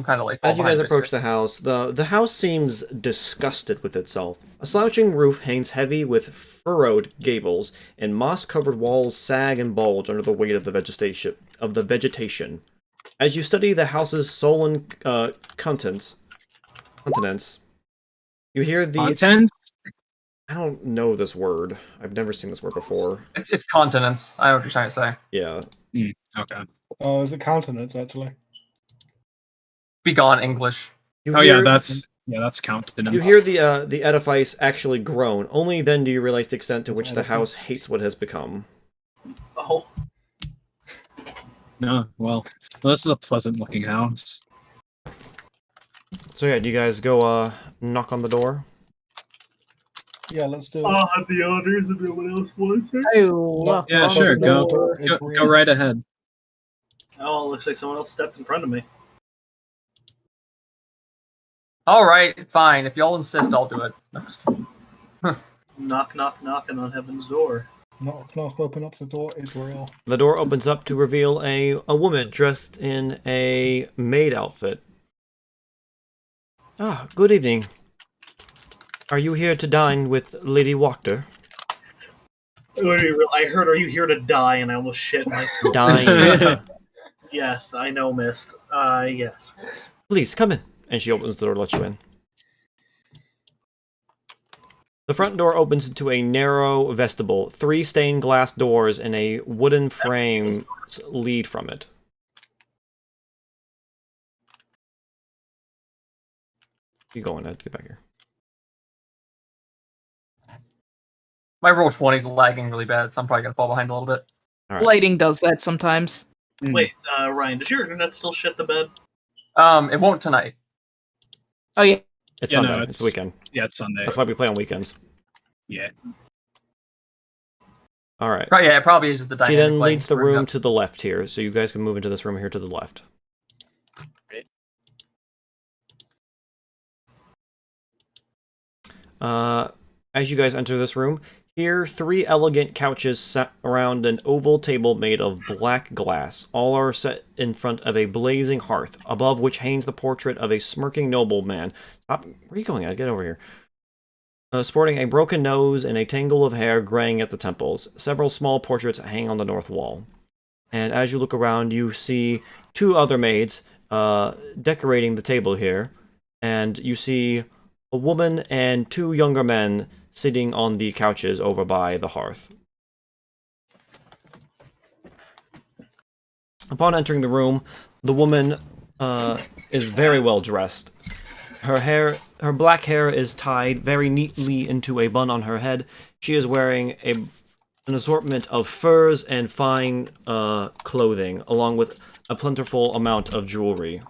kind of like. As you guys approach the house, the house seems disgusted with itself. A slouching roof hangs heavy with furrowed gables, and moss-covered walls sag and bulge under the weight of the vegetation. As you study the house's sullen contents, you hear the Contents? I don't know this word. I've never seen this word before. It's continents. I know what you're trying to say. Yeah. Okay. Oh, is it countenance, actually? Be gone, English. That's countenance. You hear the edifice actually groan. Only then do you realize the extent to which the house hates what has become. Oh. No, well, this is a pleasant-looking house. So yeah, do you guys go knock on the door? Yeah, let's do it. I'll have the honors if no one else wants it. Yeah, sure, go right ahead. Oh, it looks like someone else stepped in front of me. All right, fine. If y'all insist, I'll do it. I'm just kidding. Knock, knock, knocking on heaven's door. Knock, knock, open up the door, Israel. The door opens up to reveal a woman dressed in a maid outfit. Ah, good evening. Are you here to dine with Lady Wachter? I heard, are you here to die? And I almost shit myself. Dine. Yes, I know, mist. Yes. Please, come in. And she opens the door to let you in. The front door opens into a narrow vestibule. 3 stained glass doors and a wooden frame lead from it. You go on, Ed. Get back here. My roll 20 is lagging really bad, so I'm probably gonna fall behind a little bit. All right. Lighting does that sometimes. Wait, Ryan, does your internet still shit the bed? It won't tonight. Oh yeah. It's Yeah, Sunday. no, it's the weekend. Yeah, it's Sunday. That's why we play on weekends. Yeah. All right. Yeah, it probably is just the She dynamic then lighting leads the screwed room up. to the left here, so you guys can move into this room here to the left. As you guys enter this room, here 3 elegant couches set around an oval table made of black glass. All are set in front of a blazing hearth, above which hangs the portrait of a smirking nobleman. Stop! Where are you going? Get over here. Sporting a broken nose and a tangle of hair graying at the temples. Several small portraits hang on the north wall. And as you look around, you see 2 other maids decorating the table here. And you see a woman and 2 younger men sitting on the couches over by the hearth. Upon entering the room, the woman is very well dressed. Her black hair is tied very neatly into a bun on her head. She is wearing an assortment of furs and fine clothing, along with a plentiful amount of jewelry.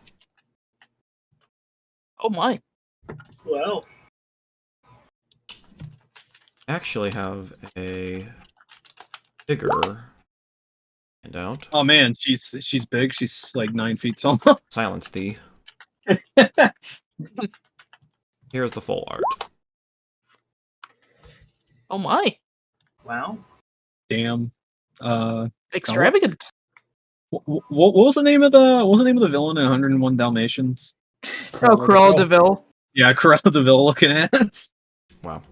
Oh my. Well, I actually have a bigger handout. Oh man, she's big. She's like 9 feet tall. Silence thee. Here's the full art. Oh my. wow. Damn. Extravagant. What was the name of the villain in 101 Dalmatians? Oh, Cruella DeVille. Yeah, Cruella DeVille looking at. Wow.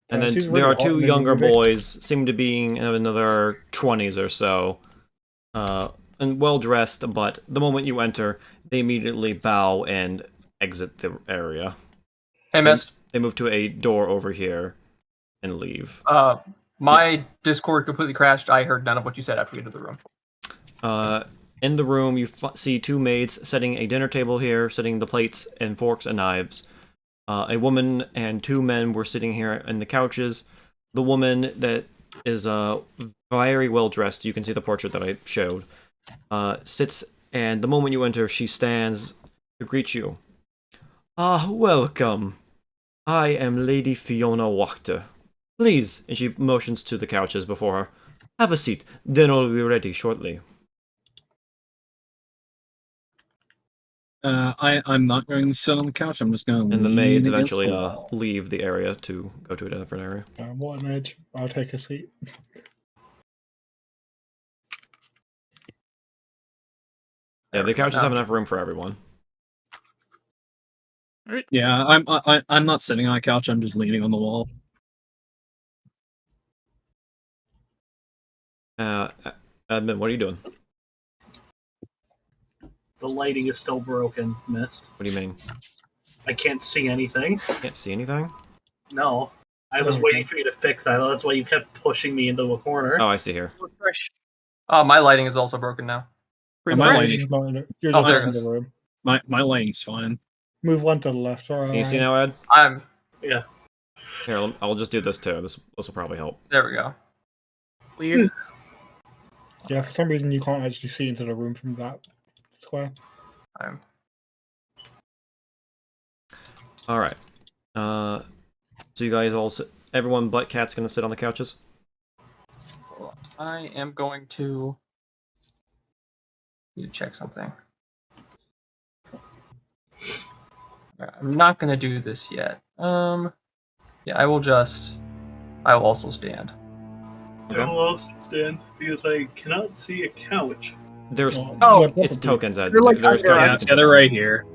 And Yeah, then she's there really are hot 2 in the younger movie. boys, seem to be in another 20s or so, and well dressed. But the moment you enter, they immediately bow and exit the area. Hey, Mist. They move to a door over here and leave. My Discord completely crashed. I heard none of what you said after we entered the room. In the room, you see 2 maids setting a dinner table here, setting the plates and forks and knives. A woman and 2 men were sitting here in the couches. The woman that is very well dressed, you can see the portrait that I showed, sits, and the moment you enter, she stands to greet you. Ah, welcome. I am Lady Fiona Wachter. Please, and she motions to the couches before her. Have a seat. Dinner will be ready shortly. I'm not going to sit on the couch. I'm just going to. And the maids eventually leave the area to go to a different area. What an edge. I'll take a seat. Yeah, the couches have enough room for everyone. Yeah, I'm not sitting on a couch. I'm just leaning on the wall. Admin, what are you doing? The lighting is still broken, Mist. What do you mean? I can't see anything. Can't see anything? No. I was waiting for you to fix that. That's why you kept pushing me into a corner. Oh, I see here. Refresh. Oh, my lighting is also broken now. My Refresh. lighting, You're Oh, just there it in is. the room. my lighting's fine. Move one to the left. Or Can you see now, Ed? Yeah. Here, I'll just do this too. This will probably help. There we go. Weird. Yeah, for some reason you can't actually see into the room from that square. Alright. So you guys all sit. Everyone but Cat's gonna sit on the couches? I am going to need to check something. I'm not gonna do this yet. Yeah, I will also stand. Okay. I will also stand because I cannot see a couch. There's Oh, it's tokens, Ed. You're like There's under couches Yeah, you can yeah, sit they're on. right here.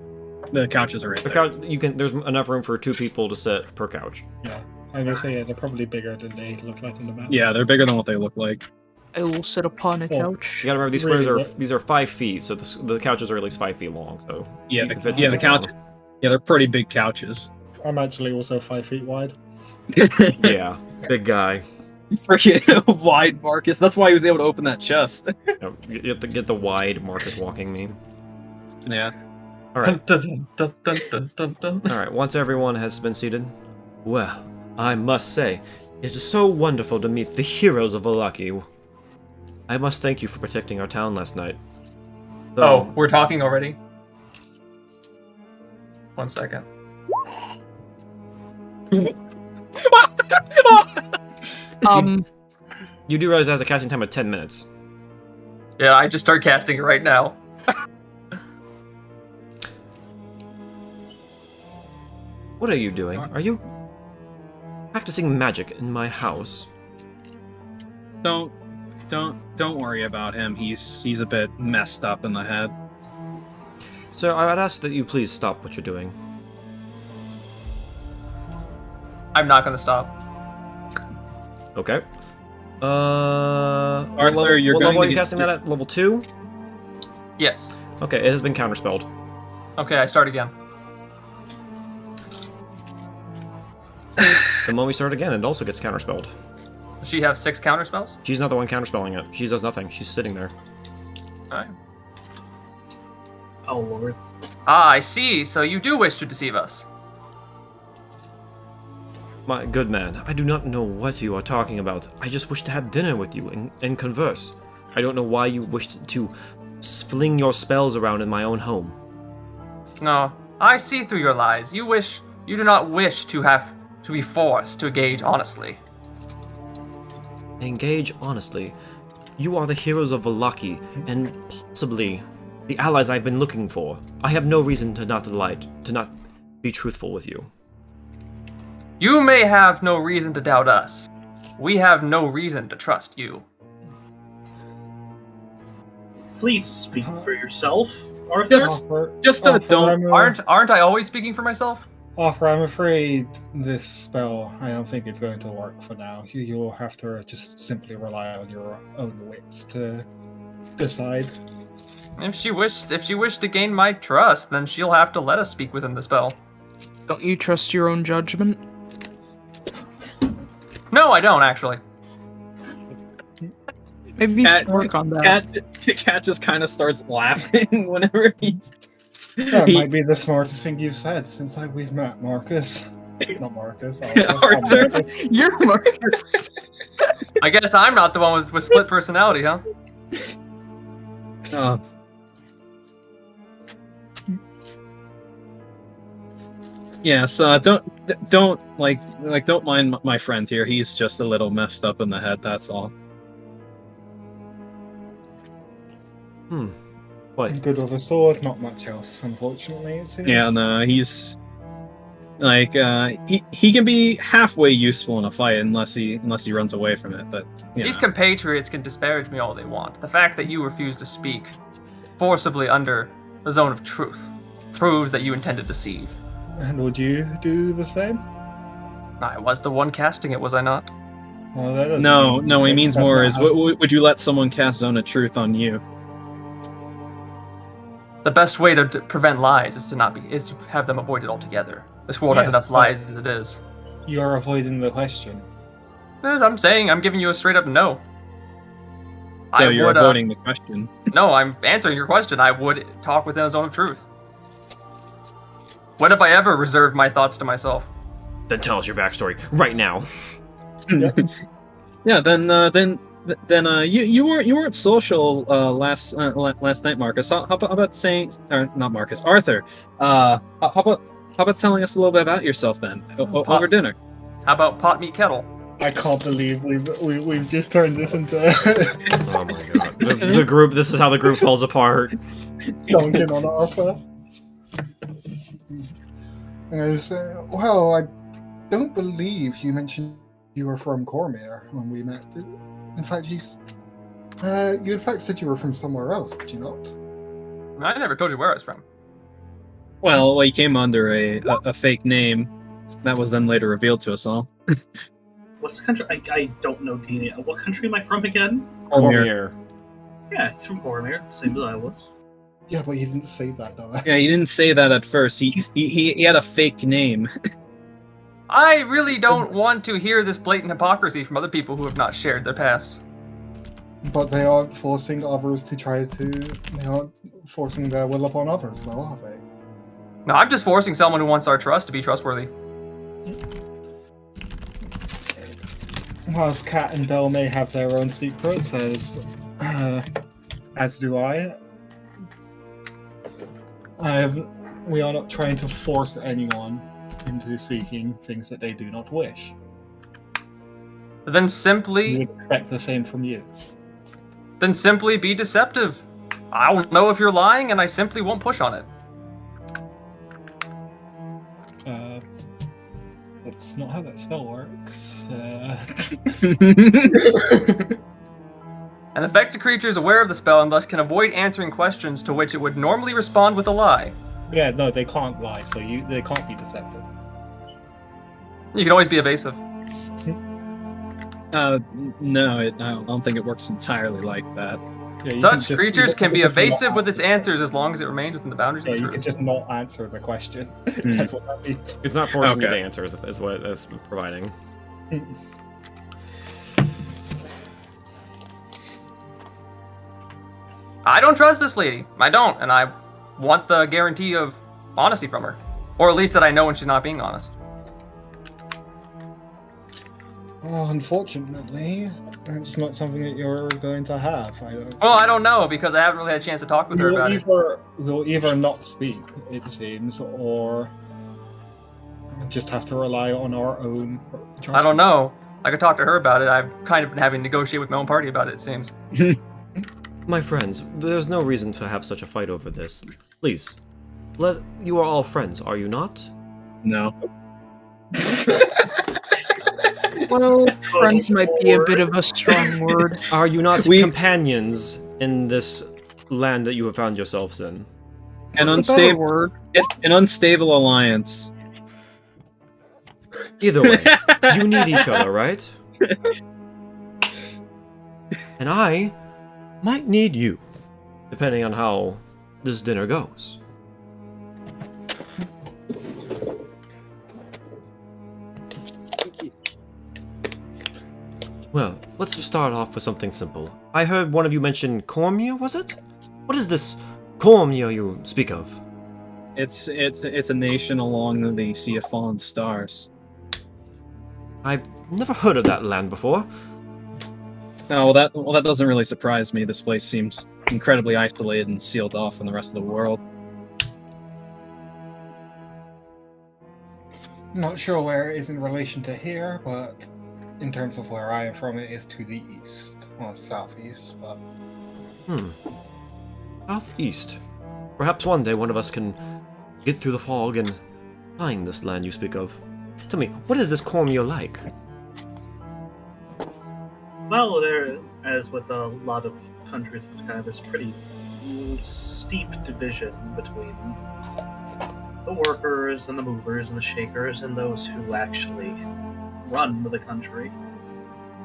The couches are right there. There's enough room for 2 people to sit per couch. Yeah. I'm gonna say they're probably bigger than they look like in the map. Yeah, they're bigger than what they look like. I will sit upon a Well, couch. You gotta remember these squares Really, these are 5 feet, so the couches are at least 5 feet long. So Yeah, you can fit the two couch. down. Yeah, they're pretty big couches. I'm actually also 5 feet wide. Yeah, big guy. Freaking wide Marcus. That's why he was able to open that chest. You have to get the wide Marcus walking meme. Yeah. All right. Dun, dun, dun, dun, dun, dun. All right, once everyone has been seated, well, I must say, it is so wonderful to meet the heroes of Valaki. I must thank you for protecting our town last night. So, Oh, we're talking already? 1 second. you do realize it has a casting time of 10 minutes. Yeah, I just start casting it right now. What are you doing? Are you practicing magic in my house? Don't worry about him. He's a bit messed up in the head. Sir, I would ask that you please stop what you're doing. I'm not gonna stop. Okay. Arthur, what level, you're what going level to are you get- casting that at? Level 2? Yes. Okay, it has been counterspelled. Okay, I start again. The moment we start again, it also gets counterspelled. Does she have 6 counter spells? She's not the one counterspelling it. She does nothing. She's sitting there. Alright. Oh, Lord. Ah, I see. So you do wish to deceive us. My good man, I do not know what you are talking about. I just wish to have dinner with you and converse. I don't know why you wished to fling your spells around in my own home. No, I see through your lies. You do not wish to be forced to engage honestly. Engage honestly. You are the heroes of Valaki, and possibly the allies I've been looking for. I have no reason to not be truthful with you. You may have no reason to doubt us. We have no reason to trust you. Please speak for yourself, Arthur. Just don't. Aren't I always speaking for myself? Arthur, I'm afraid this spell, I don't think it's going to work for now. You'll have to just simply rely on your own wits to decide. If she wished to gain my trust, then she'll have to let us speak within the spell. Don't you trust your own judgment? No, I don't actually. Maybe you should work on that. Cat just kind of starts laughing whenever he's. That might be the smartest thing you've said since we've met, Marcus. Not Marcus. Arthur. Marcus. You're Marcus. I guess I'm not the one with split personality, huh? Yes, don't don't mind my friend here. He's just a little messed up in the head. That's all. What? Good with a sword, not much else, unfortunately, it seems. Yeah, no, he's like he can be halfway useful in a fight unless he runs away from it. But These compatriots can disparage me all they want. The fact that you refuse to speak forcibly under the zone of truth proves that you intend to deceive. And would you do the same? I was the one casting it, was I not? Well, that doesn't no, mean he means that's more not is how- would you let someone cast Zone of Truth on you? The best way to prevent lies is to have them avoided altogether. This world has Yeah, enough lies as it is. You're avoiding the question. As I'm saying, I'm giving you a straight up no. So you're avoiding the question. No, I'm answering your question. I would talk within a zone of truth. When have I ever reserved my thoughts to myself? Then tell us your backstory right now. Yeah, then you weren't social last night, Marcus. How about saying, or not Marcus, Arthur? How about telling us a little bit about yourself then over dinner? How about pot meat kettle? I can't believe we've just turned this into Oh my god. The group, this is how the group falls apart. dunking on Arthur. And I was, well, I don't believe you mentioned you were from Cormyr when we met. In fact, you in fact said you were from somewhere else, did you not? I never told you where I was from. Well, he came under a fake name that was then later revealed to us all. What's the country? I don't know, Tina. What country am I from again? Cormyr. Yeah, he's from Boromir, same as I was. Yeah, but you didn't say that, though. Yeah, he didn't say that at first. He had a fake name. I really don't want to hear this blatant hypocrisy from other people who have not shared their past. But they aren't forcing others to they aren't forcing their will upon others, though, are they? No, I'm just forcing someone who wants our trust to be trustworthy. Whilst Cat and Bell may have their own secrets, as do I. We are not trying to force anyone into speaking things that they do not wish. Then We simply would expect the same from you. be deceptive. I'll know if you're lying, and I simply won't push on it. That's not how that spell works. An affected creature is aware of the spell and thus can avoid answering questions to which it would normally respond with a lie. Yeah, no, they can't lie, so they can't be deceptive. You can always be evasive. No, I don't think it works entirely like that. Yeah, Such creatures can be evasive with its answers as long as it remains within the boundaries Yeah, of you the can truth. just not answer the question. That's what that means. It's not forcing you Okay. to answer, is what it's providing. I don't trust this lady. I don't, and I want the guarantee of honesty from her. Or at least that I know when she's not being honest. Well, unfortunately, it's not something that you're going to have. Well, I don't know, because I haven't really had a chance to talk with her about it. We'll either not speak, it seems, or just have to rely on our own judgment. I don't know. I could talk to her about it. I've kind of been having to negotiate with my own party about it, it seems. My friends, there's no reason to have such a fight over this. Please, you are all friends, are you not? No. Well, friends might be a bit of a strong word. Are you not companions in this land that you have found yourselves in? An It's a better unstable word. an unstable alliance. Either way, you need each other, right? And I might need you, depending on how this dinner goes. Well, let's start off with something simple. I heard one of you mention Cormyr, was it? What is this Cormyr you speak of? It's a nation along the Sea of Fallen Stars. I've never heard of that land before. Oh, well, that doesn't really surprise me. This place seems incredibly isolated and sealed off from the rest of the world. Not sure where it is in relation to here, but in terms of where I am from, it is to the east, or southeast, but... Southeast. Perhaps one day one of us can get through the fog and find this land you speak of. Tell me, what is this Cormia like? Well, there, as with a lot of countries, it's kind of this pretty steep division between the workers and the movers and the shakers and those who actually run the country.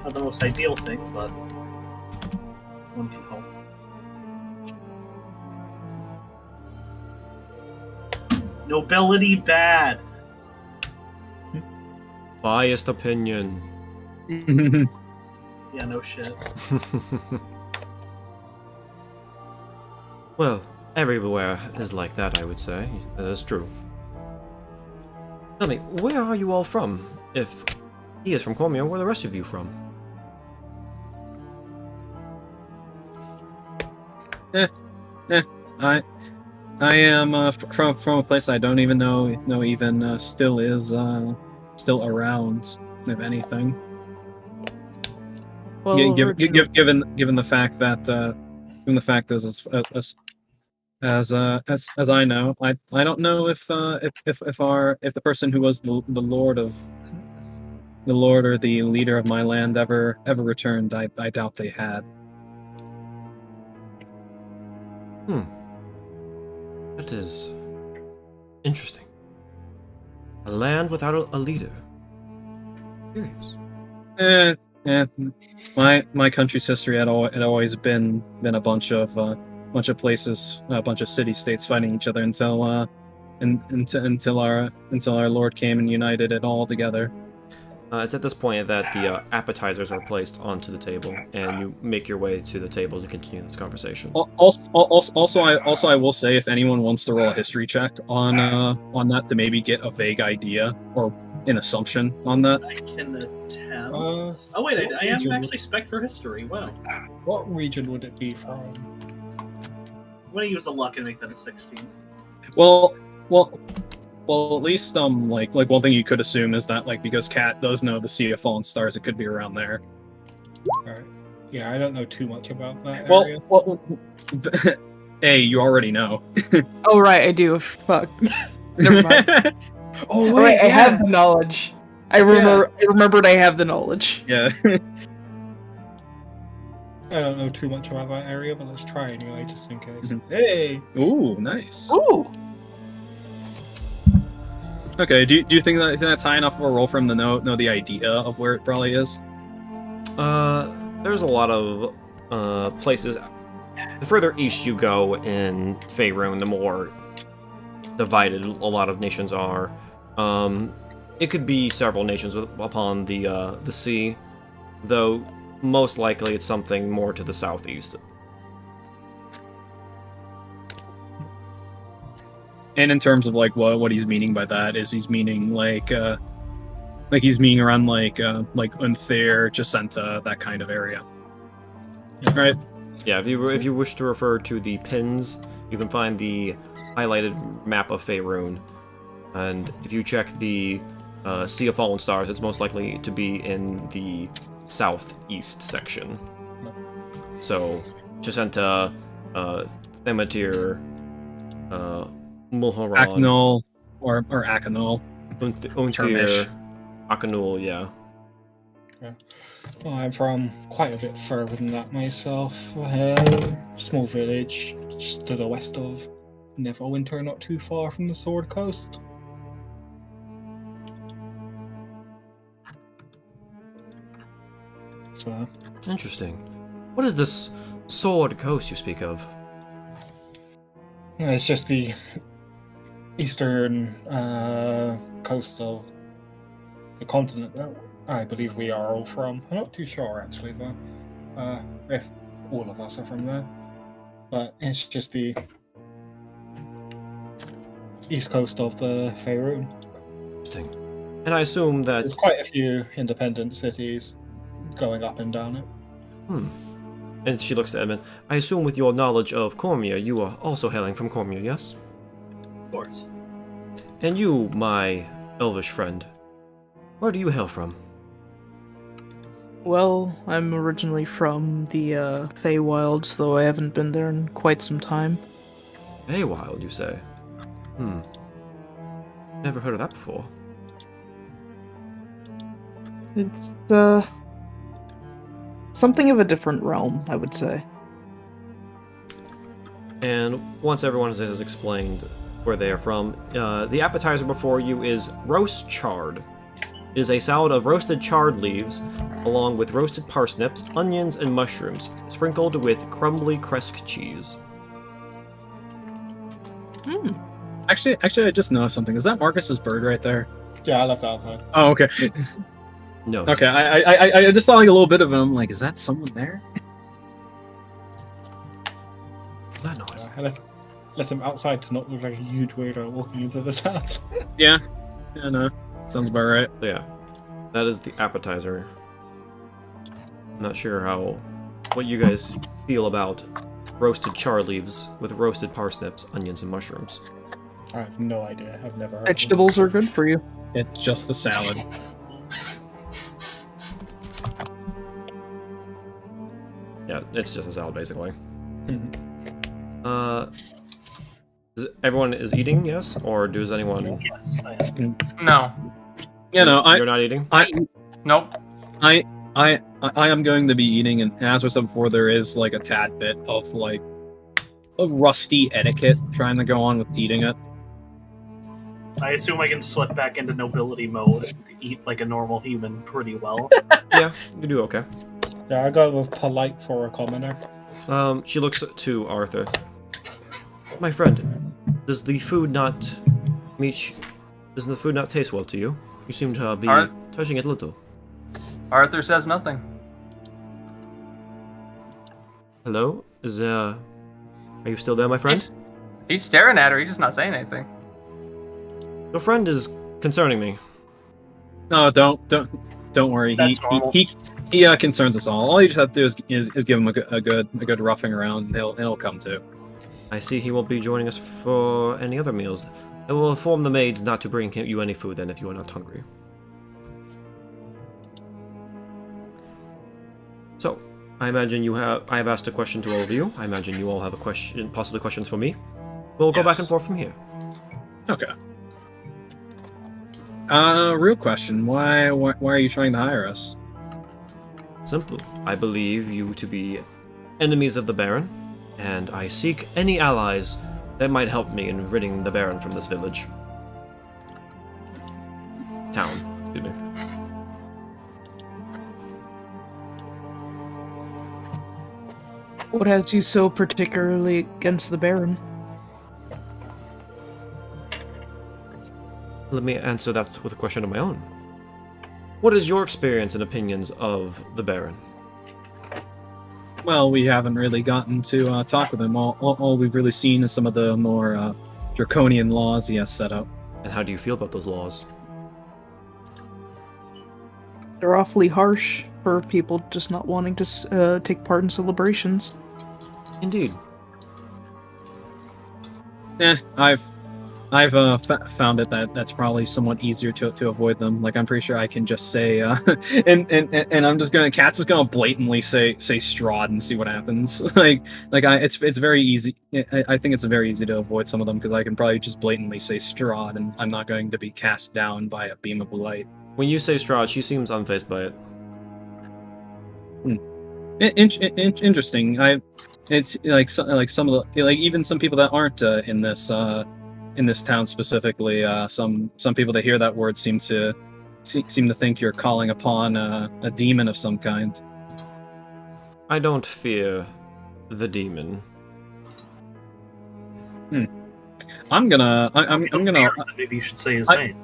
Not the most ideal thing, but one can hope. Nobility bad. Biased opinion. Yeah, no shit. Well, everywhere is like that, I would say. That is true. Tell me, where are you all from? If he is from Cormia, where are the rest of you from? I am from a place I don't even know even still is still around, if anything. Well, given the fact that as I know, I don't know if the person who was the lord or the leader of my land ever returned. I doubt they had. That is interesting. A land without a leader. Curious. My country's history had always been a bunch of places, a bunch of city-states fighting each other until our Lord came and united it all together. It's at this point that the appetizers are placed onto the table, and you make your way to the table to continue this conversation. Also, I will say, if anyone wants to roll a history check on that to maybe get a vague idea or an assumption on that. I can attempt. Oh wait, I am actually spec for history. Wow. What region would it be from? I'm gonna use the luck and make that a 16. Well, at least like one thing you could assume is that, like, because Kat does know the Sea of Fallen Stars, it could be around there. Alright. Yeah, I don't know too much about that area. Well, hey, you already know. Oh right, I do. Fuck. Never mind. Oh wait, I have the knowledge. I remembered I have the knowledge. Yeah. I don't know too much about that area, but let's try anyway, just in case. Hey! Ooh, nice. Ooh. Okay, do you think that's high enough of a roll for him to know the idea of where it probably is? There's a lot of places. The further east you go in Faerun, the more divided a lot of nations are. It could be several nations upon the sea, though most likely it's something more to the southeast. And in terms of like what he's meaning by that, is he's meaning like he's meaning around like Unthair, Jacinta, that kind of area. Yeah. Right? Yeah, if you wish to refer to the pins, you can find the highlighted map of Faerun, and if you check the Sea of Fallen Stars, it's most likely to be in the southeast section. So, Jacinta, Thematir, Mulhoran, Akanul or Akanul. Unthair, Akanul, yeah. Well, I'm from quite a bit further than that myself. Small village just to the west of Neverwinter, not too far from the Sword Coast. So, Interesting. What is this Sword Coast you speak of? it's just the eastern coast of the continent that I believe we are all from. I'm not too sure, actually, though, if all of us are from there. But it's just the east coast of the Faerun. Interesting. And I assume that... There's quite a few independent cities going up and down it. And she looks to Edmund. I assume with your knowledge of Cormia, you are also hailing from Cormia, yes? Of course. And you, my elvish friend. Where do you hail from? Well, I'm originally from the Feywilds, though I haven't been there in quite some time. Feywild, you say? Never heard of that before. It's something of a different realm, I would say. And once everyone has explained where they are from, the appetizer before you is roast chard. It is a salad of roasted chard leaves, along with roasted parsnips, onions, and mushrooms, sprinkled with crumbly Kresk cheese. Actually, I just noticed something. Is that Marcus's bird right there? Yeah, I left that outside. Oh, okay. No. Okay, I just saw like a little bit of him. I'm like, is that someone there? What's that noise? I left them outside to not look like a huge weirdo walking into this house. Yeah, no, sounds about right. So yeah, that is the appetizer. I'm not sure what you guys feel about roasted chard leaves with roasted parsnips, onions, and mushrooms. I have no idea. I've never heard Vegetables are good for you. It's just the salad. Yeah, it's just a salad basically. Everyone is eating, yes, or does anyone? Yes, I am. No. You know, You're not eating. Nope. I am going to be eating, and as we said before, there is like a tad bit of like a rusty etiquette trying to go on with eating it. I assume I can slip back into nobility mode and eat like a normal human pretty well. Yeah, you do okay. Yeah, I go with polite for a commoner. She looks to Arthur. My friend, does the food not taste well to you? You seem to be touching it a little. Arthur says nothing. Hello? Are you still there, my friend? He's staring at her, he's just not saying anything. Your friend is concerning me. No, don't worry. That's normal. He concerns us all. You just have to do is give him a good roughing around, and he'll come to. I see he won't be joining us for any other meals. I will inform the maids not to bring you any food then if you are not hungry. So, I imagine I have asked a question to all of you. I imagine you all have a question, possibly questions for me. We'll go back and forth from here. Okay. Real question. Why are you trying to hire us? Simple. I believe you to be enemies of the Baron, and I seek any allies that might help me in ridding the Baron from this village. Town, excuse me. What has you so particularly against the Baron? Let me answer that with a question of my own. What is your experience and opinions of the Baron? Well, we haven't really gotten to talk with him. All we've really seen is some of the more draconian laws he has set up. And how do you feel about those laws? They're awfully harsh for people just not wanting to take part in celebrations. Indeed. I've found it that's probably somewhat easier to avoid them. Like I'm pretty sure I can just say and I'm just gonna Cass is gonna blatantly say Strahd and see what happens. It's very easy. I think it's very easy to avoid some of them because I can probably just blatantly say Strahd and I'm not going to be cast down by a beam of light. When you say Strahd, she seems unfazed by it. Interesting. It's like some of the even some people that aren't in this town specifically, some people that hear that word seem to think you're calling upon a demon of some kind. I don't fear the demon. I'm gonna Maybe you should say his name.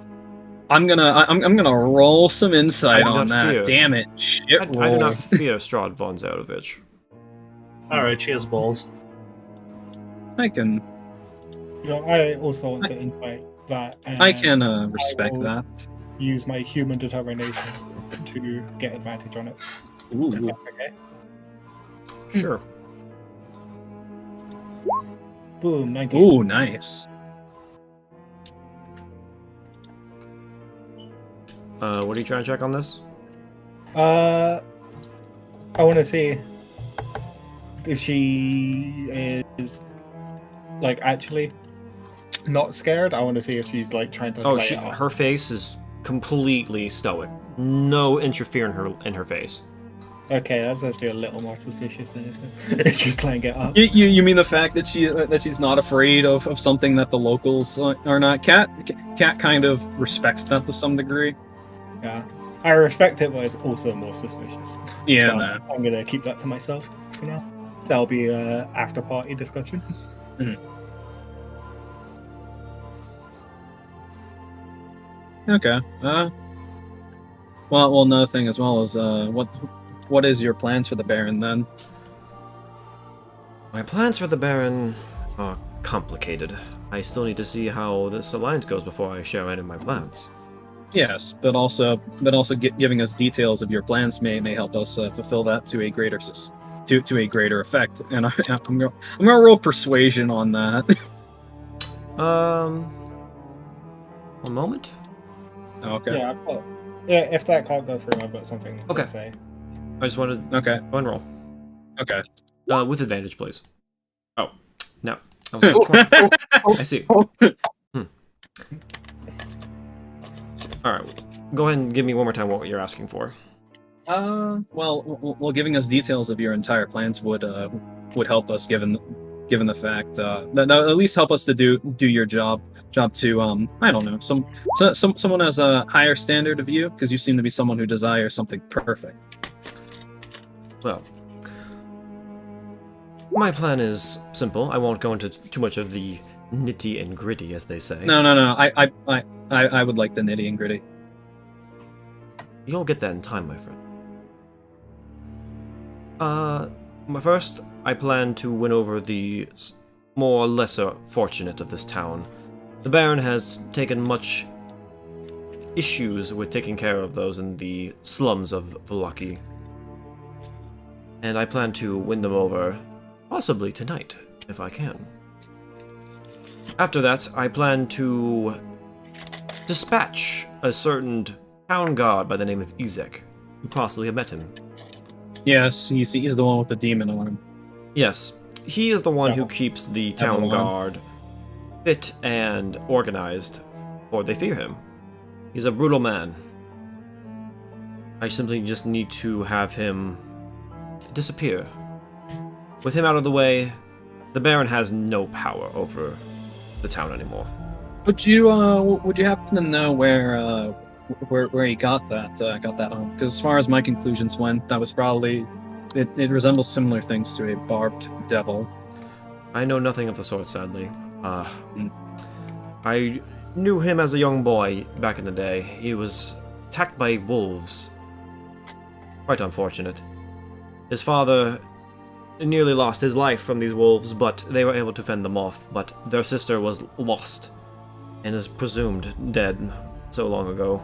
I'm gonna roll some insight on that. Fear. Damn it! Shit I roll. do not fear Strahd von Zarovich. Alright, she has balls. I can. You know, I also want to insight that. I can respect that. Use my human determination to get advantage on it. Ooh. Is that okay? Sure. Boom, 19. Ooh, nice. What are you trying to check on this? I want to see if she is like actually not scared. I want to see if she's like trying to. Oh, play it off. her face is completely stoic. No interfere in her face. Okay, that's actually a little more suspicious than if she's playing it up. You mean the fact that she's not afraid of something that the locals are not? Cat kind of respects that to some degree. Yeah, I respect it, but it's also more suspicious. Yeah, But no. I'm gonna keep that to myself for now. That'll be a after party discussion. Okay. Well, another thing as well is what is your plans for the Baron then? My plans for the Baron are complicated. I still need to see how this alliance goes before I share any of my plans. Yes, but also giving us details of your plans may help us fulfill that to a greater effect. And I'm gonna roll persuasion on that. One moment. Okay. Yeah, if that can't go through, I've got something Okay. to say. I just wanted Okay. one roll. Okay. With advantage, please. Oh, no. I was like, 20. I see. All right. Go ahead and give me one more time what you're asking for. Well, giving us details of your entire plans would help us, given the fact that at least help us to do your job to I don't know, someone has a higher standard of you, because you seem to be someone who desires something perfect. Well, my plan is simple. I won't go into too much of the nitty and gritty, as they say. No. I would like the nitty and gritty. You'll get that in time, my friend. First, I plan to win over the more lesser fortunate of this town. The Baron has taken much issues with taking care of those in the slums of Vallaki. And I plan to win them over, possibly tonight, if I can. After that, I plan to dispatch a certain town guard by the name of Ezek. You possibly have met him. Yes, he's the one with the demon on him. Yes, he is the one who keeps the town Everyone. guard fit and organized, for they fear him. He's a brutal man. I simply just need to have him disappear. With him out of the way, the Baron has no power over the town anymore. Would you happen to know where he got that on? Because as far as my conclusions went, that was probably it resembles similar things to a barbed devil. I know nothing of the sort, sadly. I knew him as a young boy back in the day. He was attacked by wolves. Quite unfortunate. His father nearly lost his life from these wolves, but they were able to fend them off. But their sister was lost and is presumed dead so long ago.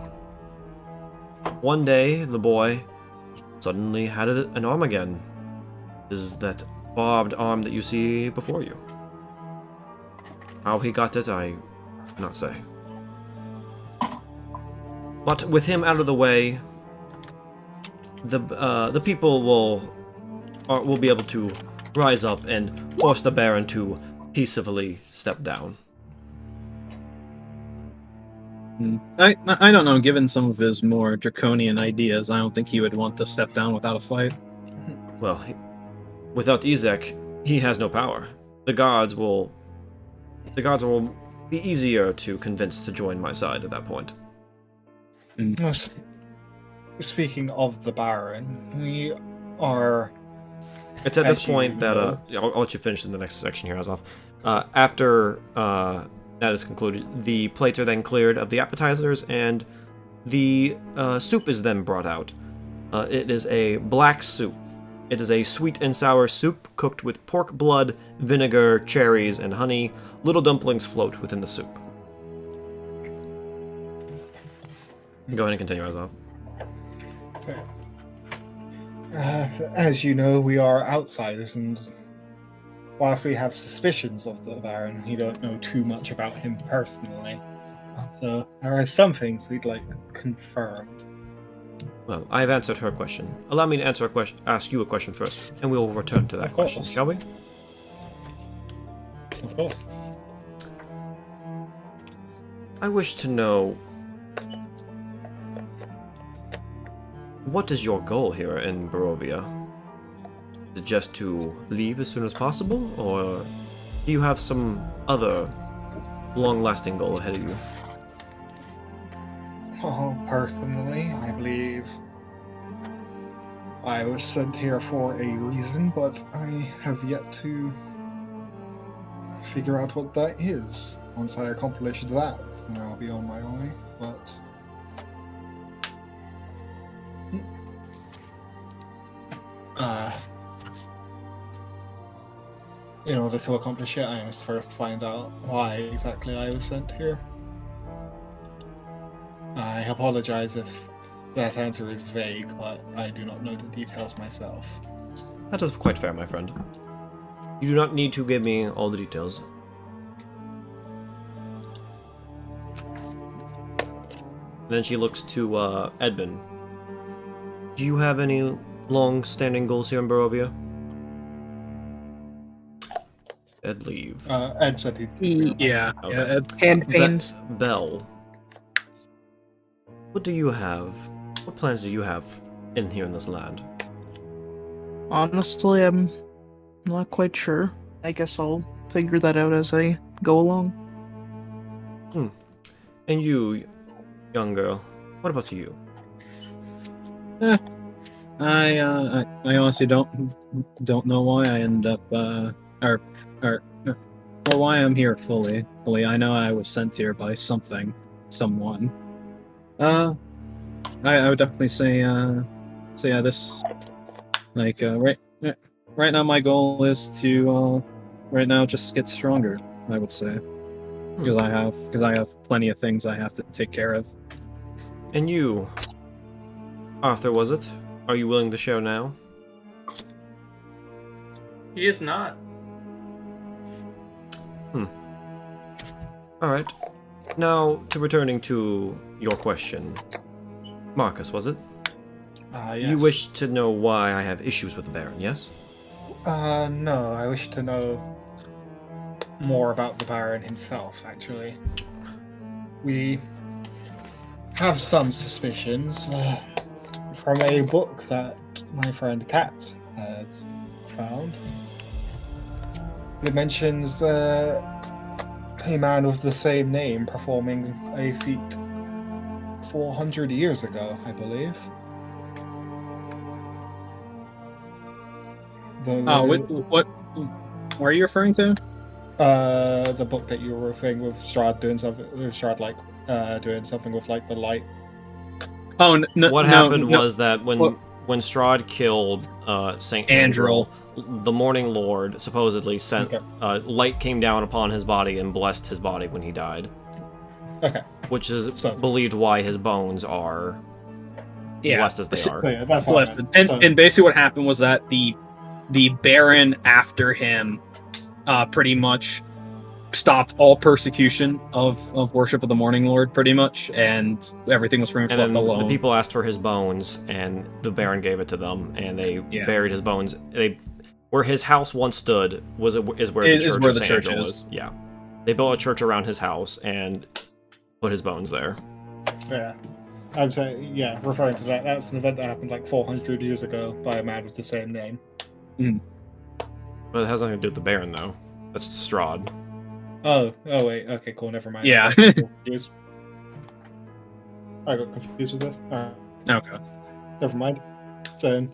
One day, the boy suddenly had an arm again. Is that barbed arm that you see before you. How he got it, I cannot say. But with him out of the way, the people will be able to rise up and force the Baron to peacefully step down. I don't know. Given some of his more draconian ideas, I don't think he would want to step down without a fight. Well, without Ezek, he has no power. The guards will be easier to convince to join my side at that point. Speaking of the Baron, we are. It's at this point that I'll let you finish in the next section here, Azov. After that is concluded, the plates are then cleared of the appetizers, and the soup is then brought out. It is a black soup. It is a sweet and sour soup cooked with pork blood, vinegar, cherries, and honey. Little dumplings float within the soup. Go ahead and continue, Azov. As you know, we are outsiders, and whilst we have suspicions of the Baron, we don't know too much about him personally. So there are some things we'd like confirmed. Well, I've answered her question. Allow me to ask you a question first, and we will return to that Of course. question, shall we? Of course. I wish to know, what is your goal here in Barovia? Is it just to leave as soon as possible, or do you have some other long-lasting goal ahead of you? Well, personally, I believe I was sent here for a reason, but I have yet to figure out what that is. Once I accomplish that, then I'll be on my way. But in order to accomplish it, I must first find out why exactly I was sent here. I apologize if that answer is vague, but I do not know the details myself. That is quite fair, my friend. You do not need to give me all the details. Then she looks to Edmund. Do you have any long-standing goals here in Barovia? Ed leave. Ed said he'd... Yeah. Okay. Yeah. Hand pains. Bell. What do you have? What plans do you have in here in this land? Honestly, I'm not quite sure. I guess I'll figure that out as I go along. And you, young girl, what about you? I honestly don't know why I end up or why I'm here fully. I know I was sent here by someone. I would definitely say yeah, this like right now my goal is to right now just get stronger, I would say. Because I have plenty of things I have to take care of. And you, Arthur, was it? Are you willing to share now? He is not. Alright. Now, to returning to your question. Marcus, was it? Yes. You wish to know why I have issues with the Baron, yes? No, I wish to know more about the Baron himself, actually. We have some suspicions from a book that my friend Kat has found. It mentions a man with the same name performing a feat 400 years ago, I believe. What are you referring to? The book that you were referring with Strahd doing something with doing something with like the light. Oh no! What happened was that when Strahd killed Saint Andrel, the Morning Lord supposedly sent light came down upon his body and blessed his body when he died. Okay. Which is believed why his bones are blessed as they are. So, yeah, that's blessed. And basically what happened was that the Baron after him pretty much stopped all persecution of worship of the Morning Lord, pretty much, and everything was pretty much left alone. The people asked for his bones, and the Baron gave it to them, and they buried his bones. Where his house once stood is where the church is. Yeah, they built a church around his house and put his bones there. Yeah, I'd say referring to that. That's an event that happened like 400 years ago by a man with the same name. But it has nothing to do with the Baron, though. That's Strahd. Oh wait, okay, cool, never mind. Yeah. I got confused with this. Okay. Never mind. So,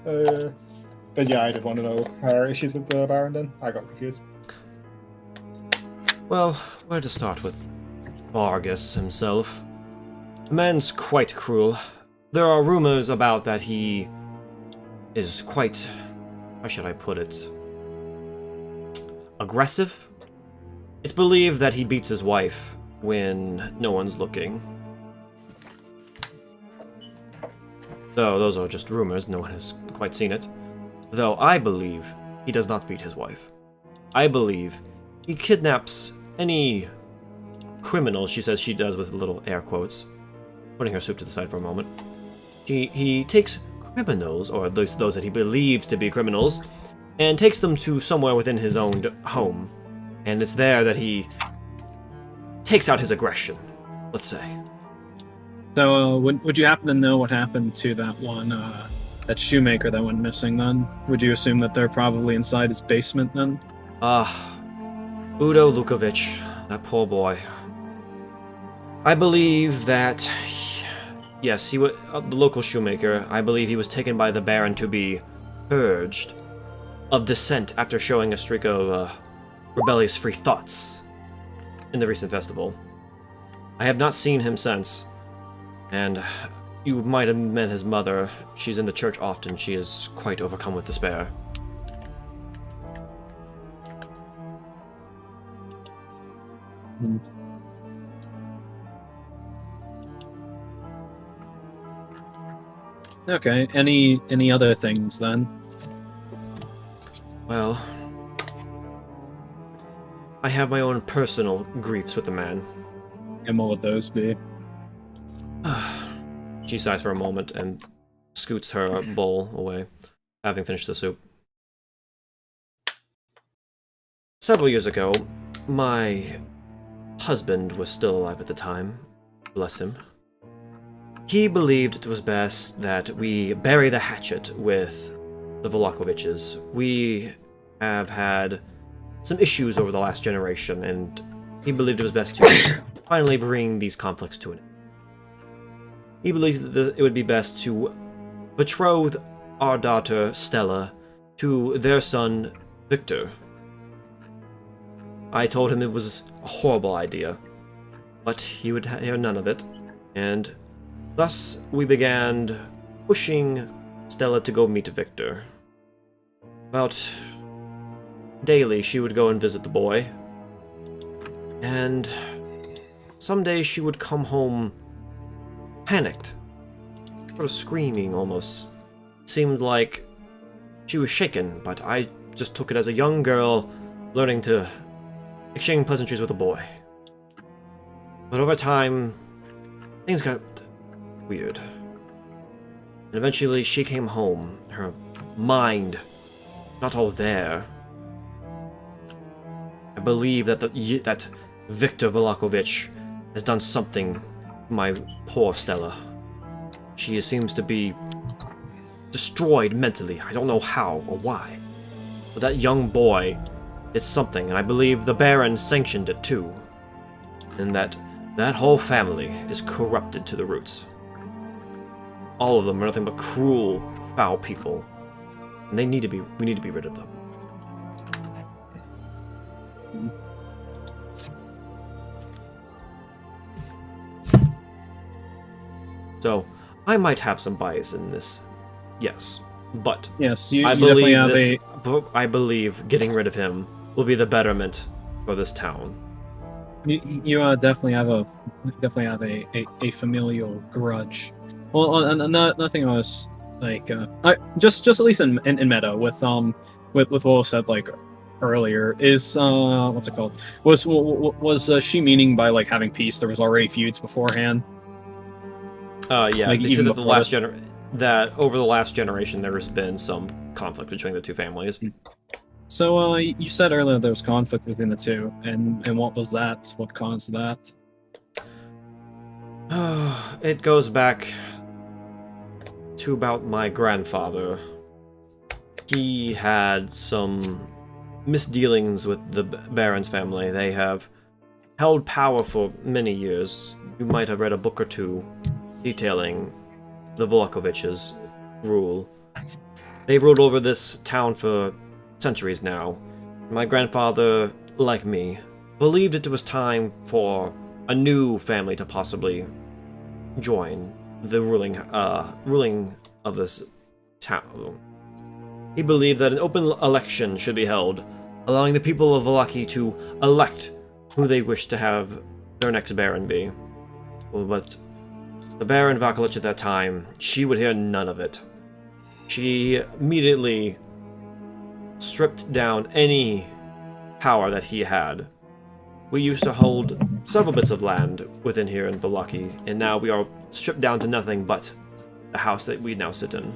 but yeah, I did want to know her issues with the Baron then. I got confused. Well, where to start with Vargas himself? The man's quite cruel. There are rumors about that he is quite, how should I put it, aggressive? It's believed that he beats his wife when no one's looking. Though those are just rumors, no one has quite seen it. Though I believe he does not beat his wife. I believe he kidnaps any criminals, she says she does with little air quotes, putting her soup to the side for a moment. He takes criminals, or at least those that he believes to be criminals, and takes them to somewhere within his own home. And it's there that he takes out his aggression, let's say. So, would you happen to know what happened to that one, that shoemaker that went missing then? Would you assume that they're probably inside his basement then? Udo Lukovic, that poor boy. I believe that, yes, he was the local shoemaker. I believe he was taken by the Baron to be purged of dissent after showing a streak of rebellious free thoughts in the recent festival. I have not seen him since, and you might have met his mother. She's in the church often. She is quite overcome with despair. Okay. Any other things then? Well, I have my own personal griefs with the man. And what would those be? She sighs for a moment and scoots her bowl away, having finished the soup. Several years ago, my husband was still alive at the time. Bless him. He believed it was best that we bury the hatchet with the Vlachoviches. We have had some issues over the last generation, and he believed it was best to finally bring these conflicts to an end. He believes that it would be best to betroth our daughter Stella to their son Victor. I told him it was a horrible idea, but he would hear none of it, and thus we began pushing Stella to go meet Victor. About daily she would go and visit the boy, and some days she would come home panicked, sort of screaming almost. Seemed like she was shaken, but I just took it as a young girl learning to exchange pleasantries with a boy. But over time, things got weird. And eventually she came home, her mind not all there. I believe that that Victor Vlachovic has done something to my poor Stella. She seems to be destroyed mentally. I don't know how or why. But that young boy did something, and I believe the Baron sanctioned it too. And that whole family is corrupted to the roots. All of them are nothing but cruel, foul people. And we need to be rid of them. So, I might have some bias in this, yes, but Yes, I believe getting rid of him will be the betterment for this town. You definitely have a familial grudge. Well, another thing I was like, just at least in meta with what was said like earlier is what's it called? Was she meaning by like having peace? There was already feuds beforehand. Yeah, like, they said even that over the last generation there has been some conflict between the two families. So you said earlier there was conflict between the two, and what was that? What caused that? It goes back to about my grandfather. He had some misdealings with the Baron's family. They have held power for many years. You might have read a book or two detailing the Vlachoviches' rule. They've ruled over this town for centuries now. My grandfather, like me, believed it was time for a new family to possibly join the ruling of this town. He believed that an open election should be held, allowing the people of Vallaki to elect who they wish to have their next Baron be. But the Baron Vakulich at that time, she would hear none of it. She immediately stripped down any power that he had, We used to hold several bits of land within here in Valaki, and now we are stripped down to nothing but the house that we now sit in.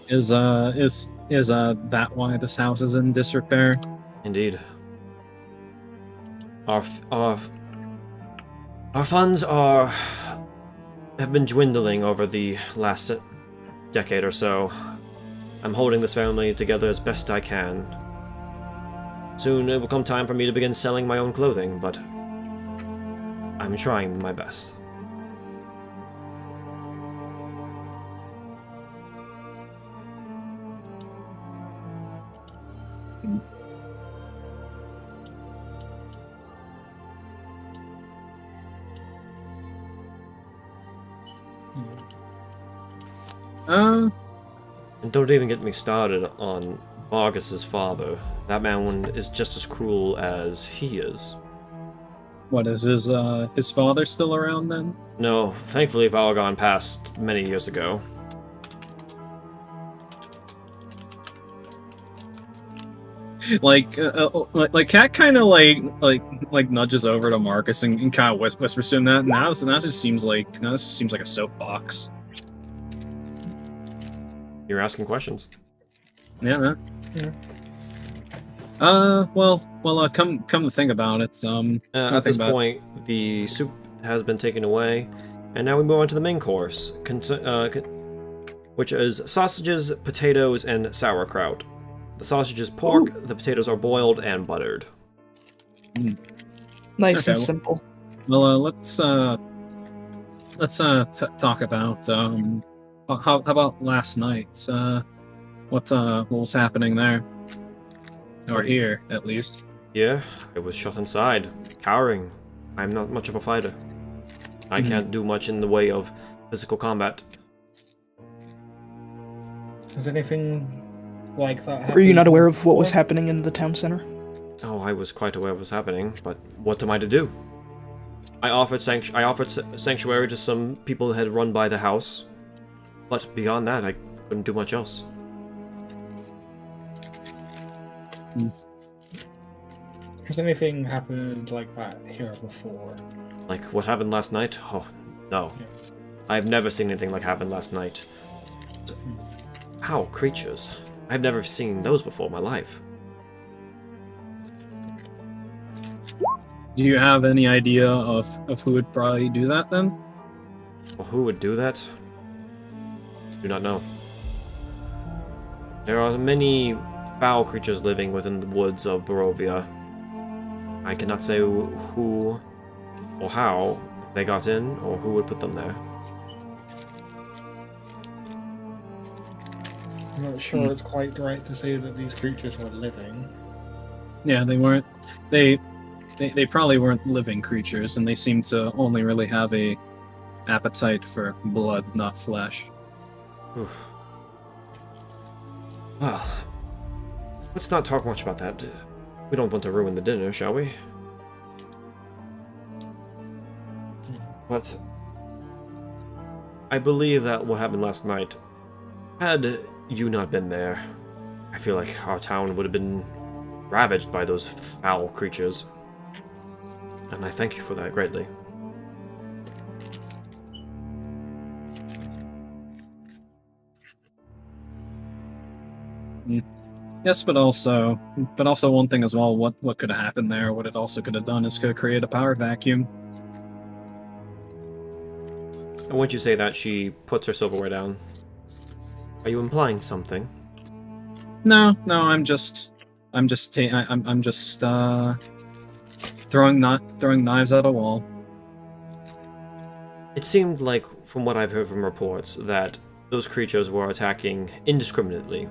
Is that why this house is in disrepair? Indeed. Our funds have been dwindling over the last decade or so. I'm holding this family together as best I can. Soon it will come time for me to begin selling my own clothing, but I'm trying my best. And don't even get me started on Vargas's father. That man is just as cruel as he is. What is his father still around then? No, thankfully Valgon passed many years ago. Like Cat kind of like nudges over to Marcus and kind of whispers to him that now this seems like a soapbox. You're asking questions. Yeah, man. Yeah. Come to think about it, at this point, the soup has been taken away, and now we move on to the main course, which is sausages, potatoes, and sauerkraut. The sausage is pork, the potatoes are boiled and buttered. Nice Okay, and simple. Well, let's talk about how about last night? What was happening there? Or here, at least. Yeah, I was shut inside, cowering. I'm not much of a fighter. I can't do much in the way of physical combat. Has anything like that happened? Were you not aware of what was happening in the town center? Oh, I was quite aware of what was happening, but what am I to do? I offered sanctuary to some people that had run by the house, but beyond that, I couldn't do much else. Has anything happened like that here before? Like what happened last night? Oh, no. I've never seen anything like happened last night. Ow, creatures. I've never seen those before in my life. Do you have any idea of who would probably do that then? Well, who would do that? Do not know. There are many foul creatures living within the woods of Barovia. I cannot say who or how they got in, or who would put them there. I'm not sure it's quite right to say that these creatures were living. Yeah, they weren't. They probably weren't living creatures, and they seem to only really have a appetite for blood, not flesh. Oof. Well, let's not talk much about that. We don't want to ruin the dinner, shall we? But I believe that what happened last night, had you not been there, I feel like our town would have been ravaged by those foul creatures. And I thank you for that greatly. Yes, but also one thing as well. What could have happened there? What it also could have done is could have created a power vacuum. And once you say that, she puts her silverware down. Are you implying something? No, I'm just throwing knives at a wall. It seemed like, from what I've heard from reports, that those creatures were attacking indiscriminately.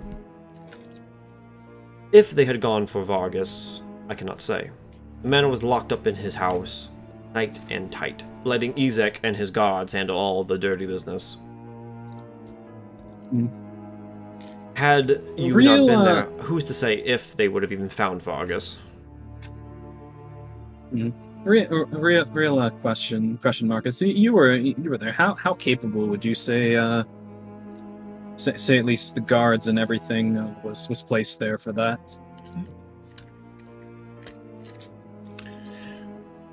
If they had gone for Vargas, I cannot say. The man was locked up in his house, night and tight, letting Ezek and his guards handle all the dirty business. Had you not been there, who's to say if they would have even found Vargas? Real question, Marcus. You were there. How capable would you say at least the guards and everything was placed there for that?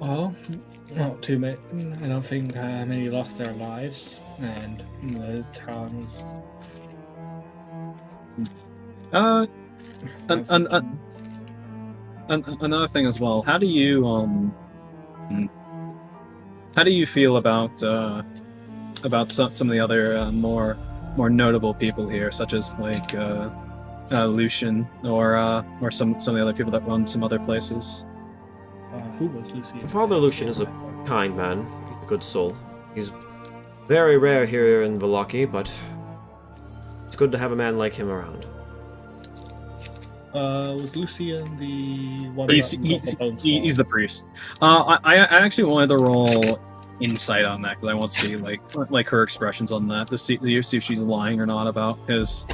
Well, not too many. I don't think many lost their lives, and the town was. Another thing as well. How do you feel about some of the other more notable people here, such as like Lucian or some of the other people that run some other places? Who was Lucian? Father Lucian is a kind man. He's a good soul. He's very rare here in Vallaki, but it's good to have a man like him around. Was Lucian the one? He's the priest. I actually wanted to roll insight on that because I want to see like her expressions on that to see if she's lying or not about his,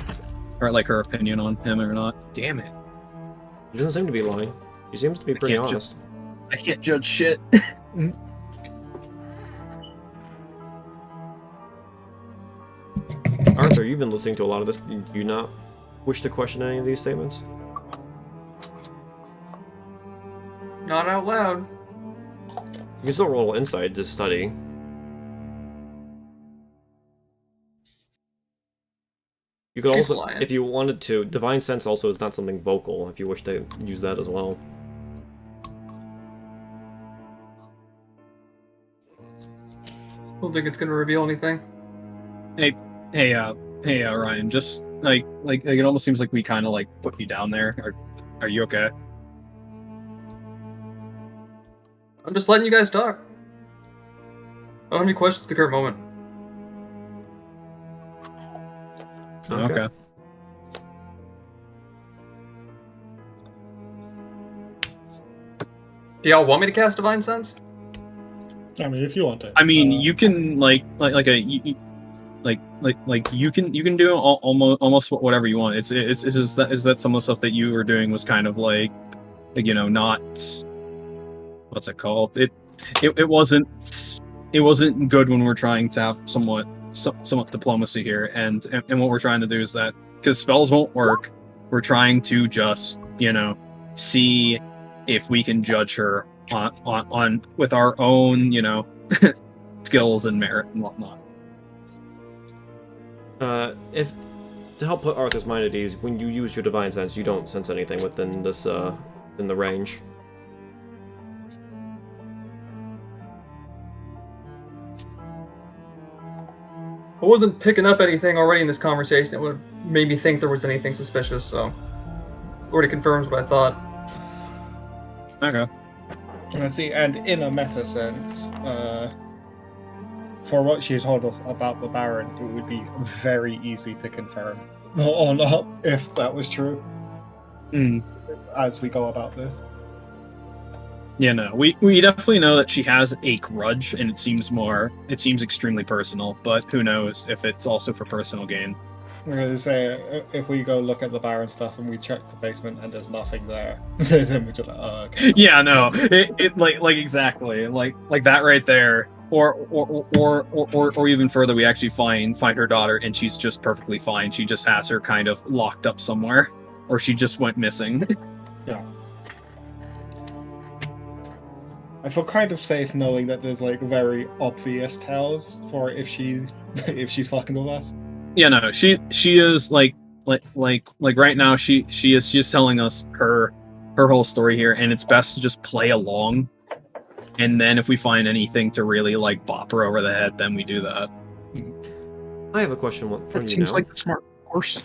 or like her opinion on him or not. Damn it! He doesn't seem to be lying. He seems to be pretty honest. I can't judge shit. Arthur, you've been listening to a lot of this. Do you not wish to question any of these statements? Not out loud. You can still roll insight to study. You could She's also, lying. if you wanted to, Divine Sense also is not something vocal, if you wish to use that as well. Don't think it's gonna reveal anything. Hey, Ryan. Just like it almost seems like we kind of like put you down there. Are you okay? I'm just letting you guys talk. I don't have any questions at the current moment. Okay. Do y'all want me to cast Divine Sense? I mean, if you want to. I mean, you can like you can do almost whatever you want. It's just that some of the stuff that you were doing was kind of like, you know, not, what's it called? It wasn't good when we're trying to have somewhat diplomacy here, and what we're trying to do is that because spells won't work, we're trying to just, you know, see if we can judge her on with our own, you know, skills and merit and whatnot. If to help put Arthur's mind at ease, when you use your Divine Sense, you don't sense anything within this in the range. I wasn't picking up anything already in this conversation that would have made me think there was anything suspicious, so already confirms what I thought. Okay. Let's see, and in a meta sense, for what she told us about the Baron, it would be very easy to confirm or not if that was true. As we go about this. Yeah, no, we definitely know that she has a grudge, and it seems extremely personal. But who knows if it's also for personal gain? I'm gonna say, if we go look at the Baron stuff and we check the basement and there's nothing there, then we're just like, oh, okay. Yeah, no, it like exactly like that right there, or even further, we actually find her daughter and she's just perfectly fine. She just has her kind of locked up somewhere, or she just went missing. Yeah. I feel kind of safe knowing that there's like very obvious tells for if she's fucking with us. Yeah, no, she is like right now she's telling us her whole story here, and it's best to just play along, and then if we find anything to really like bop her over the head, then we do that. I have a question for you now. That seems like the smart course.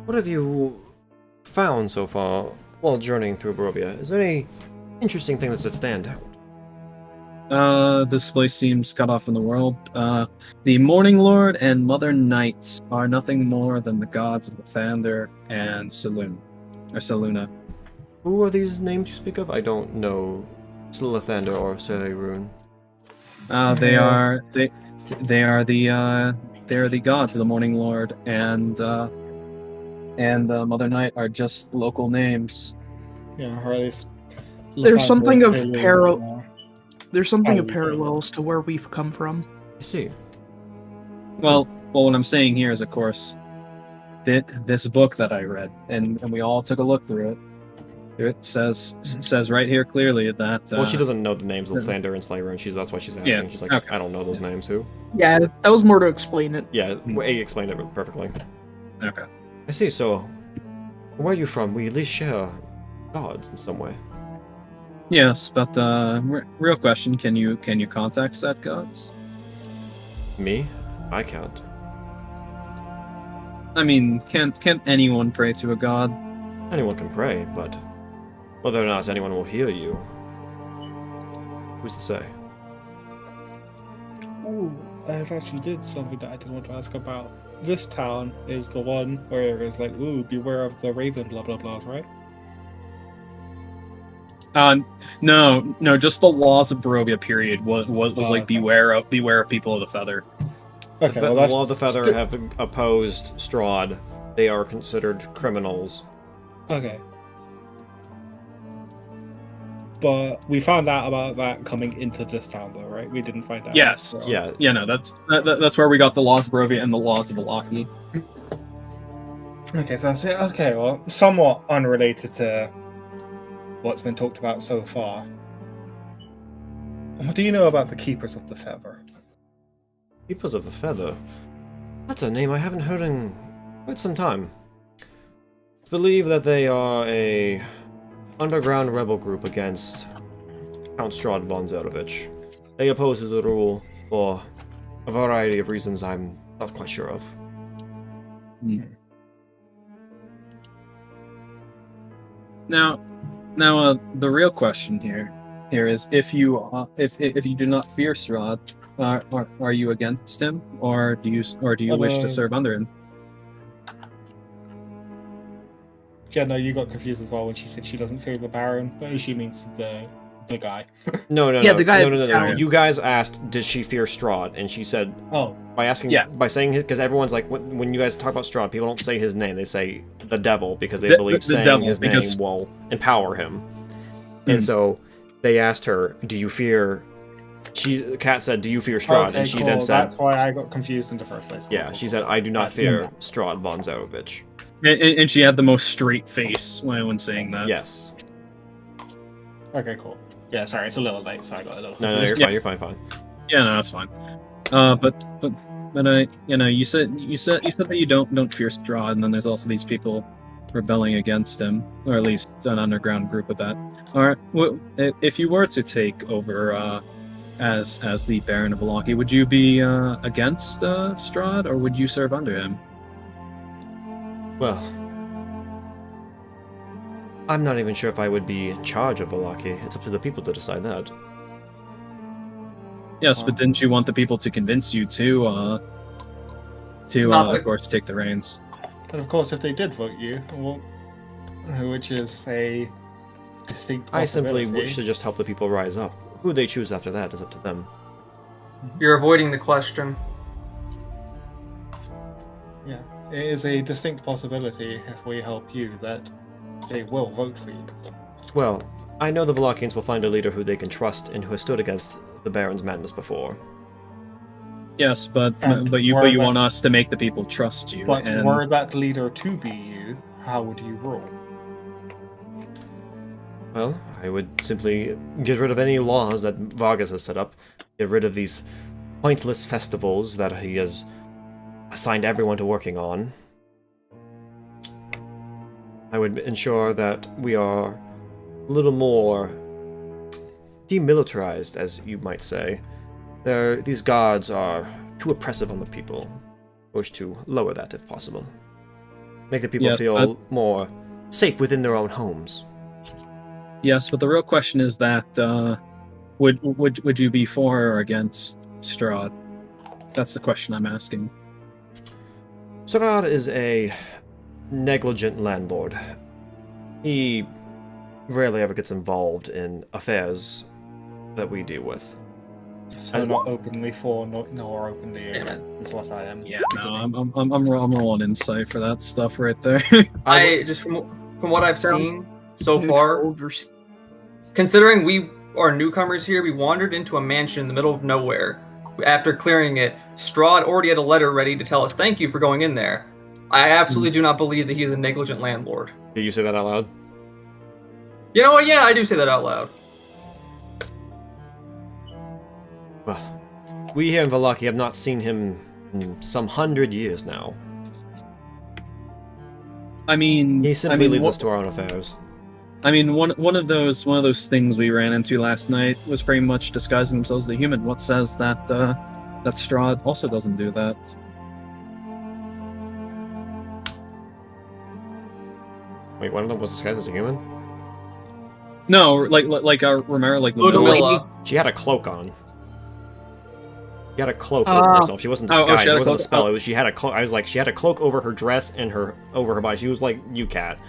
What have you found so far while journeying through Barovia? Is there any interesting things that stand out? This place seems cut off from the world. The Morning Lord and Mother Night are nothing more than the gods of Lathander and Seluna. Who are these names you speak of? I don't know Lathander or Sererun. They are the gods of the Morning Lord, and Mother Night are just local names. Yeah, or at least There's something of parallel. There's something of parallels to where we've come from. I see. Well, what I'm saying here is, of course, this book that I read, and we all took a look through it. It says right here clearly that. Well, she doesn't know the names of Lathander and Slayer, and that's why she's asking. Yeah, She's like, okay. I don't know those names. Who? Yeah, that was more to explain it. Yeah, A explained it perfectly. Okay. I see. So, where are you from? We at least share gods in some way. Yes, but real question: Can you contact said gods? Me? I can't. I mean, can't anyone pray to a god? Anyone can pray, but whether or not anyone will hear you, who's to say? Ooh, I actually did something that I did want to ask about. This town is the one where it's like, ooh, beware of the raven, blah blah blahs, right? No, just the laws of Barovia period was like okay. beware of people of the feather. Okay, The well, that's Law of the Feather have opposed Strahd. They are considered criminals. okay. But we found out about that coming into this town, though, right? We didn't find out. Yes. Yeah. Yeah, no, that's where we got the laws of Barovia and the laws of Valaki. Okay, so I say, okay, well, somewhat unrelated to what's been talked about so far. What do you know about the Keepers of the Feather? Keepers of the Feather? That's a name I haven't heard in quite some time. I believe that they are a underground rebel group against Count Strahd von Zarovich. They oppose the rule for a variety of reasons I'm not quite sure of. Now, the real question here is if you do not fear Strahd, are you against him, or do you wish to serve under him? Yeah, no, you got confused as well when she said she doesn't fear the Baron, but she means the guy. No. Yeah, the guy- No. You guys asked, does she fear Strahd? And she said, Oh, by saying his, because everyone's like, when you guys talk about Strahd, people don't say his name, they say the devil, because they believe saying devil, his name will empower him. And so they asked her, do you fear... Kat said, do you fear Strahd? okay, And she cool. then said... That's why I got confused in the first place. Yeah, she said, I do not fear Strahd von Zarovich. And she had the most straight face when saying that. Yes. Okay, cool. Yeah, sorry, it's a little late, so I got a little No, confused. you're fine. Yeah, no, that's fine. But you said that you don't fear Strahd, and then there's also these people rebelling against him, or at least an underground group of that. All right, if you were to take over as the Baron of Valaki, would you be against Strahd, or would you serve under him? Well, I'm not even sure if I would be in charge of Valaki. It's up to the people to decide that. Yes, but didn't you want the people to convince you to of course, take the reins? But of course, if they did vote you, well, which is a distinct I simply possibility. wish to just help the people rise up. Who they choose after that is up to them. You're avoiding the question. Yeah, it is a distinct possibility if we help you that they will vote for you. Well, I know the Valakians will find a leader who they can trust and who has stood against the Baron's madness before. Yes, but And you were want us to make the people trust you. But and were that leader to be you, how would you rule? Well, I would simply get rid of any laws that Vargas has set up, get rid of these pointless festivals that he has assigned everyone to working on. I would ensure that we are a little more demilitarized, as you might say. These guards are too oppressive on the people. I wish to lower that if possible. Make the people feel more safe within their own homes. Yes, but the real question is that would you be for or against Strahd? That's the question I'm asking. Strahd is a negligent landlord. He rarely ever gets involved in affairs that we deal with. So not openly for, nor openly against, is what I am. Yeah, no, I'm rolling insight for that stuff right there. I just from what I've seen so far, considering we are newcomers here, we wandered into a mansion in the middle of nowhere. After clearing it, Strahd already had a letter ready to tell us thank you for going in there. I absolutely do not believe that he is a negligent landlord. Did you say that out loud? You know what? Yeah, I do say that out loud. Well, we here in Vallaki have not seen him in some 100 years now. I mean, He simply leaves us to our own affairs. I mean, one of those things we ran into last night was pretty much disguising themselves as a human. What says that that Strahd also doesn't do that? Wait, one of them was disguised as a human? No, like Romero, like Ludmilla. She had a cloak on. She had a cloak Ah. over herself. She wasn't Oh, disguised. she had It a wasn't a cloak? spell. Oh. It was, she had a cloak. I was like, she had a cloak over her dress and over her body. She was like you, cat.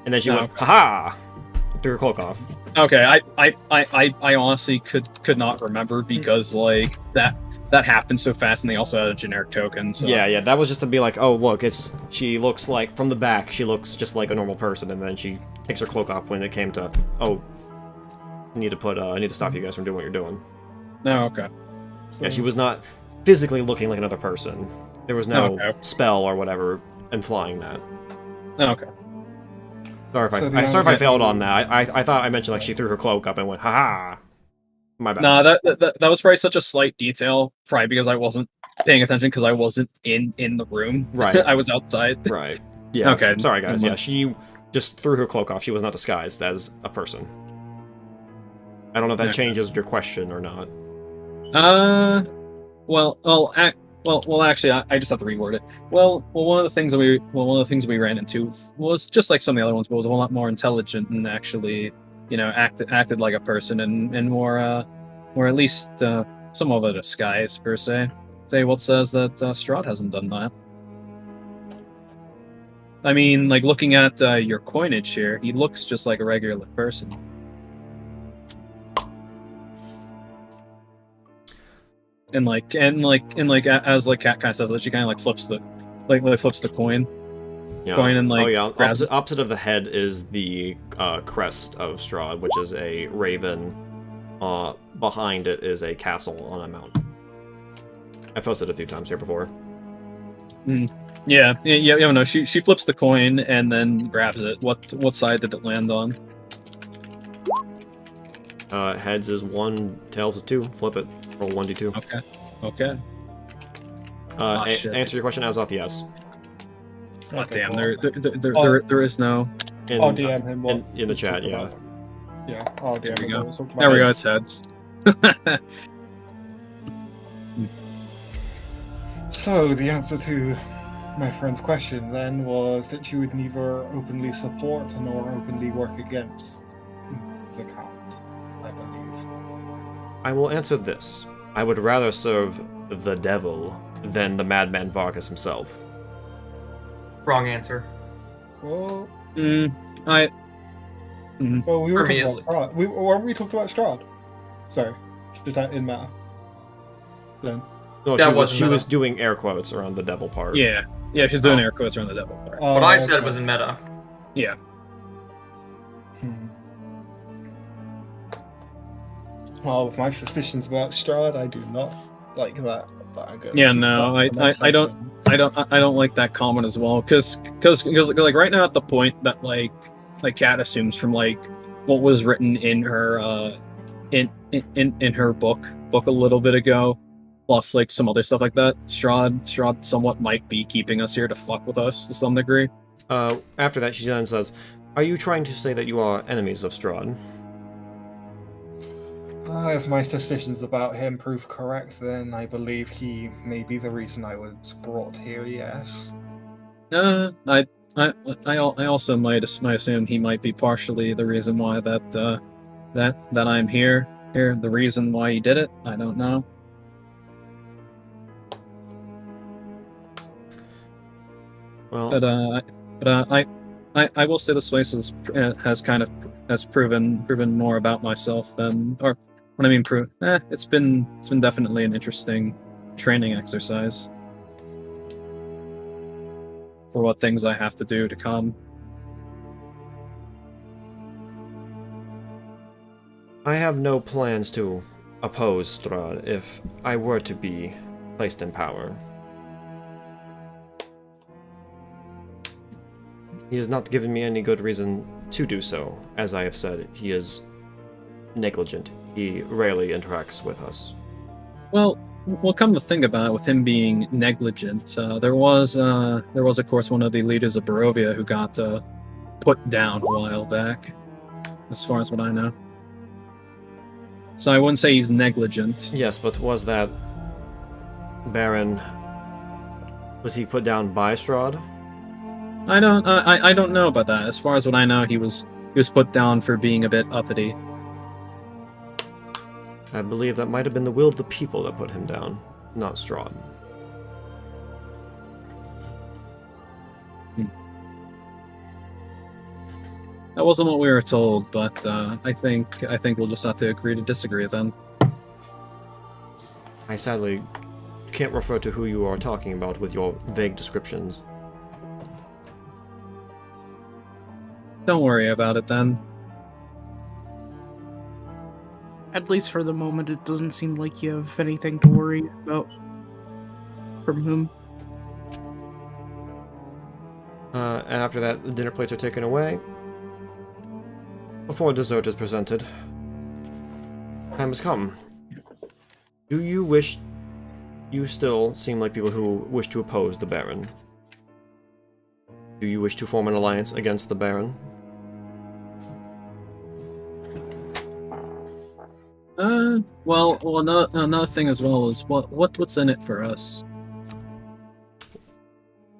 And then she went, okay. haha! Threw her cloak off. Okay, I honestly could not remember because like that happened so fast, and they also had a generic token. So. Yeah, that was just to be like, oh look, she looks like from the back, she looks just like a normal person, and then she takes her cloak off when it came to, oh, I need to stop you guys from doing what you're doing. No, okay. Yeah, she was not physically looking like another person. There was no Okay. spell or whatever implying that. Okay. Sorry if So the sorry if I answer- failed on that. I thought I mentioned like she threw her cloak up and went, haha. My bad. Nah, that was probably such a slight detail, probably because I wasn't paying attention because I wasn't in the room. Right. I was outside. Right. Yeah. Okay, Sorry guys. never Yeah, mind. she just threw her cloak off. She was not disguised as a person. I don't know if that Okay. changes your question or not. Well, actually, I just have to reword it. Well, one of the things that we ran into was just like some of the other ones, but was a whole lot more intelligent and actually, acted like a person and more, or at least some of a disguise per se. Say, what says that Strahd hasn't done that? I mean, like looking at your coinage here, he looks just like a regular person. And as like Kat kind of says that she kind of like flips the coin. Yeah. Coin and, like, oh yeah. grabs Opposite of the head is the crest of Strahd, which is a raven. Behind it is a castle on a mountain. I posted a few times here before. Yeah. No, she flips the coin and then grabs it. What side did it land on? Heads is 1, tails is 2. Flip it. Roll 1d2. Okay. Shit. Answer your question, Azoth, yes. Oh, Okay, damn, well, there is no. I'll DM him what in the we chat, talked yeah. about. Yeah, I'll There DM we him go. what was talked about. There we go. heads. It's heads. So the answer to my friend's question then was that you would neither openly support nor openly work against the Count, I believe. I will answer this. I would rather serve the devil than the madman Vargas himself. Wrong answer. Well, I. well, we were For me, talking about Strahd. Weren't we talking about Strahd? Sorry, is that in matter? Then. No, That she was wasn't she meta. was doing air quotes around the devil part. Yeah, she's doing air quotes around the devil part. What I Oh, said okay. was in meta. Yeah. Well, with my suspicions about Strahd, I do not like that. But I'm going Yeah, to keep no, that for next I don't- segment. I don't like that comment as well, because like right now at the point that like Kat assumes from like what was written in her in her book a little bit ago, plus like some other stuff like that. Strahd somewhat might be keeping us here to fuck with us to some degree. After that, she then says, "Are you trying to say that you are enemies of Strahd?" If my suspicions about him prove correct, then I believe he may be the reason I was brought here. Yes. I also might assume he might be partially the reason why that I'm here. The reason why he did it, I don't know. Well, I will say this place has proven more about myself than, or when I mean prove, it's been definitely an interesting training exercise for what things I have to do to come. I have no plans to oppose Strahd if I were to be placed in power. He has not given me any good reason to do so. As I have said, he is negligent. He rarely interacts with us. Well, come to think about it, with him being negligent, there was of course one of the leaders of Barovia who got put down a while back, as far as what I know. So I wouldn't say he's negligent. Yes, but was that Baron? Was he put down by Strahd? I don't know about that. As far as what I know, he was put down for being a bit uppity. I believe that might have been the will of the people that put him down, not Strahd. That wasn't what we were told, but I think we'll just have to agree to disagree then. I sadly can't refer to who you are talking about with your vague descriptions. Don't worry about it then. At least for the moment, it doesn't seem like you have anything to worry about from him. After that, the dinner plates are taken away. Before dessert is presented, time has come. Do you wish... You still seem like people who wish to oppose the Baron. Do you wish to form an alliance against the Baron? Well, another thing as well is what's in it for us?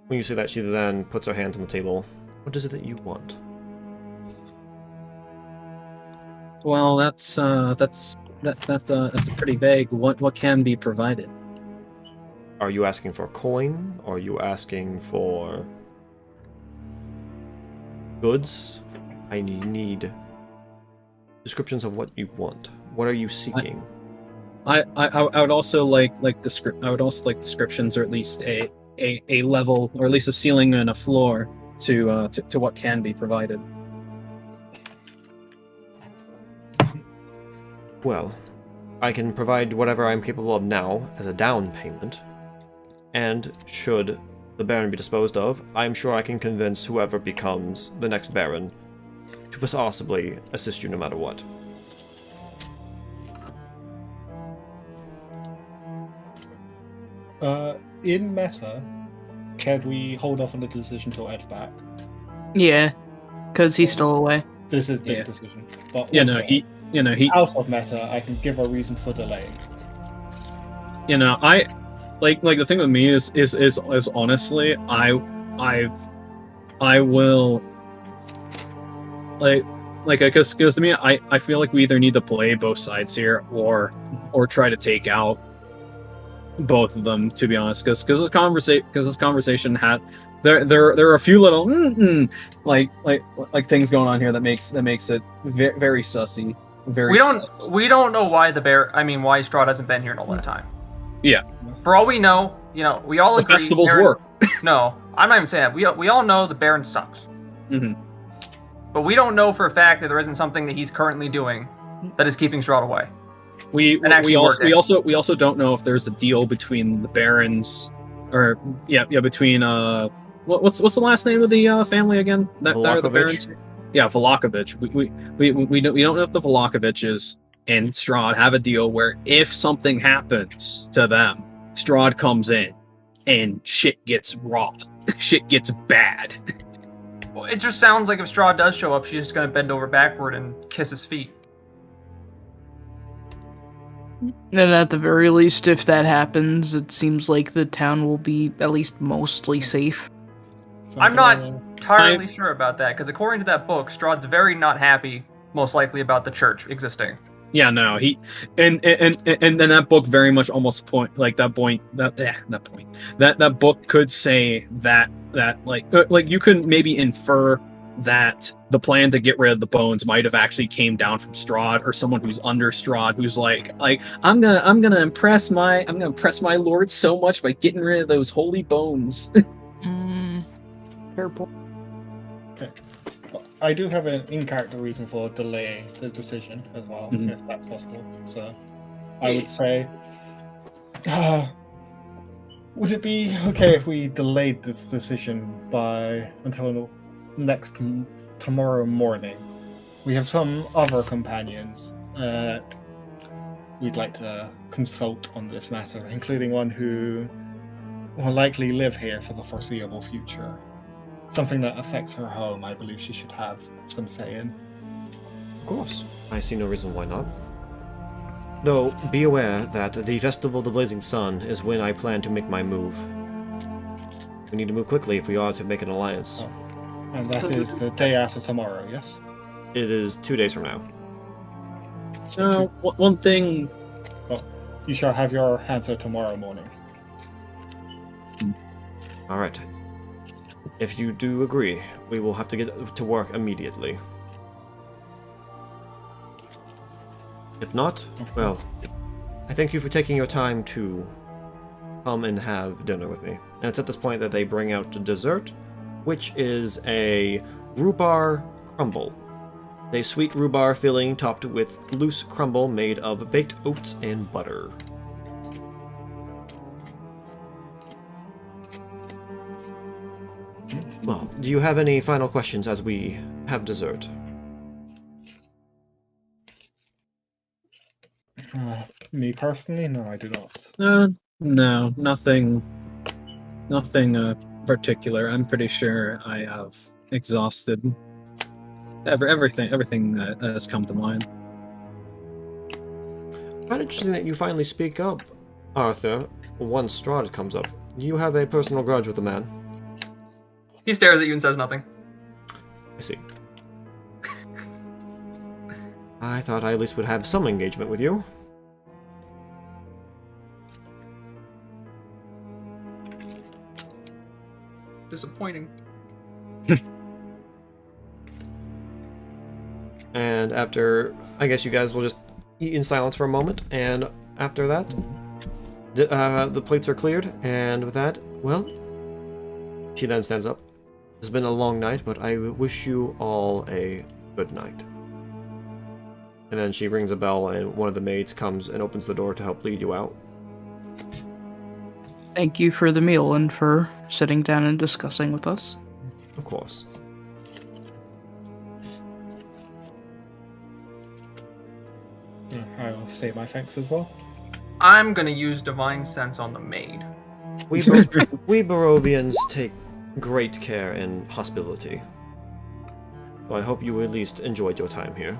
When you say that, she then puts her hands on the table. What is it that you want? Well, that's pretty vague. What can be provided? Are you asking for coin? Are you asking for goods? I need descriptions of what you want. What are you seeking? I would also like descriptions, or at least a level, or at least a ceiling and a floor to what can be provided. Well, I can provide whatever I'm capable of now as a down payment, and should the Baron be disposed of, I'm sure I can convince whoever becomes the next Baron to possibly assist you no matter what. In meta, can we hold off on the decision till Ed's back? Yeah, because he's still away. This is a big decision. But Yeah, also, he out of meta, I can give a reason for delaying. I like the thing with me is honestly, I will because to me, I feel like we either need to play both sides here or try to take out both of them, to be honest, because this conversation had there are a few little like things going on here that makes it very sussy. We don't know why why Strahd hasn't been here in all that time. Yeah. For all we know, we all agree. Festivals work. No, I'm not even saying that. We all know the Baron sucks. Mm-hmm. But we don't know for a fact that there isn't something that he's currently doing that is keeping Strahd away. We also don't know if there's a deal between the Barons, or between what's the last name of the family again? That are the Barons. Yeah, Vlahovic. We don't know if the Vlahoviches and Strahd have a deal where if something happens to them, Strahd comes in and shit gets raw, shit gets bad. Well, it just sounds like if Strahd does show up, she's just gonna bend over backward and kiss his feet. And at the very least, if that happens, it seems like the town will be at least mostly safe. I'm not entirely sure about that, because according to that book, Strahd's very not happy, most likely, about the church existing. Yeah, no, he and then that book very much almost that book could say that like you could maybe infer that the plan to get rid of the bones might have actually came down from Strahd, or someone who's under Strahd, who's like I'm gonna impress my lord so much by getting rid of those holy bones. Fair point. Okay. Well, I do have an in-character reason for delaying the decision as well, if that's possible. So I would say, would it be okay if we delayed this decision until next tomorrow morning, we have some other companions that we'd like to consult on this matter, including one who will likely live here for the foreseeable future. Something that affects her home, I believe she should have some say in. Of course. I see no reason why not. Though, be aware that the Festival of the Blazing Sun is when I plan to make my move. We need to move quickly if we are to make an alliance. Oh. And that is the day after tomorrow, yes? It is 2 days from now. So, one thing... Well, you shall have your answer tomorrow morning. Alright. If you do agree, we will have to get to work immediately. If not, well, I thank you for taking your time to come and have dinner with me. And it's at this point that they bring out the dessert, which is a rhubarb crumble. A sweet rhubarb filling topped with loose crumble made of baked oats and butter. Well, do you have any final questions as we have dessert? Me personally? No, I do not. No, nothing particular. I'm pretty sure I have exhausted everything that has come to mind. Quite interesting that you finally speak up, Arthur, once Strahd comes up. You have a personal grudge with the man. He stares at you and says nothing. I see. I thought I at least would have some engagement with you. Disappointing. And after, I guess you guys will just eat in silence for a moment, and after that, the plates are cleared, and with that, well, she then stands up. It's been a long night, but I wish you all a good night. And then she rings a bell, and one of the maids comes and opens the door to help lead you out. Thank you for the meal and for sitting down and discussing with us. Of course. I'll say my thanks as well. I'm gonna use Divine Sense on the maid. We Barovians take great care in hospitality. So I hope you at least enjoyed your time here.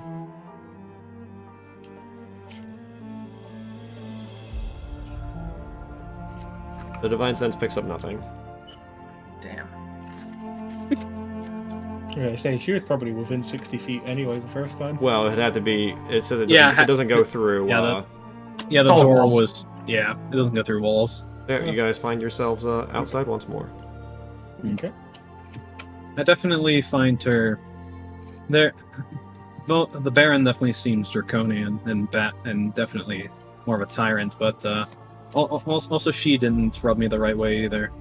The Divine Sense picks up nothing. Damn. Yeah, I say she was probably within 60 feet anyway the first time. Well, it had to be. It says it doesn't, Yeah, it doesn't go through. yeah, the all door walls. was... Yeah, it doesn't go through walls. There, you guys find yourselves outside once more. Okay. I definitely find her... There... Well, the Baron definitely seems draconian and definitely more of a tyrant, but also she didn't rub me the right way either.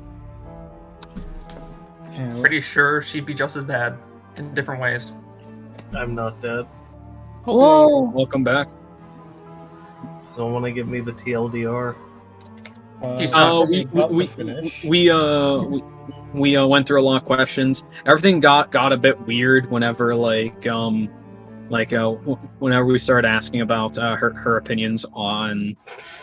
Pretty sure she'd be just as bad in different ways. I'm not dead. Whoa! Welcome back. Someone want to give me the TLDR? He's We went through a lot of questions. Everything got a bit weird whenever whenever we started asking about her opinions on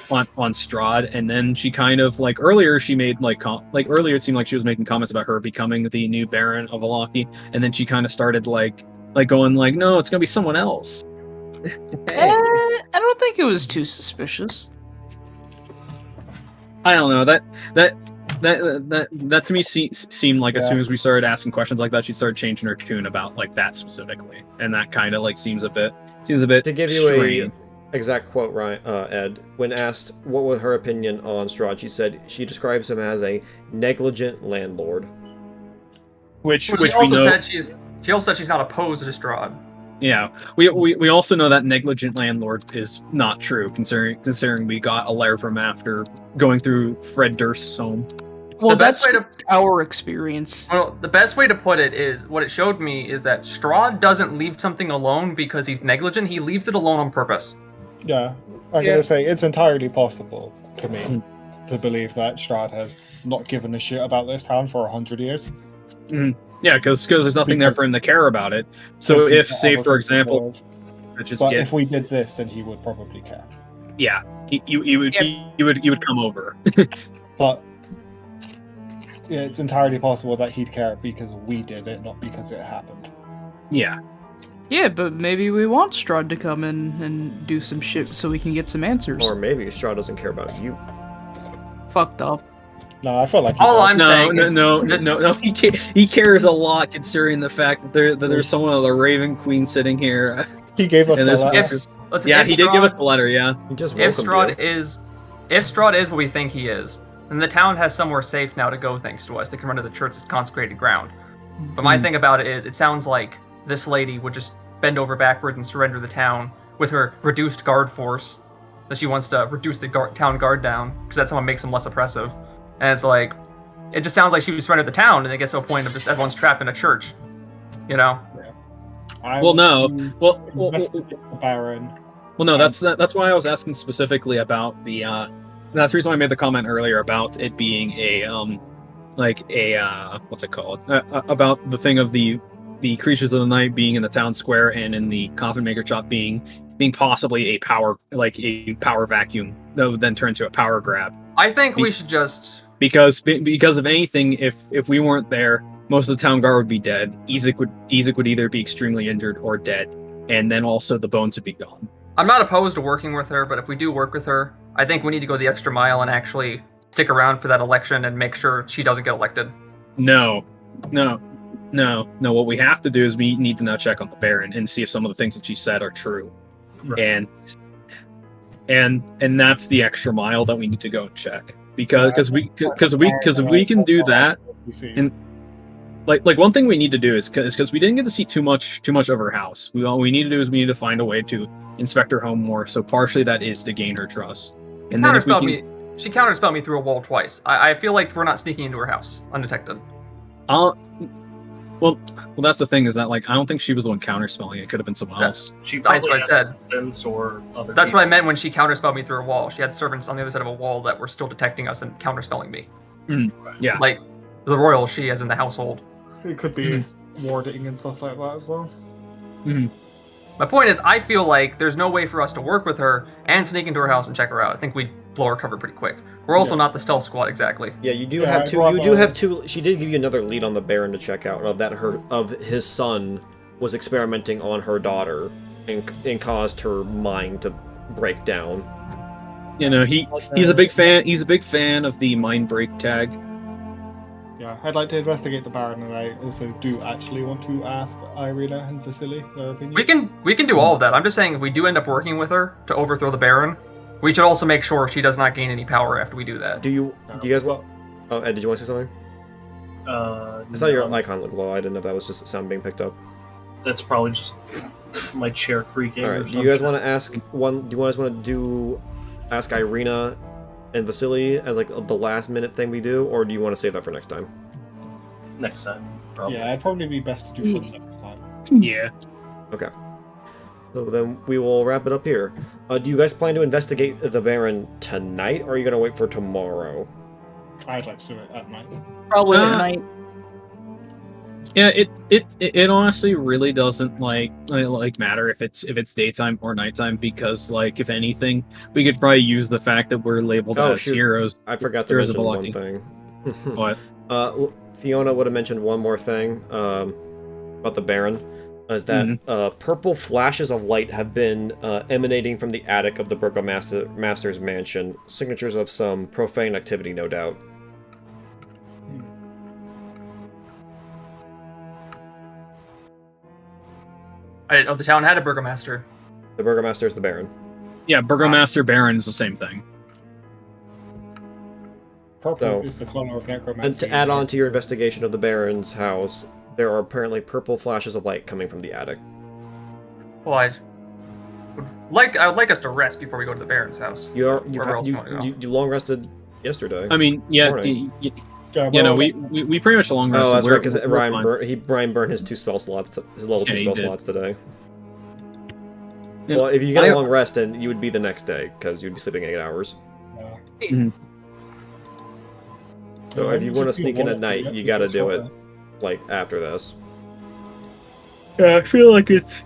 Strahd, and then she kind of earlier she made earlier it seemed like she was making comments about her becoming the new Baron of Alaki, and then she kind of started going no, it's gonna be someone else. I don't think it was too suspicious. I don't know, that to me seemed like as soon as we started asking questions like that, she started changing her tune about that specifically, and that kind of seems a bit To give you strange. a exact quote, right, Ed, when asked what was her opinion on Strahd, she said she describes him as a negligent landlord. Which She we also know. she also said she's not opposed to Strahd. Yeah, we also know that negligent landlord is not true, considering we got a letter from after going through Fred Durst's home. Well, The best that's way to- our experience. Well, the best way to put it is what it showed me is that Strahd doesn't leave something alone because he's negligent. He leaves it alone on purpose. Yeah, I'm gonna say it's entirely possible to me to believe that Strahd has not given a shit about this town for 100 years. Yeah, Yeah, because there's nothing there for him to care about it. So if, say, for example, if we did this, then he would probably care. Yeah, you would come over. But yeah, it's entirely possible that he'd care because we did it, not because it happened. Yeah. Yeah, but maybe we want Strahd to come in and do some shit so we can get some answers. Or maybe Strahd doesn't care about you. Fucked up. No, I feel like all I'm saying is no. He cares a lot considering the fact that there's someone of the Raven Queen sitting here. He gave us the letter. He did give us the letter. Yeah. He just if welcomed you. If Strahd is what we think he is, then the town has somewhere safe now to go thanks to us. They can run to the church's consecrated ground. But my thing about it is, it sounds like this lady would just bend over backwards and surrender the town with her reduced guard force. That she wants to reduce the town guard down because that's what makes them less oppressive. And it's like, it just sounds like she would surrender the town, and it gets to a point of just everyone's trapped in a church. You know? Yeah. The Baron. Well, no, that's why I was asking specifically about the. That's the reason why I made the comment earlier about it being a what's it called? About the thing of the creatures of the night being in the town square and in the coffin maker shop being possibly a power vacuum that would then turn into a power grab. I think we should just because of anything, if we weren't there, most of the town guard would be dead. Ezek would either be extremely injured or dead, and then also the bones would be gone. I'm not opposed to working with her, but if we do work with her, I think we need to go the extra mile and actually stick around for that election and make sure she doesn't get elected. No. What we have to do is we need to now check on the Baron and see if some of the things that she said are true, right. and that's the extra mile that we need to go and check because we can do that. And like one thing we need to do is because we didn't get to see too much of her house. All we need to do is we need to find a way to inspect her home more. So partially that is to gain her trust. And then if we can, she counterspelled me through a wall twice. I feel like we're not sneaking into her house undetected. Well, that's the thing is that like I don't think she was the one counterspelling. It could have been someone else. She That's probably what I has said. assistants or other. That's people. what I meant when she counterspelled me through a wall. She had servants on the other side of a wall that were still detecting us and counterspelling me. Yeah. Like the royal she as in the household. It could be warding and stuff like that as well. My point is, I feel like there's no way for us to work with her and sneak into her house and check her out. I think we'd blow her cover pretty quick. We're also not the stealth squad exactly. Yeah, you do have two. You do have two. She did give you another lead on the Baron to check out of his son was experimenting on her daughter and caused her mind to break down. You know, he's a big fan. He's a big fan of the mind break tag. Yeah, I'd like to investigate the Baron, and I also do actually want to ask Irina and Vasily their opinions. We can do all of that. I'm just saying if we do end up working with her to overthrow the Baron, we should also make sure she does not gain any power after we do that. Do you guys want? Oh, Ed, did you want to say something? I saw your icon look low. I didn't know if that was just sound being picked up. That's probably just my chair creaking. All right. Do you guys want to ask one? Do you guys want to ask Irina and Vasily as like the last minute thing we do, or do you want to save that for next time? Next time, probably. Yeah, it'd probably be best to do for next time. Yeah. Okay. So then we will wrap it up here. Do you guys plan to investigate the Baron tonight, or are you going to wait for tomorrow? I'd like to do it at night. Probably at night. Yeah, it honestly really doesn't like matter if it's daytime or nighttime because like if anything, we could probably use the fact that we're labeled as heroes. I forgot to mention one thing. What? Fiona would have mentioned one more thing about the Baron. Is that purple flashes of light have been emanating from the attic of the Burgomaster's mansion. Signatures of some profane activity, no doubt. The town had a Burgomaster. The Burgomaster is the Baron. Yeah, Burgomaster Baron is the same thing. Purple is the color of necromancy. And to add on to your investigation of the Baron's house, there are apparently purple flashes of light coming from the attic. Well, I would like us to rest before we go to the Baron's house. You long rested yesterday. I mean, we pretty much long rested. Oh, that's right, because Brian burned his level 2 spell slots today. Well, if you get a long rest, then you would be the next day, because you'd be sleeping 8 hours. So if you want to sneak in at night, you gotta do it. like after this. Yeah, I feel like it's.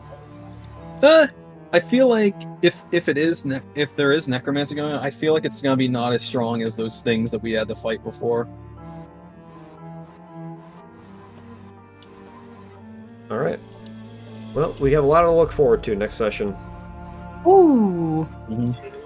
I feel like if it is if there is necromancy going on, I feel like it's gonna be not as strong as those things that we had to fight before. All right. Well, we have a lot to look forward to next session. Ooh. Mm-hmm.